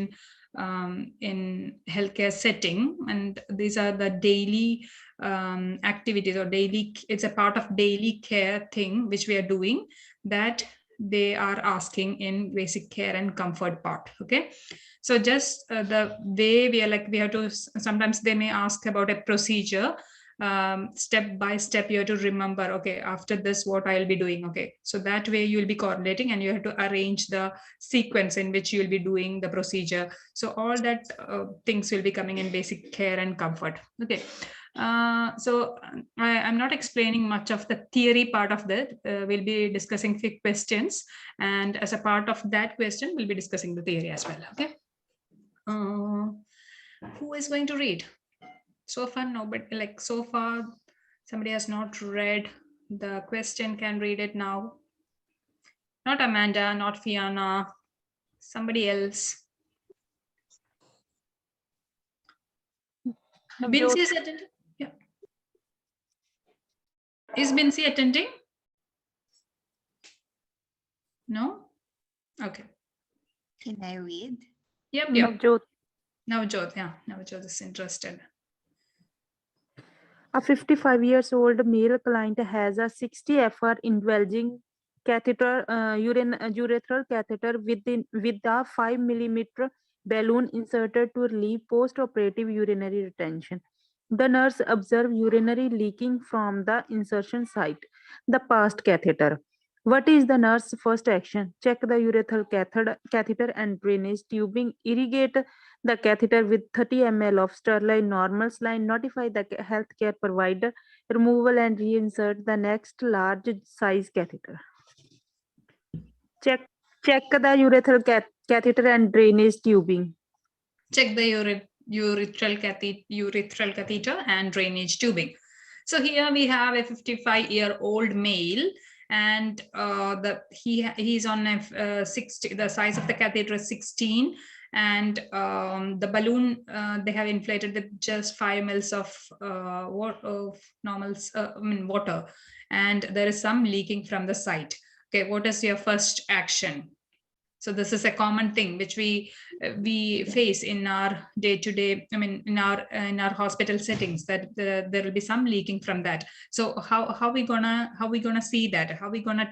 in healthcare setting, and these are the daily activities or daily, it's a part of daily care thing which we are doing, that they are asking in basic care and comfort part. Okay, so just the way we are, like we have to, sometimes they may ask about a procedure, step by step you have to remember, okay, after this what I'll be doing. Okay, so that way you will be coordinating and you have to arrange the sequence in which you will be doing the procedure. So all that things will be coming in basic care and comfort. Okay, so I'm not explaining much of the theory part of that. We'll be discussing few questions, and as a part of that question we'll be discussing the theory as well. Okay, who is going to read? So far nobody, like so far somebody has not read the question, can read it now. Not Amanda, not Fiona, somebody else. Binsi is attending? Yeah. Is Binsi attending? No? Okay. Can I read? Yep. Navjot. Navjot, yeah. Navjot is interested. A 55 years old male client has a 60 FR indulging catheter, urethral catheter with a 5 millimeter balloon inserted to relieve post-operative urinary retention. The nurse observed urinary leaking from the insertion site, the past catheter. What is the nurse's first action? Check the urethral catheter and drainage tubing. Irrigate the catheter with 30 ml of sterile normal saline. Notify the healthcare provider. Removal and reinsert the next large size catheter. Check the urethral catheter and drainage tubing. Check the urethral catheter and drainage tubing. So here we have a 55-year-old male, and he's on a 60. The size of the catheter is 16, and the balloon they have inflated with just 5 ml of water, and there is some leaking from the site. Okay, what is your first action? So this is a common thing which we face in our day-to-day, I mean, in our hospital settings, that there will be some leaking from that. So how we gonna see that? How we gonna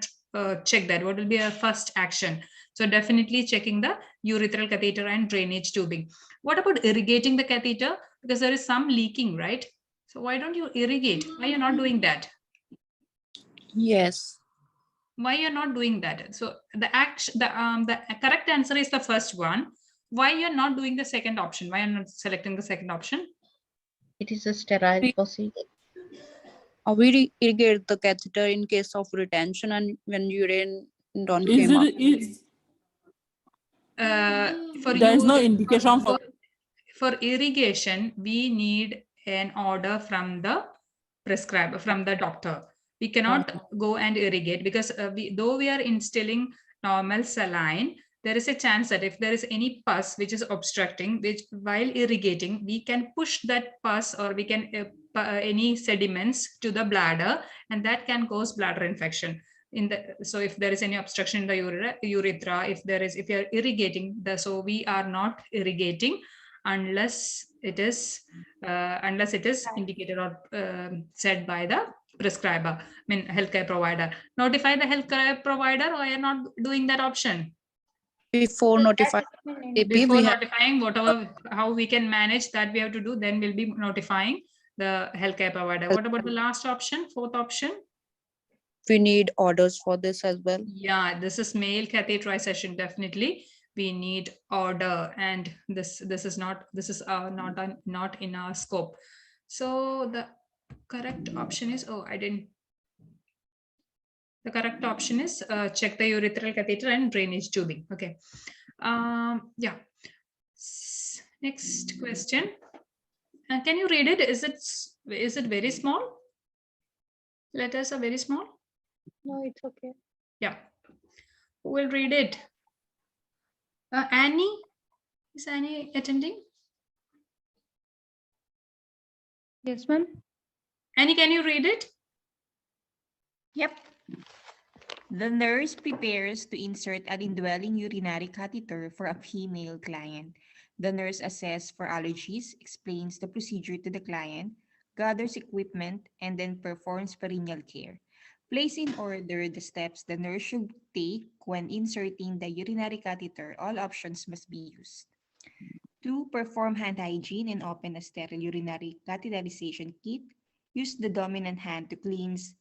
check that? What will be our first action? So definitely checking the urethral catheter and drainage tubing. What about irrigating the catheter? Because there is some leaking, right? So why don't you irrigate? Why you're not doing that? Yes. Why you're not doing that? So the correct answer is the first one. Why you're not doing the second option? Why you're not selecting the second option? It is a sterile procedure. We irrigate the catheter in case of retention and when urine don't came up. There's no indication for irrigation. We need an order from the prescriber, from the doctor. We cannot go and irrigate because though we are instilling normal saline, there is a chance that if there is any pus which is obstructing, which while irrigating, we can push that pus or we can any sediments to the bladder, and that can cause bladder infection. So if there is any obstruction in the urethra, if you're irrigating so we are not irrigating unless it is indicated or said by the prescriber, healthcare provider. Notify the healthcare provider, or you're not doing that option. Before notifying notifying how we can manage that we have to do, then we'll be notifying the healthcare provider. What about the last option, fourth option? We need orders for this as well. Yeah, this is male catheterization. Definitely we need order, and this is not in our scope. So the correct option is, the correct option is check the urethral catheter and drainage tubing. Okay. Yeah. Next question. Can you read it? Is it very small? Letters are very small. No, it's okay. Yeah. Who will read it? Annie? Is Annie attending? Yes, ma'am. Annie, can you read it? Yep. The nurse prepares to insert an indwelling urinary catheter for a female client. The nurse assesses for allergies, explains the procedure to the client, gathers equipment, and then performs perineal care. Place in order the steps the nurse should take when inserting the urinary catheter. All options must be used. 2. Perform hand hygiene and open a sterile urinary catheterization kit. Use the dominant hand to cleanse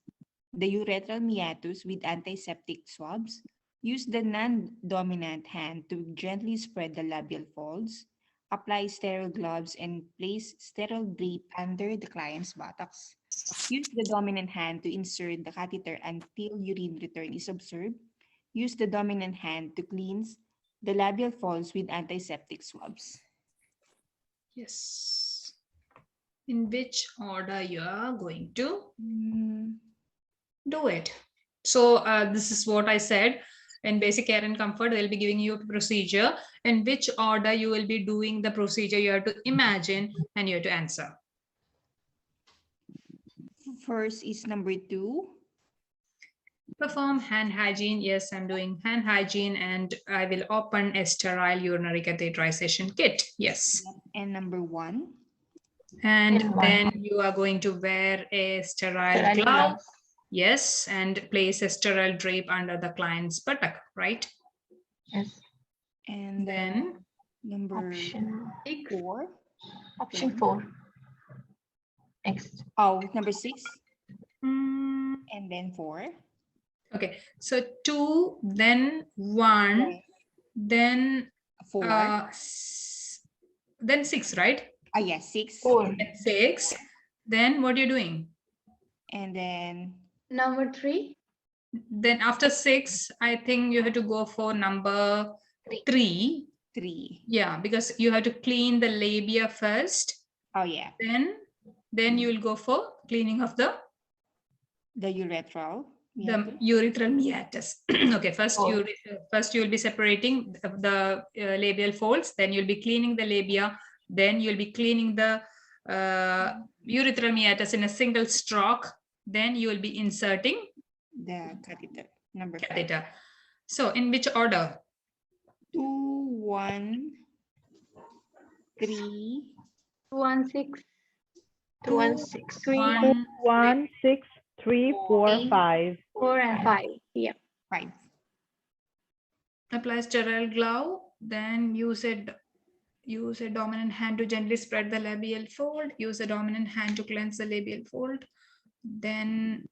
the urethral meatus with antiseptic swabs. Use the non-dominant hand to gently spread the labial folds. Apply sterile gloves and place sterile drape under the client's buttocks. Use the dominant hand to insert the catheter until urine return is observed. Use the dominant hand to cleanse the labial folds with antiseptic swabs. Yes. In which order you are going to do it? So this is what I said. In basic care and comfort, they'll be giving you a procedure. In which order you will be doing the procedure, you have to imagine and you have to answer. First is number 2. Perform hand hygiene. Yes, I'm doing hand hygiene, and I will open a sterile urinary catheterization kit. Yes. And number 1. And then you are going to wear a sterile glove. Yes, and place a sterile drape under the client's buttock, right? Yes. And then number 4. Option 4. Next. Oh, number 6. And then 4. Okay, so 2, then 1, then 4, then 6, right? Yes, 6. 4. 6. Then what are you doing? And then number 3. Then after 6, I think you have to go for number 3. 3. Yeah, because you have to clean the labia first. Oh yeah. Then you will go for cleaning of the urethral. The urethral meatus. Okay, first you will be separating the labial folds. Then you'll be cleaning the labia. Then you'll be cleaning the urethral meatus in a single stroke. Then you will be inserting the catheter. Number 5. So in which order? 2, 1, 3, 2, 1, 6. 2, 1, 6. 3, 1, 6, 3, 4, 5. 4 and 5. Yeah. 5. Apply sterile glove. Then use a dominant hand to gently spread the labial fold. Use a dominant hand to cleanse the labial fold. Then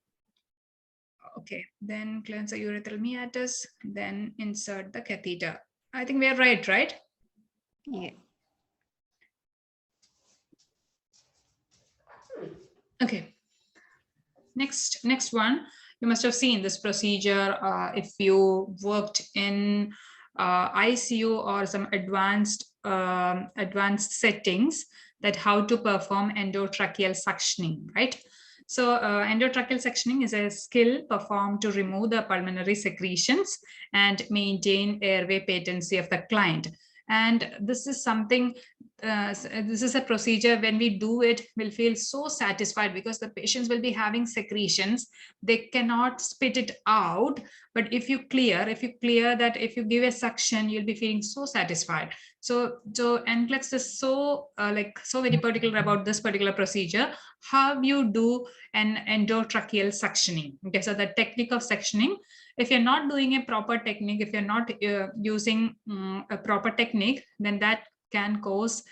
cleanse the urethral meatus. Then insert the catheter. I think we are right? Yeah. Okay. Next one. You must have seen this procedure if you worked in ICU or some advanced settings, that how to perform endotracheal suctioning, right? So endotracheal suctioning is a skill performed to remove the pulmonary secretions and maintain airway patency of the client. And this is something, this is a procedure, when we do it, we'll feel so satisfied because the patients will be having secretions. They cannot spit it out. But if you clear that, if you give a suction, you'll be feeling so satisfied. So NCLEX is so so very particular about this particular procedure, how you do an endotracheal suctioning. Okay, so the technique of suctioning, if you're not doing a proper technique, if you're not using a proper technique, then that can cause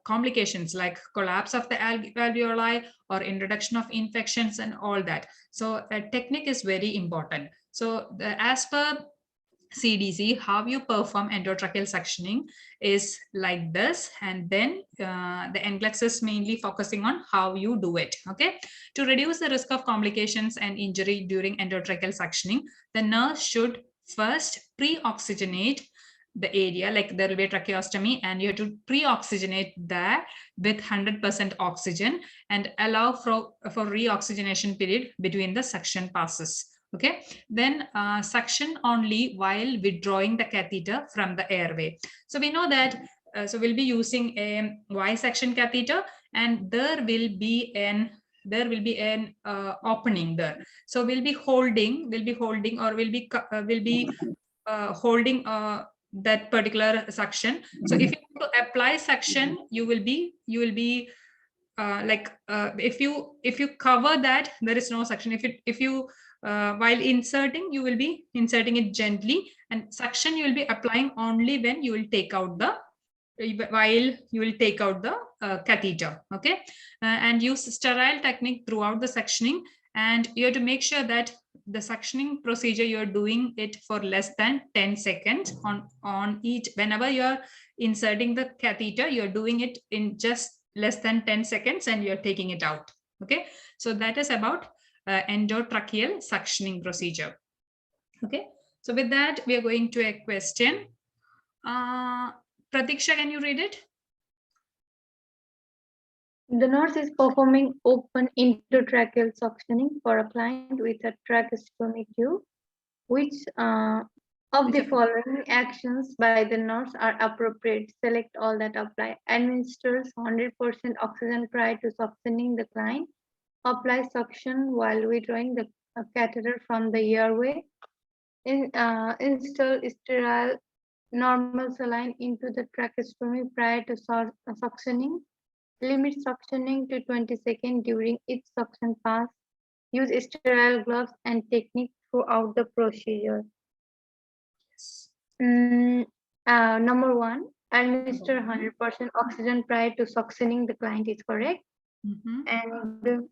complications like collapse of the alveoli or introduction of infections and all that. So technique is very important. So as per CDC, how you perform endotracheal suctioning is like this, and then the NCLEX is mainly focusing on how you do it. Okay, to reduce the risk of complications and injury during endotracheal suctioning, the nurse should first pre-oxygenate the area, like there will be tracheostomy, and you have to pre-oxygenate that with 100% oxygen and allow for reoxygenation period between the suction passes. Okay, then suction only while withdrawing the catheter from the airway. So we know that, so we'll be using a Y section catheter, and there will be an opening there. So we'll be holding that particular suction. So if you want to apply suction, you will be if you cover that, there is no suction. If you while inserting, you will be inserting it gently, and suction you will be applying only when you will take out the catheter. Okay, and use sterile technique throughout the suctioning, and you have to make sure that the suctioning procedure, you're doing it for less than 10 seconds on each. Whenever you're inserting the catheter, you're doing it in just less than 10 seconds and you're taking it out. Okay, so that is about endotracheal suctioning procedure. Okay, so with that, we are going to a question. Pratiksha, can you read it? The nurse is performing open endotracheal suctioning for a client with a tracheostomy tube. Which of the following actions by the nurse are appropriate? Select all that apply. Administers 100% oxygen prior to suctioning the client. Apply suction while withdrawing the catheter from the airway. Install sterile normal saline into the tracheostomy prior to suctioning. Limit suctioning to 20 seconds during each suction pass. Use sterile gloves and technique throughout the procedure. Number 1, administer 100% oxygen prior to suctioning the client is correct. And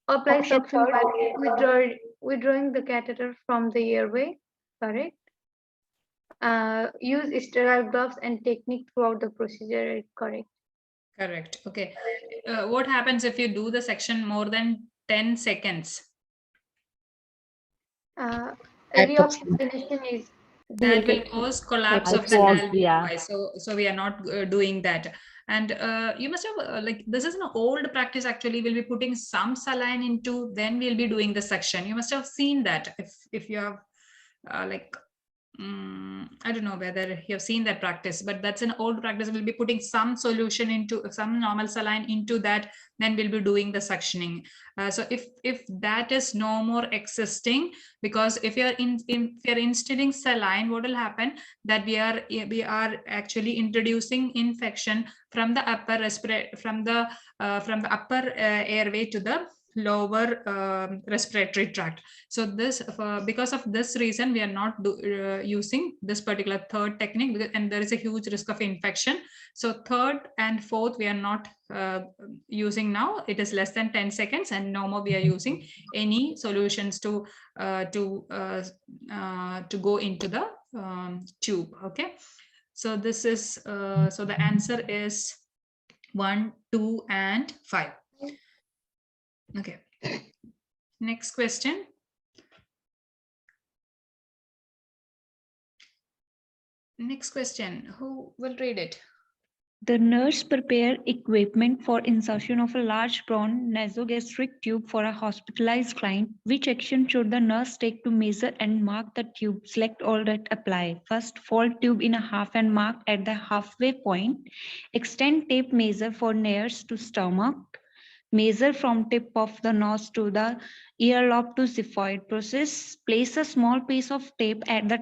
apply suction while withdrawing the catheter from the airway, correct. Use sterile gloves and technique throughout the procedure, correct. Correct. Okay. What happens if you do the section more than 10 seconds? Reoxygenation is that will cause collapse of the alveoli. So we are not doing that. And you must have this is an old practice. Actually, we'll be putting some saline into, then we'll be doing the suction. You must have seen that if you have I don't know whether you have seen that practice, but that's an old practice. We'll be putting some solution into some normal saline into that, then we'll be doing the suctioning. So if that is no more existing, because if you're instilling saline, what will happen, that we are actually introducing infection from the upper upper airway to the lower respiratory tract. So this because of this reason, we are not using this particular third technique, and there is a huge risk of infection. So third and fourth we are not using now. It is less than 10 seconds, and no more we are using any solutions to go into the tube. Okay, so this is so the answer is 1, 2, and 5. Okay, next question. Next question, who will read it? The nurse prepare equipment for insertion of a large brown nasogastric tube for a hospitalized client. Which action should the nurse take to measure and mark the tube? Select all that apply. First, fold tube in a half and mark at the halfway point. Extend tape measure for nares to stomach. Measure from tip of the nose to the earlobe to xiphoid process. Place a small piece of tape at the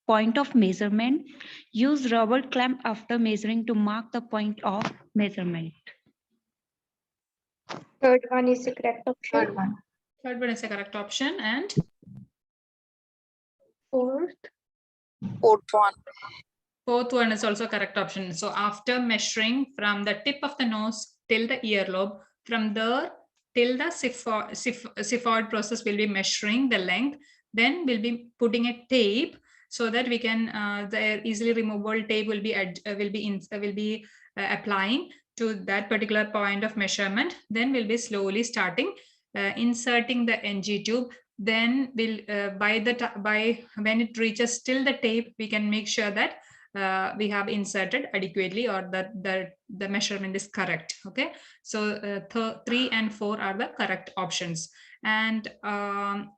point of measurement. Use rubber clamp after measuring to mark the point of measurement. Third one is the correct option. Third one. Third one is the correct option. And Fourth. Fourth one. fourth one is also correct option. So after measuring from the tip of the nose till the earlobe, from there till the xiphoid process, will be measuring the length. Then we'll be putting a tape so that we can the easily removable tape will be applying to that particular point of measurement. Then we'll be slowly starting inserting the NG tube. Then we'll by when it reaches till the tape, we can make sure that we have inserted adequately, or that the measurement is correct. Okay, so 3 and 4 are the correct options. And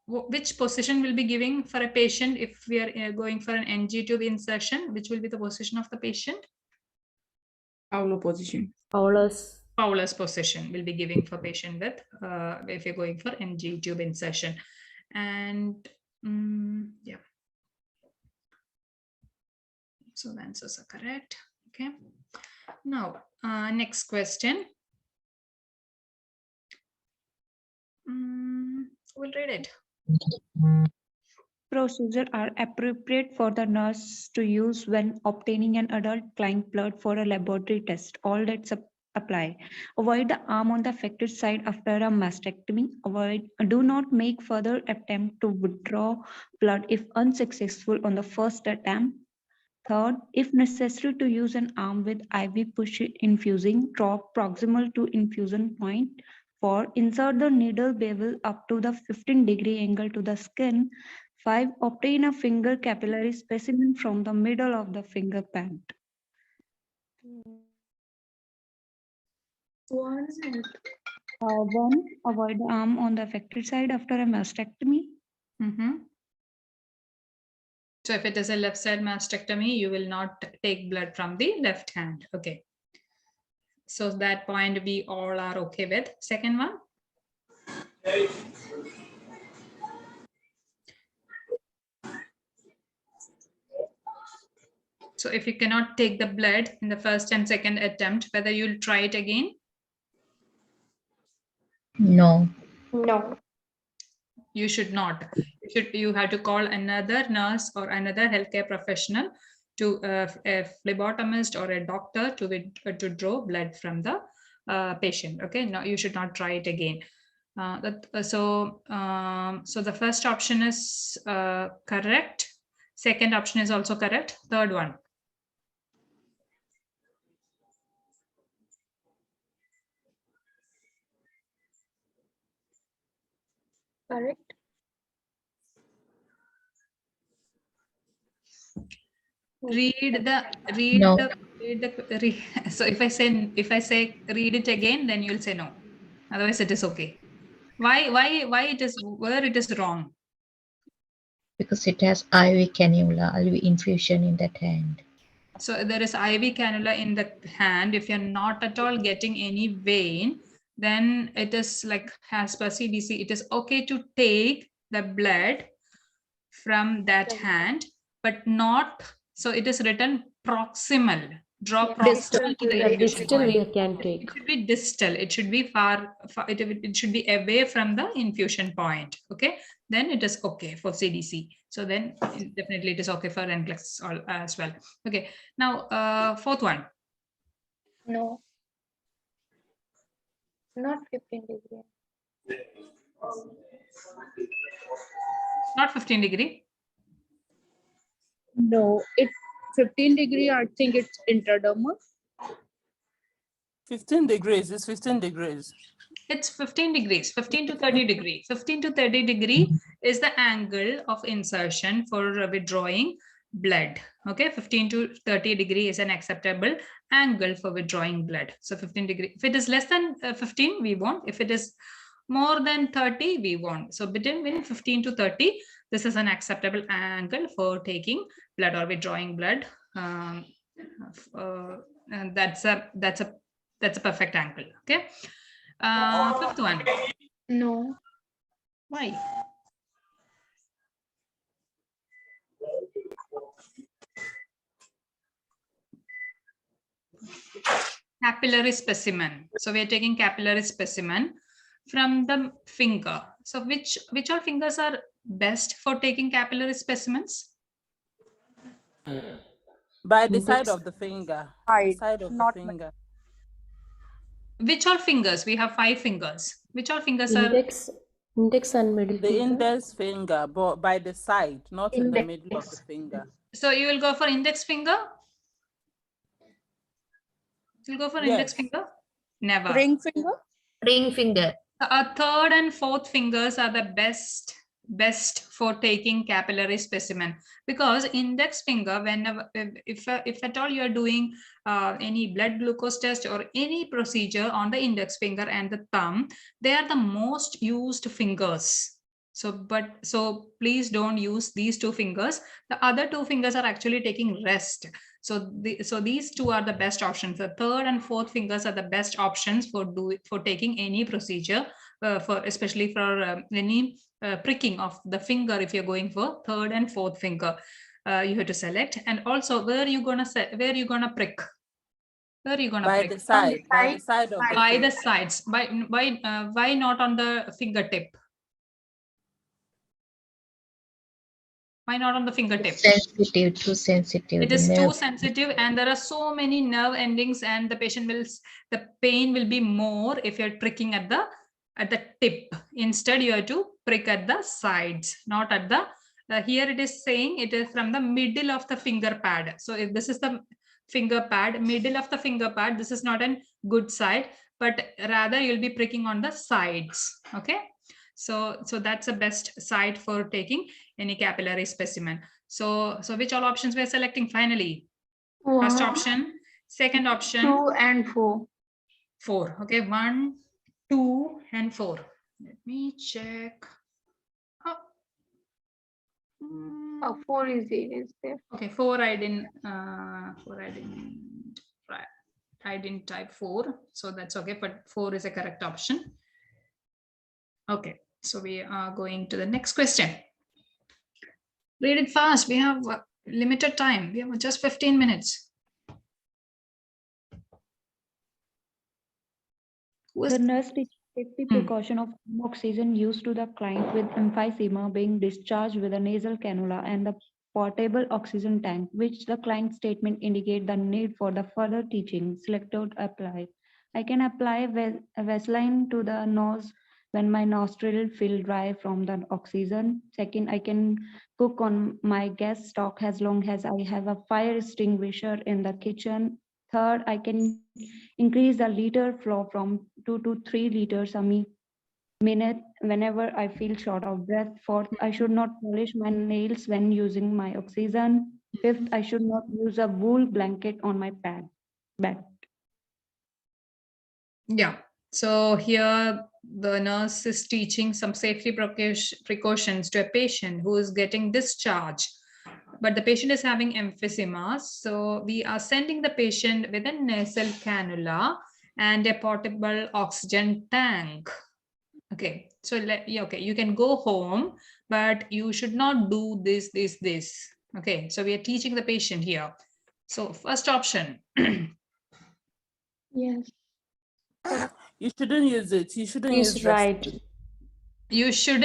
which position will be giving for a patient if we are going for an NG tube insertion? Which will be the position of the patient? Paulo position. Fowler's position will be giving for patient with if you're going for NG tube insertion. And yeah, so the answers are correct. Okay, now next question. We'll read it. Procedures are appropriate for the nurse to use when obtaining an adult client blood for a laboratory test. All that apply. Avoid the arm on the affected side after a mastectomy. Do not make further attempt to withdraw blood if unsuccessful on the first attempt. Third, if necessary to use an arm with IV push infusing, draw proximal to infusion point. 4, insert the needle bevel up to the 15-degree angle to the skin. 5, obtain a finger capillary specimen from the middle of the finger pad. 1, avoid the arm on the affected side after a mastectomy. So if it is a left side mastectomy, you will not take blood from the left hand. Okay. So that point we all are okay with. Second one. So if you cannot take the blood in the first and second attempt, whether you'll try it again? No. No. You should not. You have to call another nurse or another healthcare professional, to a phlebotomist or a doctor to draw blood from the patient. Okay, no, you should not try it again. So the first option is correct. Second option is also correct. Third one. Correct. So if I say read it again, then you'll say no. Otherwise it is okay. Why it is, where it is wrong? Because it has IV cannula, IV infusion in that hand. So there is IV cannula in the hand. If you're not at all getting any vein, then it is like, as per CDC, it is okay to take the blood from that hand, but not, so it is written proximal. Draw proximal to the infusion point. We can take. It should be distal. It should be far it should be away from the infusion point. Okay, then it is okay for CDC. So then definitely it is okay for NCLEX as well. Okay, now fourth one. No. Not 15 degree. Not 15 degree. No, it's 15 degree. I think it's intradermal. 15 degrees. It's 15 degrees. It's 15 degrees, 15 to 30 degree. 15 to 30 degree is the angle of insertion for withdrawing blood. Okay, 15 to 30 degree is an acceptable angle for withdrawing blood. So 15 degree. If it is less than 15, we want. If it is more than 30, we want. So between 15 to 30, this is an acceptable angle for taking blood or withdrawing blood. And that's a perfect angle. Okay. Fifth one. No. Why? Capillary specimen. So we are taking capillary specimen from the finger. So which all fingers are best for taking capillary specimens? By the side of the finger. The side of the finger. Which all fingers? We have 5 fingers. Which all fingers Index and middle the finger. index finger, but by the side, not in the middle of the finger. So you will go for index finger? You'll go for index finger? Never. Ring finger? Ring finger. Third and fourth fingers are the best for taking capillary specimen, because index finger, whenever if at all you are doing any blood glucose test or any procedure on the index finger and the thumb, they are the most used fingers. So please don't use these 2 fingers. The other 2 fingers are actually taking rest. So these 2 are the best options. The third and fourth fingers are the best options for taking any procedure, especially for any pricking of the finger. If you're going for third and fourth finger, you have to select. And also, where you gonna prick? Where you gonna prick? By the side of the by the sides. Why not on the fingertip? Why not on the fingertip? Sensitive, too sensitive. It is too sensitive, and there are so many nerve endings, and the pain will be more if you're pricking at the tip. Instead, you have to prick at the sides, not at the. Here it is saying it is from the middle of the finger pad. So if this is the finger pad, middle of the finger pad, this is not a good side, but rather you'll be pricking on the sides. Okay. So that's the best side for taking any capillary specimen. So which all options we're selecting finally? First option, second option. 2 and 4. 4. Okay, 1, 2, and 4. Let me check. 4 is there. Okay, 4 I didn't. I didn't type 4, so that's okay. But 4 is a correct option. Okay, so we are going to the next question. Read it fast. We have limited time. We have just 15 minutes. The nurse takes the precaution of oxygen used to the client with emphysema being discharged with a nasal cannula and the portable oxygen tank, which the client statement indicate the need for the further teaching. Selected apply. I can apply Vaseline to the nose when my nostril feel dry from the oxygen. Second, I can cook on my gas stove as long as I have a fire extinguisher in the kitchen. Third, I can increase the liter flow from 2 to 3 liters a minute whenever I feel short of breath. Fourth, I should not polish my nails when using my oxygen. Fifth, I should not use a wool blanket on my bed. Yeah. So here the nurse is teaching some safety precautions to a patient who is getting discharged, but the patient is having emphysema. So we are sending the patient with a nasal cannula and a portable oxygen tank. Okay, so you can go home, but you should not do this. Okay, so we are teaching the patient here. So first option. Yes. You shouldn't use it. You shouldn't use right. You should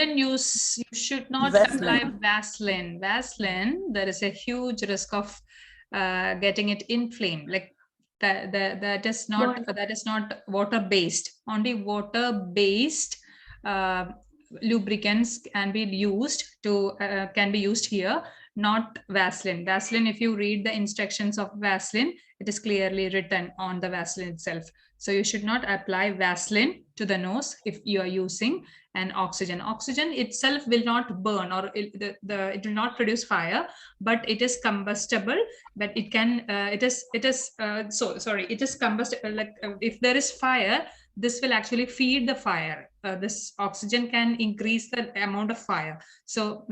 not apply Vaseline. Vaseline, there is a huge risk of getting it inflamed. Like that is not water-based. Only water-based lubricants can be used here, not Vaseline. Vaseline, if you read the instructions of Vaseline, it is clearly written on the Vaseline itself. So you should not apply Vaseline to the nose if you are using an oxygen. Oxygen itself will not burn, or it will not produce fire, but it is combustible. But it can it is combustible. Like if there is fire, this will actually feed the fire. This oxygen can increase the amount of fire. So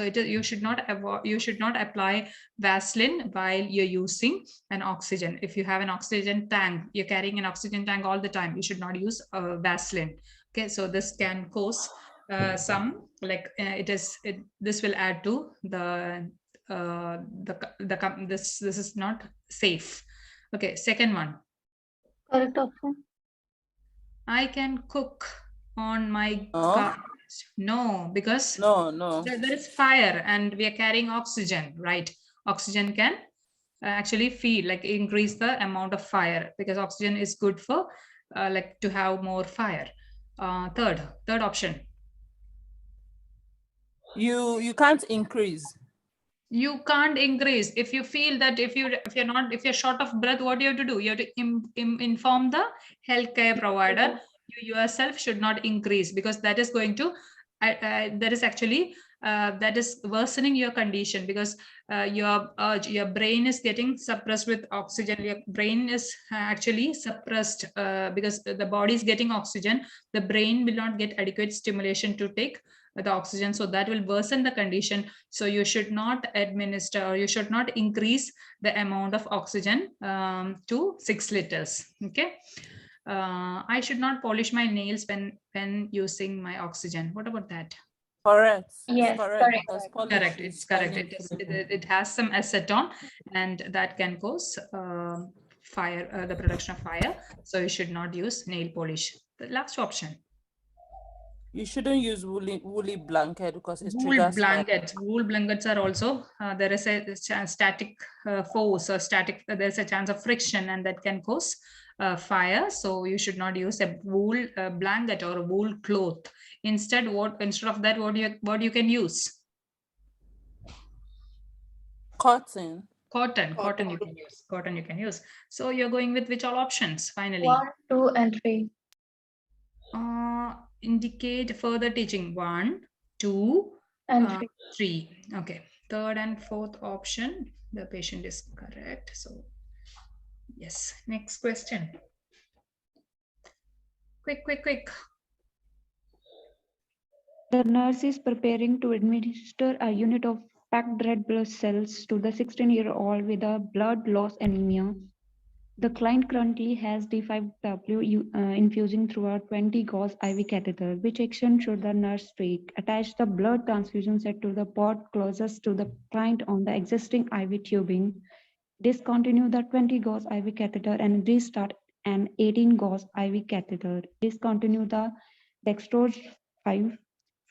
you should not apply Vaseline while you're using an oxygen. If you have an oxygen tank, you're carrying an oxygen tank all the time, you should not use Vaseline. Okay, so this can cause some, like this will add to this is not safe. Okay, second one. Correct option. I can cook on my No. No, because No. there is fire and we are carrying oxygen, right? Oxygen can actually feed, like increase the amount of fire, because oxygen is good for like to have more fire. Third option. You can't increase. You can't increase. If you feel that if you're short of breath, what do you have to do? You have to inform the healthcare provider. You yourself should not increase, because that is going to that is actually that is worsening your condition, because your brain is getting suppressed with oxygen. Your brain is actually suppressed because the body is getting oxygen. The brain will not get adequate stimulation to take the oxygen, so that will worsen the condition. So you should not administer, or you should not increase the amount of oxygen to 6 liters. Okay. I should not polish my nails when using my oxygen. What about that? Correct. Yes, correct. Correct. It's correct. It has some acetone, and that can cause fire, the production of fire. So you should not use nail polish. The last option. You shouldn't use woolly blanket because it Wool triggers fire. blankets. Wool blankets are also there is a static force, or there's a chance of friction, and that can cause fire. So you should not use a wool blanket or a wool cloth. Instead of that, what you can use? Cotton you can use. Cotton you can use. So you're going with which all options finally? 1, 2, and 3. Indicate further teaching. 1, 2, and 3. Okay, third and fourth option, the patient is correct. So yes, next question. Quick. The nurse is preparing to administer a unit of packed red blood cells to the 16-year-old with a blood loss anemia. The client currently has D5W infusing through a 20 gauge IV catheter. Which action should the nurse take? Attach the blood transfusion set to the port closest to the client on the existing IV tubing. Discontinue the 20 gauge IV catheter and restart an 18 gauge IV catheter. Discontinue the dextrose 5.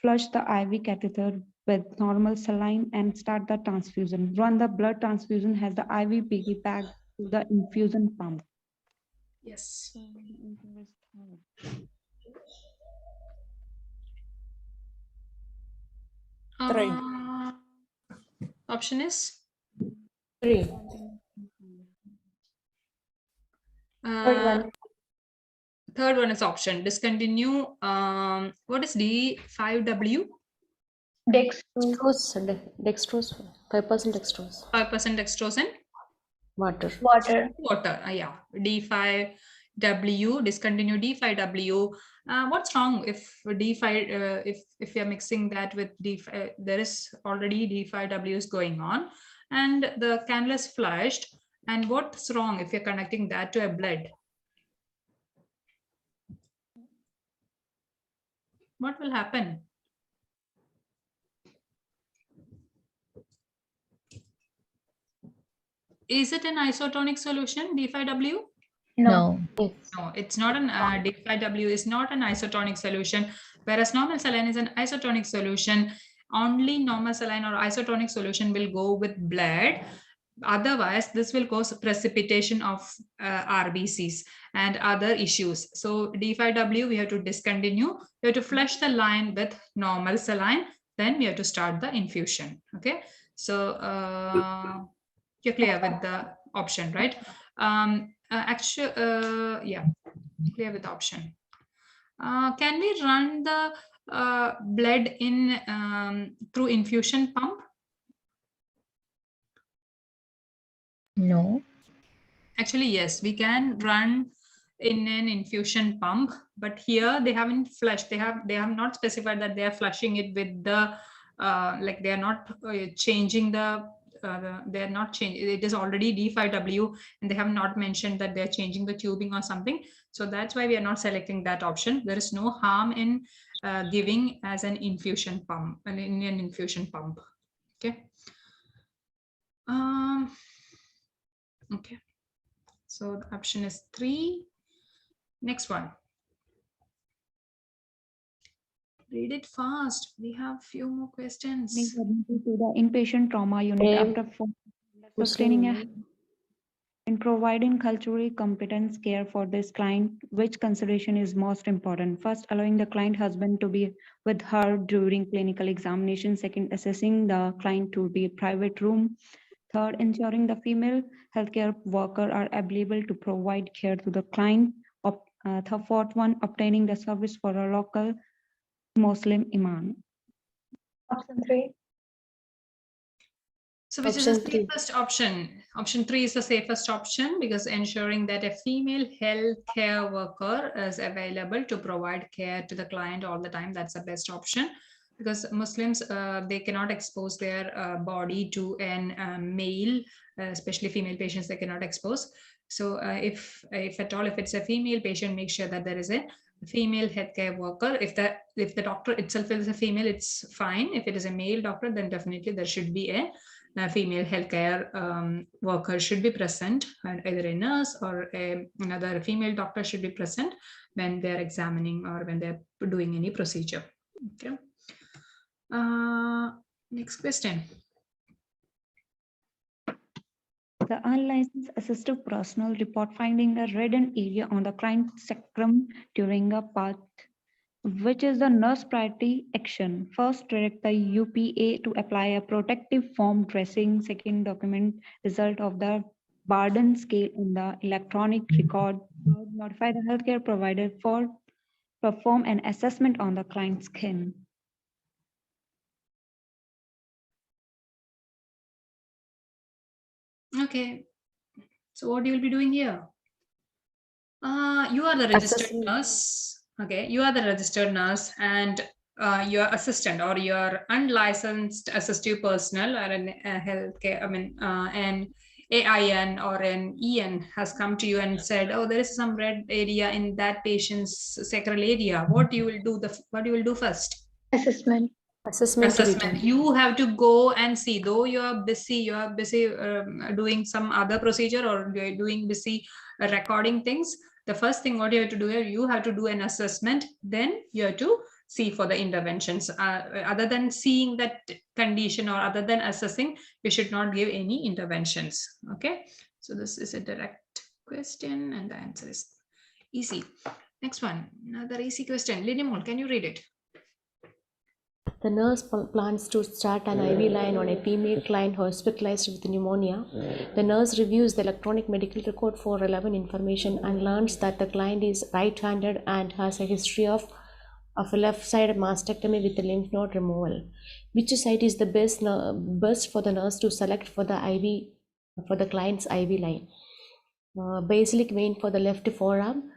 Flush the IV catheter with normal saline and start the transfusion. Run the blood transfusion as the IV piggyback to the infusion pump. Yes. Option is 3. Third one is option. Discontinue. What is D5W? Dextrose, 5% dextrose. 5% dextrose and Water. Yeah. D5W. Discontinue D5W. What's wrong if D5? If you're mixing that with D5, there is already D5W is going on, and the cannula is flushed. And what's wrong if you're connecting that to a blood? What will happen? Is it an isotonic solution, D5W? No. No, it's not an D5W is not an isotonic solution, whereas normal saline is an isotonic solution. Only normal saline or isotonic solution will go with blood. Otherwise, this will cause precipitation of RBCs and other issues. So D5W, we have to discontinue. We have to flush the line with normal saline. Then we have to start the infusion. Okay. So you're clear with the option, right? Yeah, clear with the option. Can we run the blood in through infusion pump? No. Actually, yes, we can run in an infusion pump, but here they haven't flushed. They have not specified that they are flushing it with the like they are not changing the they are not changing. It is already D5W, and they have not mentioned that they are changing the tubing or something. So that's why we are not selecting that option. There is no harm in giving as an infusion pump, an infusion pump. Okay. Okay. So the option is 3. Next one. Read it fast. We have few more questions. To the inpatient trauma unit after sustaining in providing culturally competent care for this client, which consideration is most important? First, allowing the client husband to be with her during clinical examination. Second, assessing the client to be private room. Third, ensuring the female healthcare worker are available to provide care to the client. The fourth one, obtaining the service for a local Muslim imam. Option 3. So which is the safest option? Option 3 is the safest option because ensuring that a female healthcare worker is available to provide care to the client all the time. That's the best option because Muslims, they cannot expose their body to an male, especially female patients, they cannot expose. So if at all, if it's a female patient, make sure that there is a female healthcare worker. If the doctor itself is a female, it's fine. If it is a male doctor, then definitely there should be a female healthcare worker should be present, and either a nurse or another female doctor should be present when they're examining or when they're doing any procedure. Okay. Next question. The unlicensed assistive personnel report finding a reddened area on the client sacrum during a path, which is the nurse priority action. First, direct the UPA to apply a protective foam dressing. Second, document result of the Barden scale in the electronic record. Third, notify the healthcare provider for perform an assessment on the client's skin. Okay, so what you will be doing here? You are the registered nurse. Okay, you are the registered nurse, and your assistant or your unlicensed assistive personnel or an healthcare, an AIN or an EN has come to you and said, "Oh, there is some red area in that patient's sacral area." What you will do? What you will do first? Assessment. Assessment. You have to go and see. Though you are busy doing some other procedure or you are busy recording things. The first thing what you have to do here, you have to do an assessment. Then you have to see for the interventions. Other than seeing that condition or other than assessing, you should not give any interventions. Okay. So this is a direct question and the answer is easy. Next one, another easy question. Linimol, can you read it? The nurse plans to start an IV line on a female client hospitalized with pneumonia. The nurse reviews the electronic medical record for relevant information and learns that the client is right-handed and has a history of a left-sided mastectomy with a lymph node removal. Which site is the best for the nurse to select for the IV for the client's IV line? Basilic vein for the left forearm,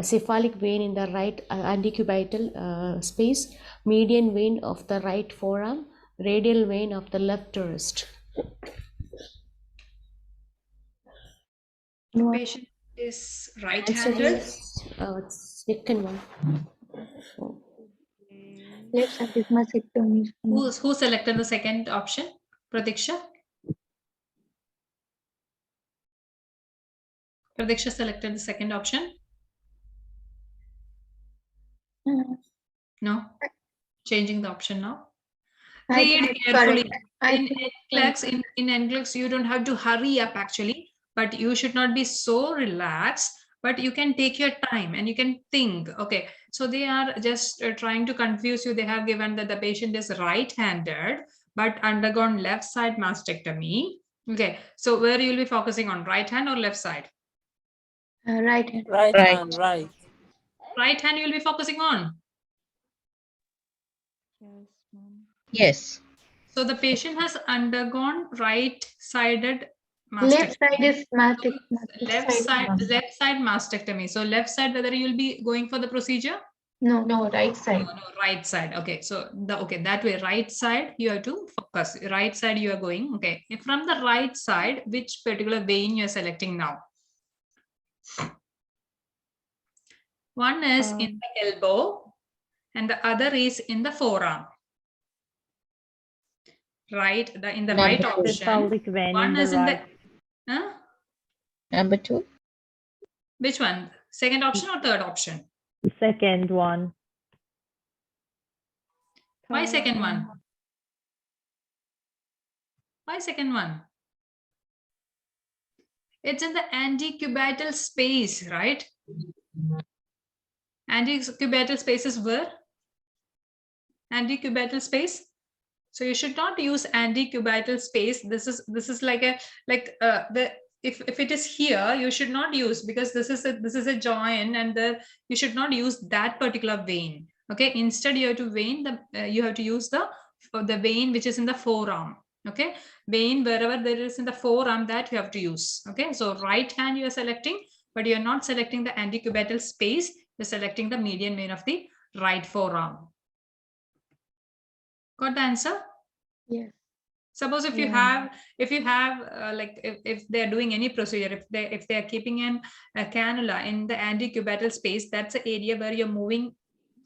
cephalic vein in the right antecubital space, median vein of the right forearm, radial vein of the left wrist. Patient is right-handed. Second one. Who selected the second option? Pratiksha? Pratiksha selected the second option. No, changing the option now. Read carefully. In NCLEX, you don't have to hurry up actually, but you should not be so relaxed, but you can take your time and you can think. Okay, so they are just trying to confuse you. They have given that the patient is right-handed, but undergone left side mastectomy. Okay, so where you will be focusing on, right hand or left side? Right hand. Right hand, right. right hand you will be focusing on? Yes. So the patient has undergone right-sided Left mastectomy. side is Left side mastectomy. So left side, whether you will be going for the procedure? No. No, right side. No, right side. Okay, so that way, right side you have to focus. Right side you are going. Okay, from the right side, which particular vein you are selecting now? One is in the elbow, and the other is in the forearm. Right, in the right The option. pelvic vein One in the is in the. right. Huh? Number 2. Which one? Second option or third option? The second one. Why second one? Why second one? It's in the antecubital space, right? Antecubital space is where? Antecubital space. So you should not use antecubital space. This is like if it is here, you should not use, because this is a joint, and you should not use that particular vein. Okay, instead you have to you have to use the vein which is in the forearm. Okay, vein wherever there is in the forearm, that you have to use. Okay, so right hand you are selecting, but you are not selecting the antecubital space. You're selecting the median vein of the right forearm. Got the answer? Yes. Suppose if you have like if they are doing any procedure, if they are keeping a cannula in the antecubital space, that's the area where you're moving,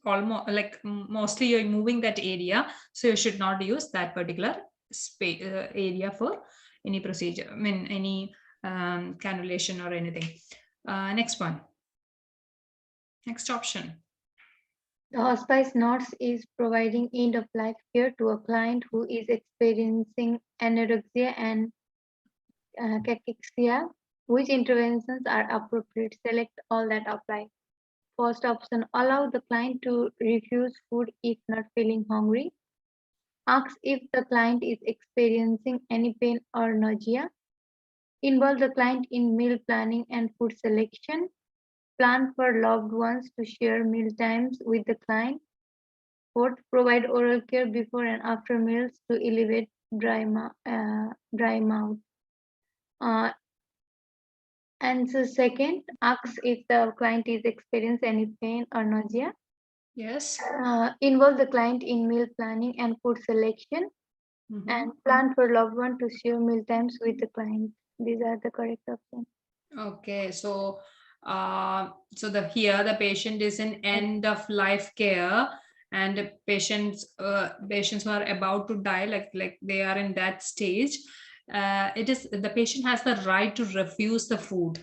almost like mostly you're moving that area. So you should not use that particular space area for any procedure. I mean any cannulation or anything. Next one. Next option. The hospice nurse is providing end-of-life care to a client who is experiencing anorexia and cachexia. Which interventions are appropriate? Select all that apply. First option, allow the client to refuse food if not feeling hungry. Ask if the client is experiencing any pain or nausea. Involve the client in meal planning and food selection. Plan for loved ones to share meal times with the client. Fourth, provide oral care before and after meals to alleviate dry mouth. Answer second, ask if the client is experiencing any pain or nausea. Yes. Involve the client in meal planning and food selection. And plan for loved one to share meal times with the client. These are the correct options. Okay, so here the patient is in end of life care, and patients who are about to die, like they are in that stage. The patient has the right to refuse the food.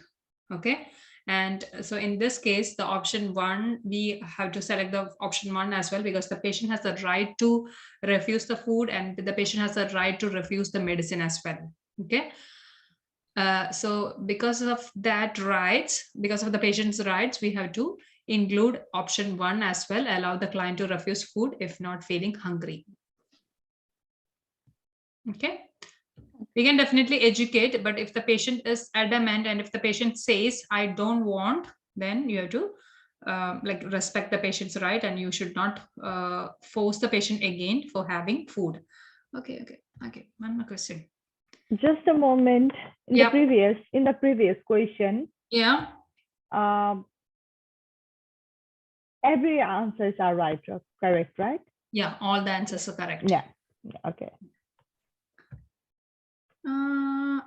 Okay, and so in this case, the option 1, we have to select the option 1 as well, because the patient has the right to refuse the food, and the patient has the right to refuse the medicine as well. Okay. So because of that rights, because of the patient's rights, we have to include option 1 as well, allow the client to refuse food if not feeling hungry. Okay. We can definitely educate, but if the patient is adamant and if the patient says, I don't want, then you have to respect the patient's right, and you should not force the patient again for having food. Okay. One more question. Just a moment. In the previous question. Yeah. Every answers are right, correct, right? Yeah, all the answers are correct. Yeah. Okay.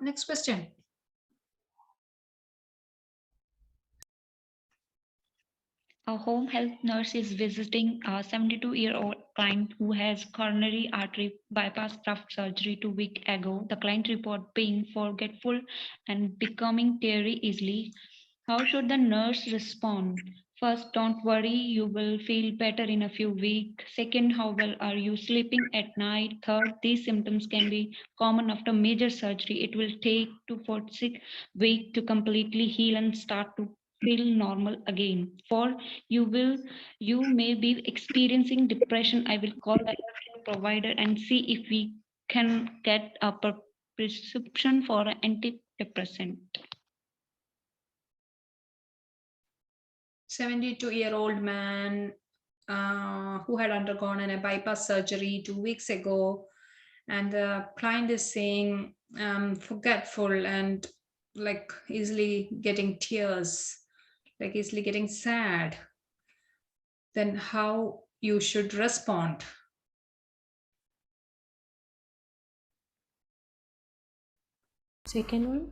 Next question. A home health nurse is visiting a 72-year-old client who has coronary artery bypass graft surgery 2 weeks ago. The client reports being forgetful and becoming teary easily. How should the nurse respond? First, don't worry, you will feel better in a few weeks. Second, how well are you sleeping at night? Third, these symptoms can be common after major surgery. It will take 2 to 4 weeks to completely heal and start to feel normal again. Four, you may be experiencing depression. I will call the provider and see if we can get a prescription for an antidepressant. 72-year-old man who had undergone a bypass surgery 2 weeks ago, and the client is saying forgetful and like easily getting tears, like easily getting sad, then how you should respond? Second one.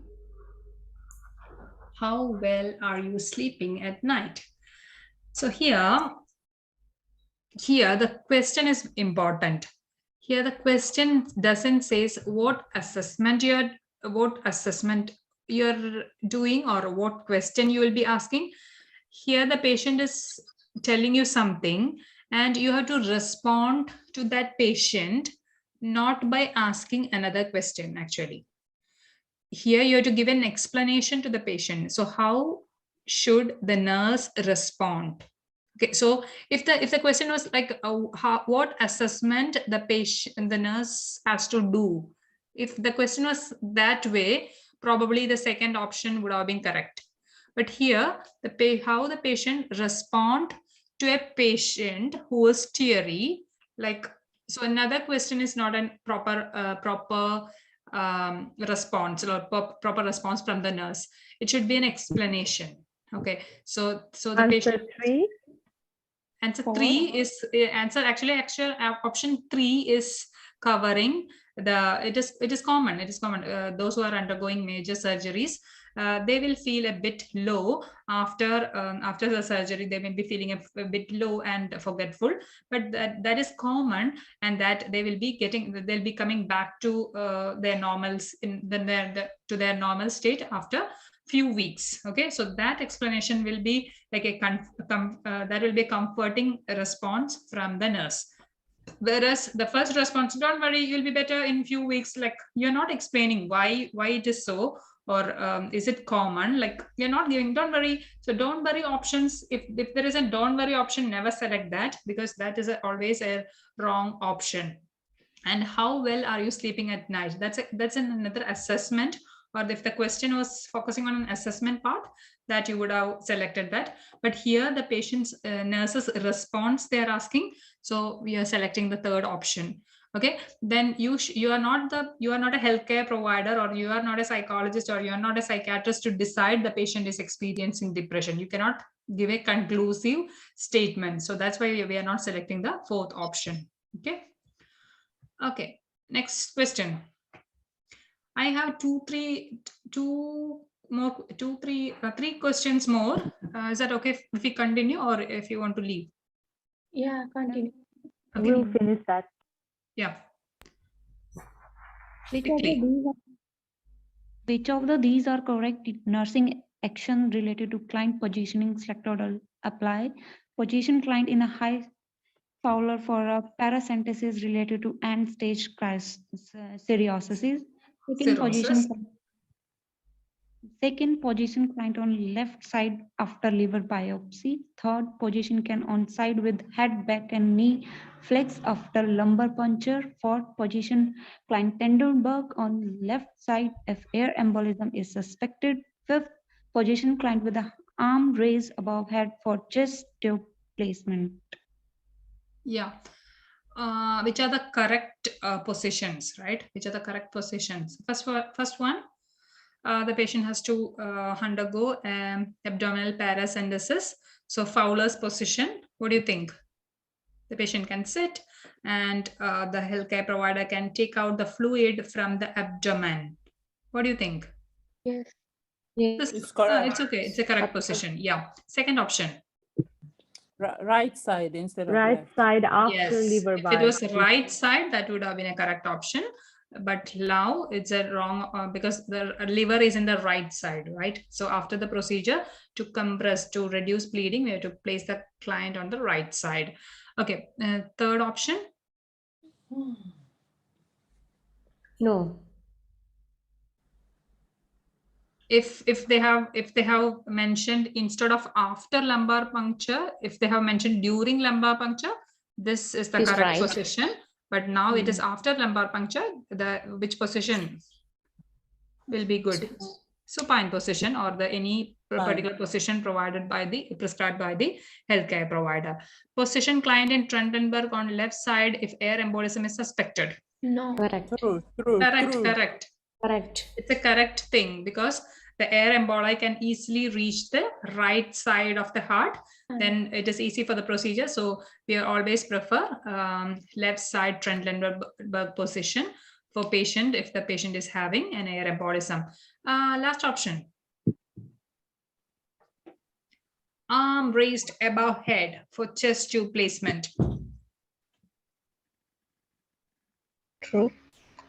How well are you sleeping at night? So here the question is important. Here the question doesn't say what assessment you're doing or what question you will be asking. Here the patient is telling you something and you have to respond to that patient, not by asking another question actually. Here you have to give an explanation to the patient. So how should the nurse respond? Okay, so if the question was like what assessment the nurse has to do, if the question was that way, probably the second option would have been correct. But here how the patient respond to a patient who is teary, like, so another question is not a proper response or proper response from the nurse. It should be an explanation. Okay, so the Answer patient 3. Answer 3 is actually option 3 is covering it is common. Those who are undergoing major surgeries, they will feel a bit low after the surgery. They may be feeling a bit low and forgetful, but that is common, and that they'll be coming back to their normals to their normal state after few weeks. Okay, so that explanation will be like that will be a comforting response from the nurse. Whereas the first response, don't worry, you'll be better in few weeks, like you're not explaining why it is so, or is it common, like you're not giving don't worry. So don't worry options, if there is a don't worry option, never select that, because that is always a wrong option. And how well are you sleeping at night? That's another assessment. Or if the question was focusing on an assessment part, that you would have selected that. But here the patient's nurse's response they are asking, so we are selecting the third option. Okay, then you are not a healthcare provider, or you are not a psychologist, or you are not a psychiatrist to decide the patient is experiencing depression. You cannot give a conclusive statement. So that's why we are not selecting the fourth option. Okay, next question. I have three questions more. Is that okay if we continue, or if you want to leave? Yeah, continue. Okay. We'll finish that. Yeah. Which of these are correct? Nursing action related to client positioning selected or apply. Position client in a high Fowler for a paracentesis related to end stage cirrhosis. Second position client on left side after liver biopsy. Third position can on side with head, back, and knee flex after lumbar puncture. Fourth position client Tenderberg on left side if air embolism is suspected. Fifth position client with the arm raised above head for chest tube placement. Yeah. Which are the correct positions, right? Which are the correct positions? First one, the patient has to undergo abdominal paracentesis. So Fowler's position, what do you think? The patient can sit, and the healthcare provider can take out the fluid from the abdomen. What do you think? Yes. It's correct. It's okay. It's a correct position. Yeah. Second option. Right side instead of right left. side after liver biopsy. If it was biopsy. right side, that would have been a correct option. But now it's a wrong because the liver is in the right side, right? So after the procedure, to compress, to reduce bleeding, we have to place the client on the right side. Okay. Third option. No. If they have mentioned instead of after lumbar puncture, if they have mentioned during lumbar puncture, this is the correct position. But now it is after lumbar puncture. Which position will be good? supine position or the any particular position provided by the prescribed by the healthcare provider. Position client in Trendelenburg on left side if air embolism is suspected. No. Correct. Correct. Correct. It's a correct thing because the air emboli can easily reach the right side of the heart. Then it is easy for the procedure. So we always prefer left side Trendelenburg position for patient if the patient is having an air embolism. Last option. Arm raised above head for chest tube placement. True.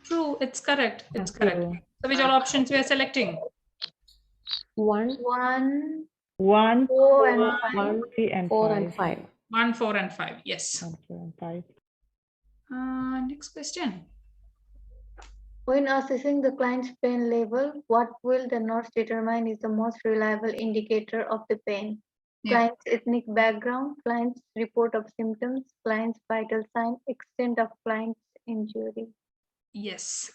True, it's correct. It's correct. So which all options we are selecting? 1, 1, 4, and 1, 3, and 4, 5. and 5. 1, 4, and 5. Yes. 1, 4, and 5. Next question. When assessing the client's pain level, what will the nurse determine is the most reliable indicator of the pain? Yeah. Client's ethnic background, client's report of symptoms, client's vital sign, extent of client's injury. Yes.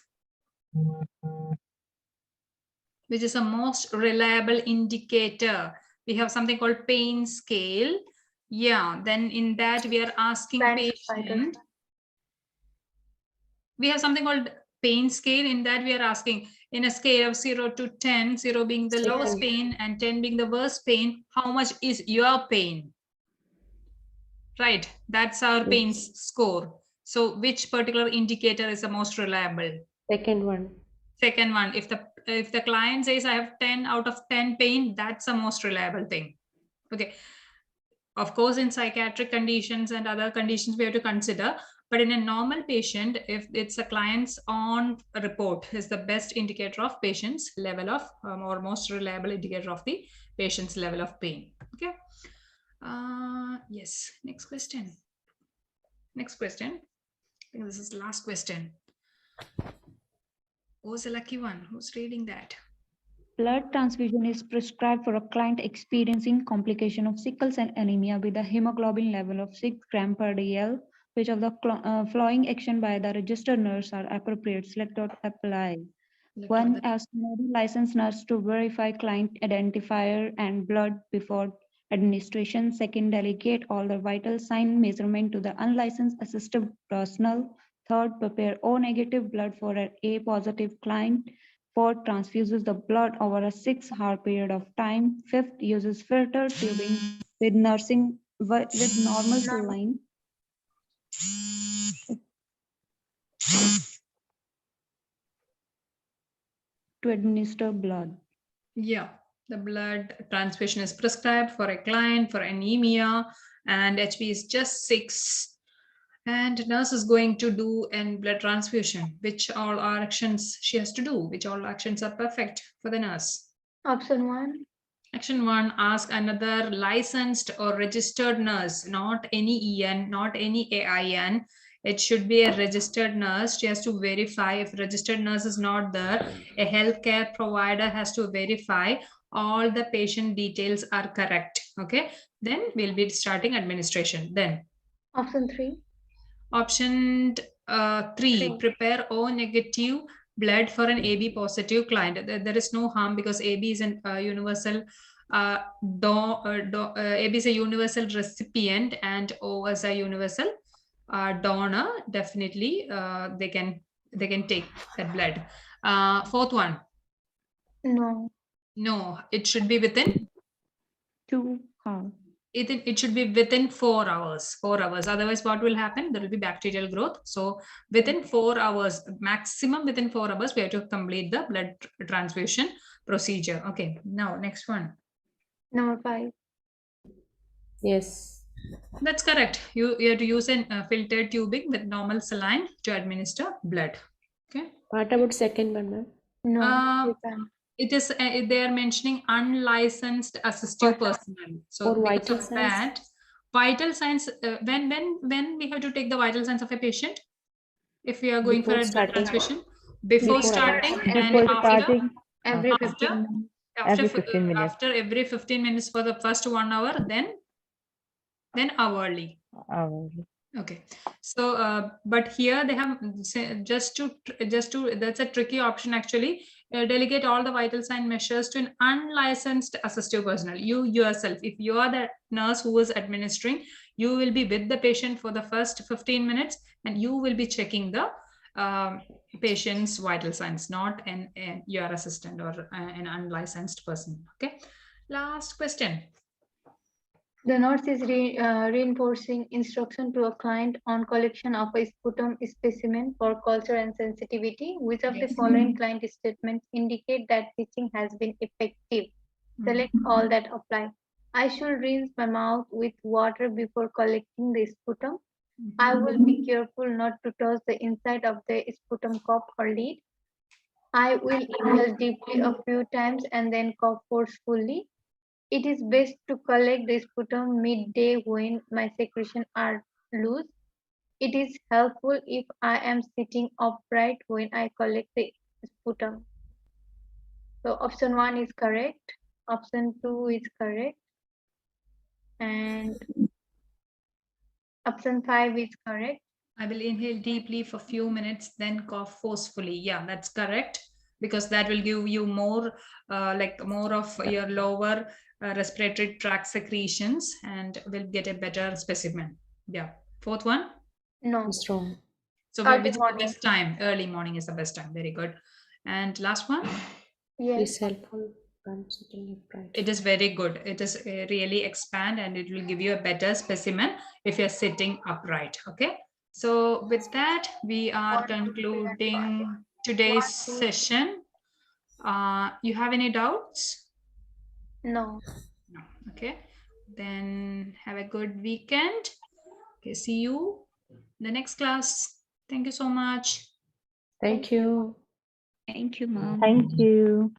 Which is a most reliable indicator. We have something called pain scale. Yeah, then in that we are asking patient. We have something called pain scale. In that we are asking in a scale of 0 to 10, 0 being the lowest pain and 10 being the worst pain, how much is your pain? Right, that's our pain score. So which particular indicator is the most reliable? Second one. Second one. If the client says I have 10 out of 10 pain, that's the most reliable thing. Okay. Of course, in psychiatric conditions and other conditions we have to consider, but in a normal patient, if it's a client's own report, is the best indicator of patient's level of or most reliable indicator of the patient's level of pain. Okay. Yes. Next question. Next question. I think this is the last question. Who's the lucky one? Who's reading that? Blood transfusion is prescribed for a client experiencing complication of sickle cell anemia with a hemoglobin level of 6 gram per dl, which of the following action by the registered nurse are appropriate. Select or apply. 1. Ask licensed nurse to verify client identifier and blood before administration. 2. Delegate all the vital sign measurement to the unlicensed assistive personnel. 3. Prepare O negative blood for an A positive client. 4. Transfuses the blood over a 6-hour period of time. 5. Uses filter tubing with normal saline. To administer blood. Yeah, the blood transfusion is prescribed for a client for anemia and HB is just 6. And nurse is going to do a blood transfusion. Which all are actions she has to do? Which all actions are perfect for the nurse? Option 1. Action 1, ask another licensed or registered nurse, not any EN, not any AIN. It should be a registered nurse. She has to verify. If registered nurse is not there, a healthcare provider has to verify all the patient details are correct. Okay, then we'll be starting administration. Then option 3. Option 3, prepare O negative blood for an AB positive client. There is no harm because AB is a universal AB is a universal recipient and O is a universal donor. Definitely they can take that blood. 4th one. No, it should be within 2 hours. It should be within 4 hours. 4 hours. Otherwise, what will happen? There will be bacterial growth. So within 4 hours, maximum within 4 hours, we have to complete the blood transfusion procedure. Okay. Now, next one. Number 5. Yes. That's correct. You have to use a filtered tubing with normal saline to administer blood. Okay. What about second one, ma'am? No. It is they are mentioning unlicensed assistive personnel. So or vital signs. That vital signs when we have to take the vital signs of a patient, if we are going before for a blood transfusion, before starting every 15 minutes. After every 15 minutes for the first 1 hour, then hourly. Okay, so but here they have just to that's a tricky option actually. delegate all the vital sign measures to an unlicensed assistive personnel. You yourself, if you are the nurse who is administering, you will be with the patient for the first 15 minutes and you will be checking the patient's vital signs, not your assistant or an unlicensed person. Okay, last question. The nurse is reinforcing instruction to a client on collection of a sputum specimen for culture and sensitivity. Which of the following client statements indicate that teaching has been effective? Select all that apply. I should rinse my mouth with water before collecting the sputum. I will be careful not to touch the inside of the sputum cup or lid. I will inhale deeply a few times and then cough forcefully. It is best to collect the sputum midday when my secretions are loose. It is helpful if I am sitting upright when I collect the sputum. So option 1 is correct. Option 2 is correct. And option 5 is correct. I will inhale deeply for a few minutes, then cough forcefully. Yeah, that's correct, because that will give you more more of your lower respiratory tract secretions and will get a better specimen. Yeah. Fourth one? No. It's wrong. So Early which is the morning. best time? Early morning is the best time. Very good. And last one? Yes. Is helpful when sitting upright. It is very good. It is really expand and it will give you a better specimen if you're sitting upright. Okay. So with that, we are concluding today's session. You have any doubts? No. No. Okay. Then have a good weekend. Okay. See you in the next class. Thank you so much. Thank you. Thank you, ma'am. Thank you.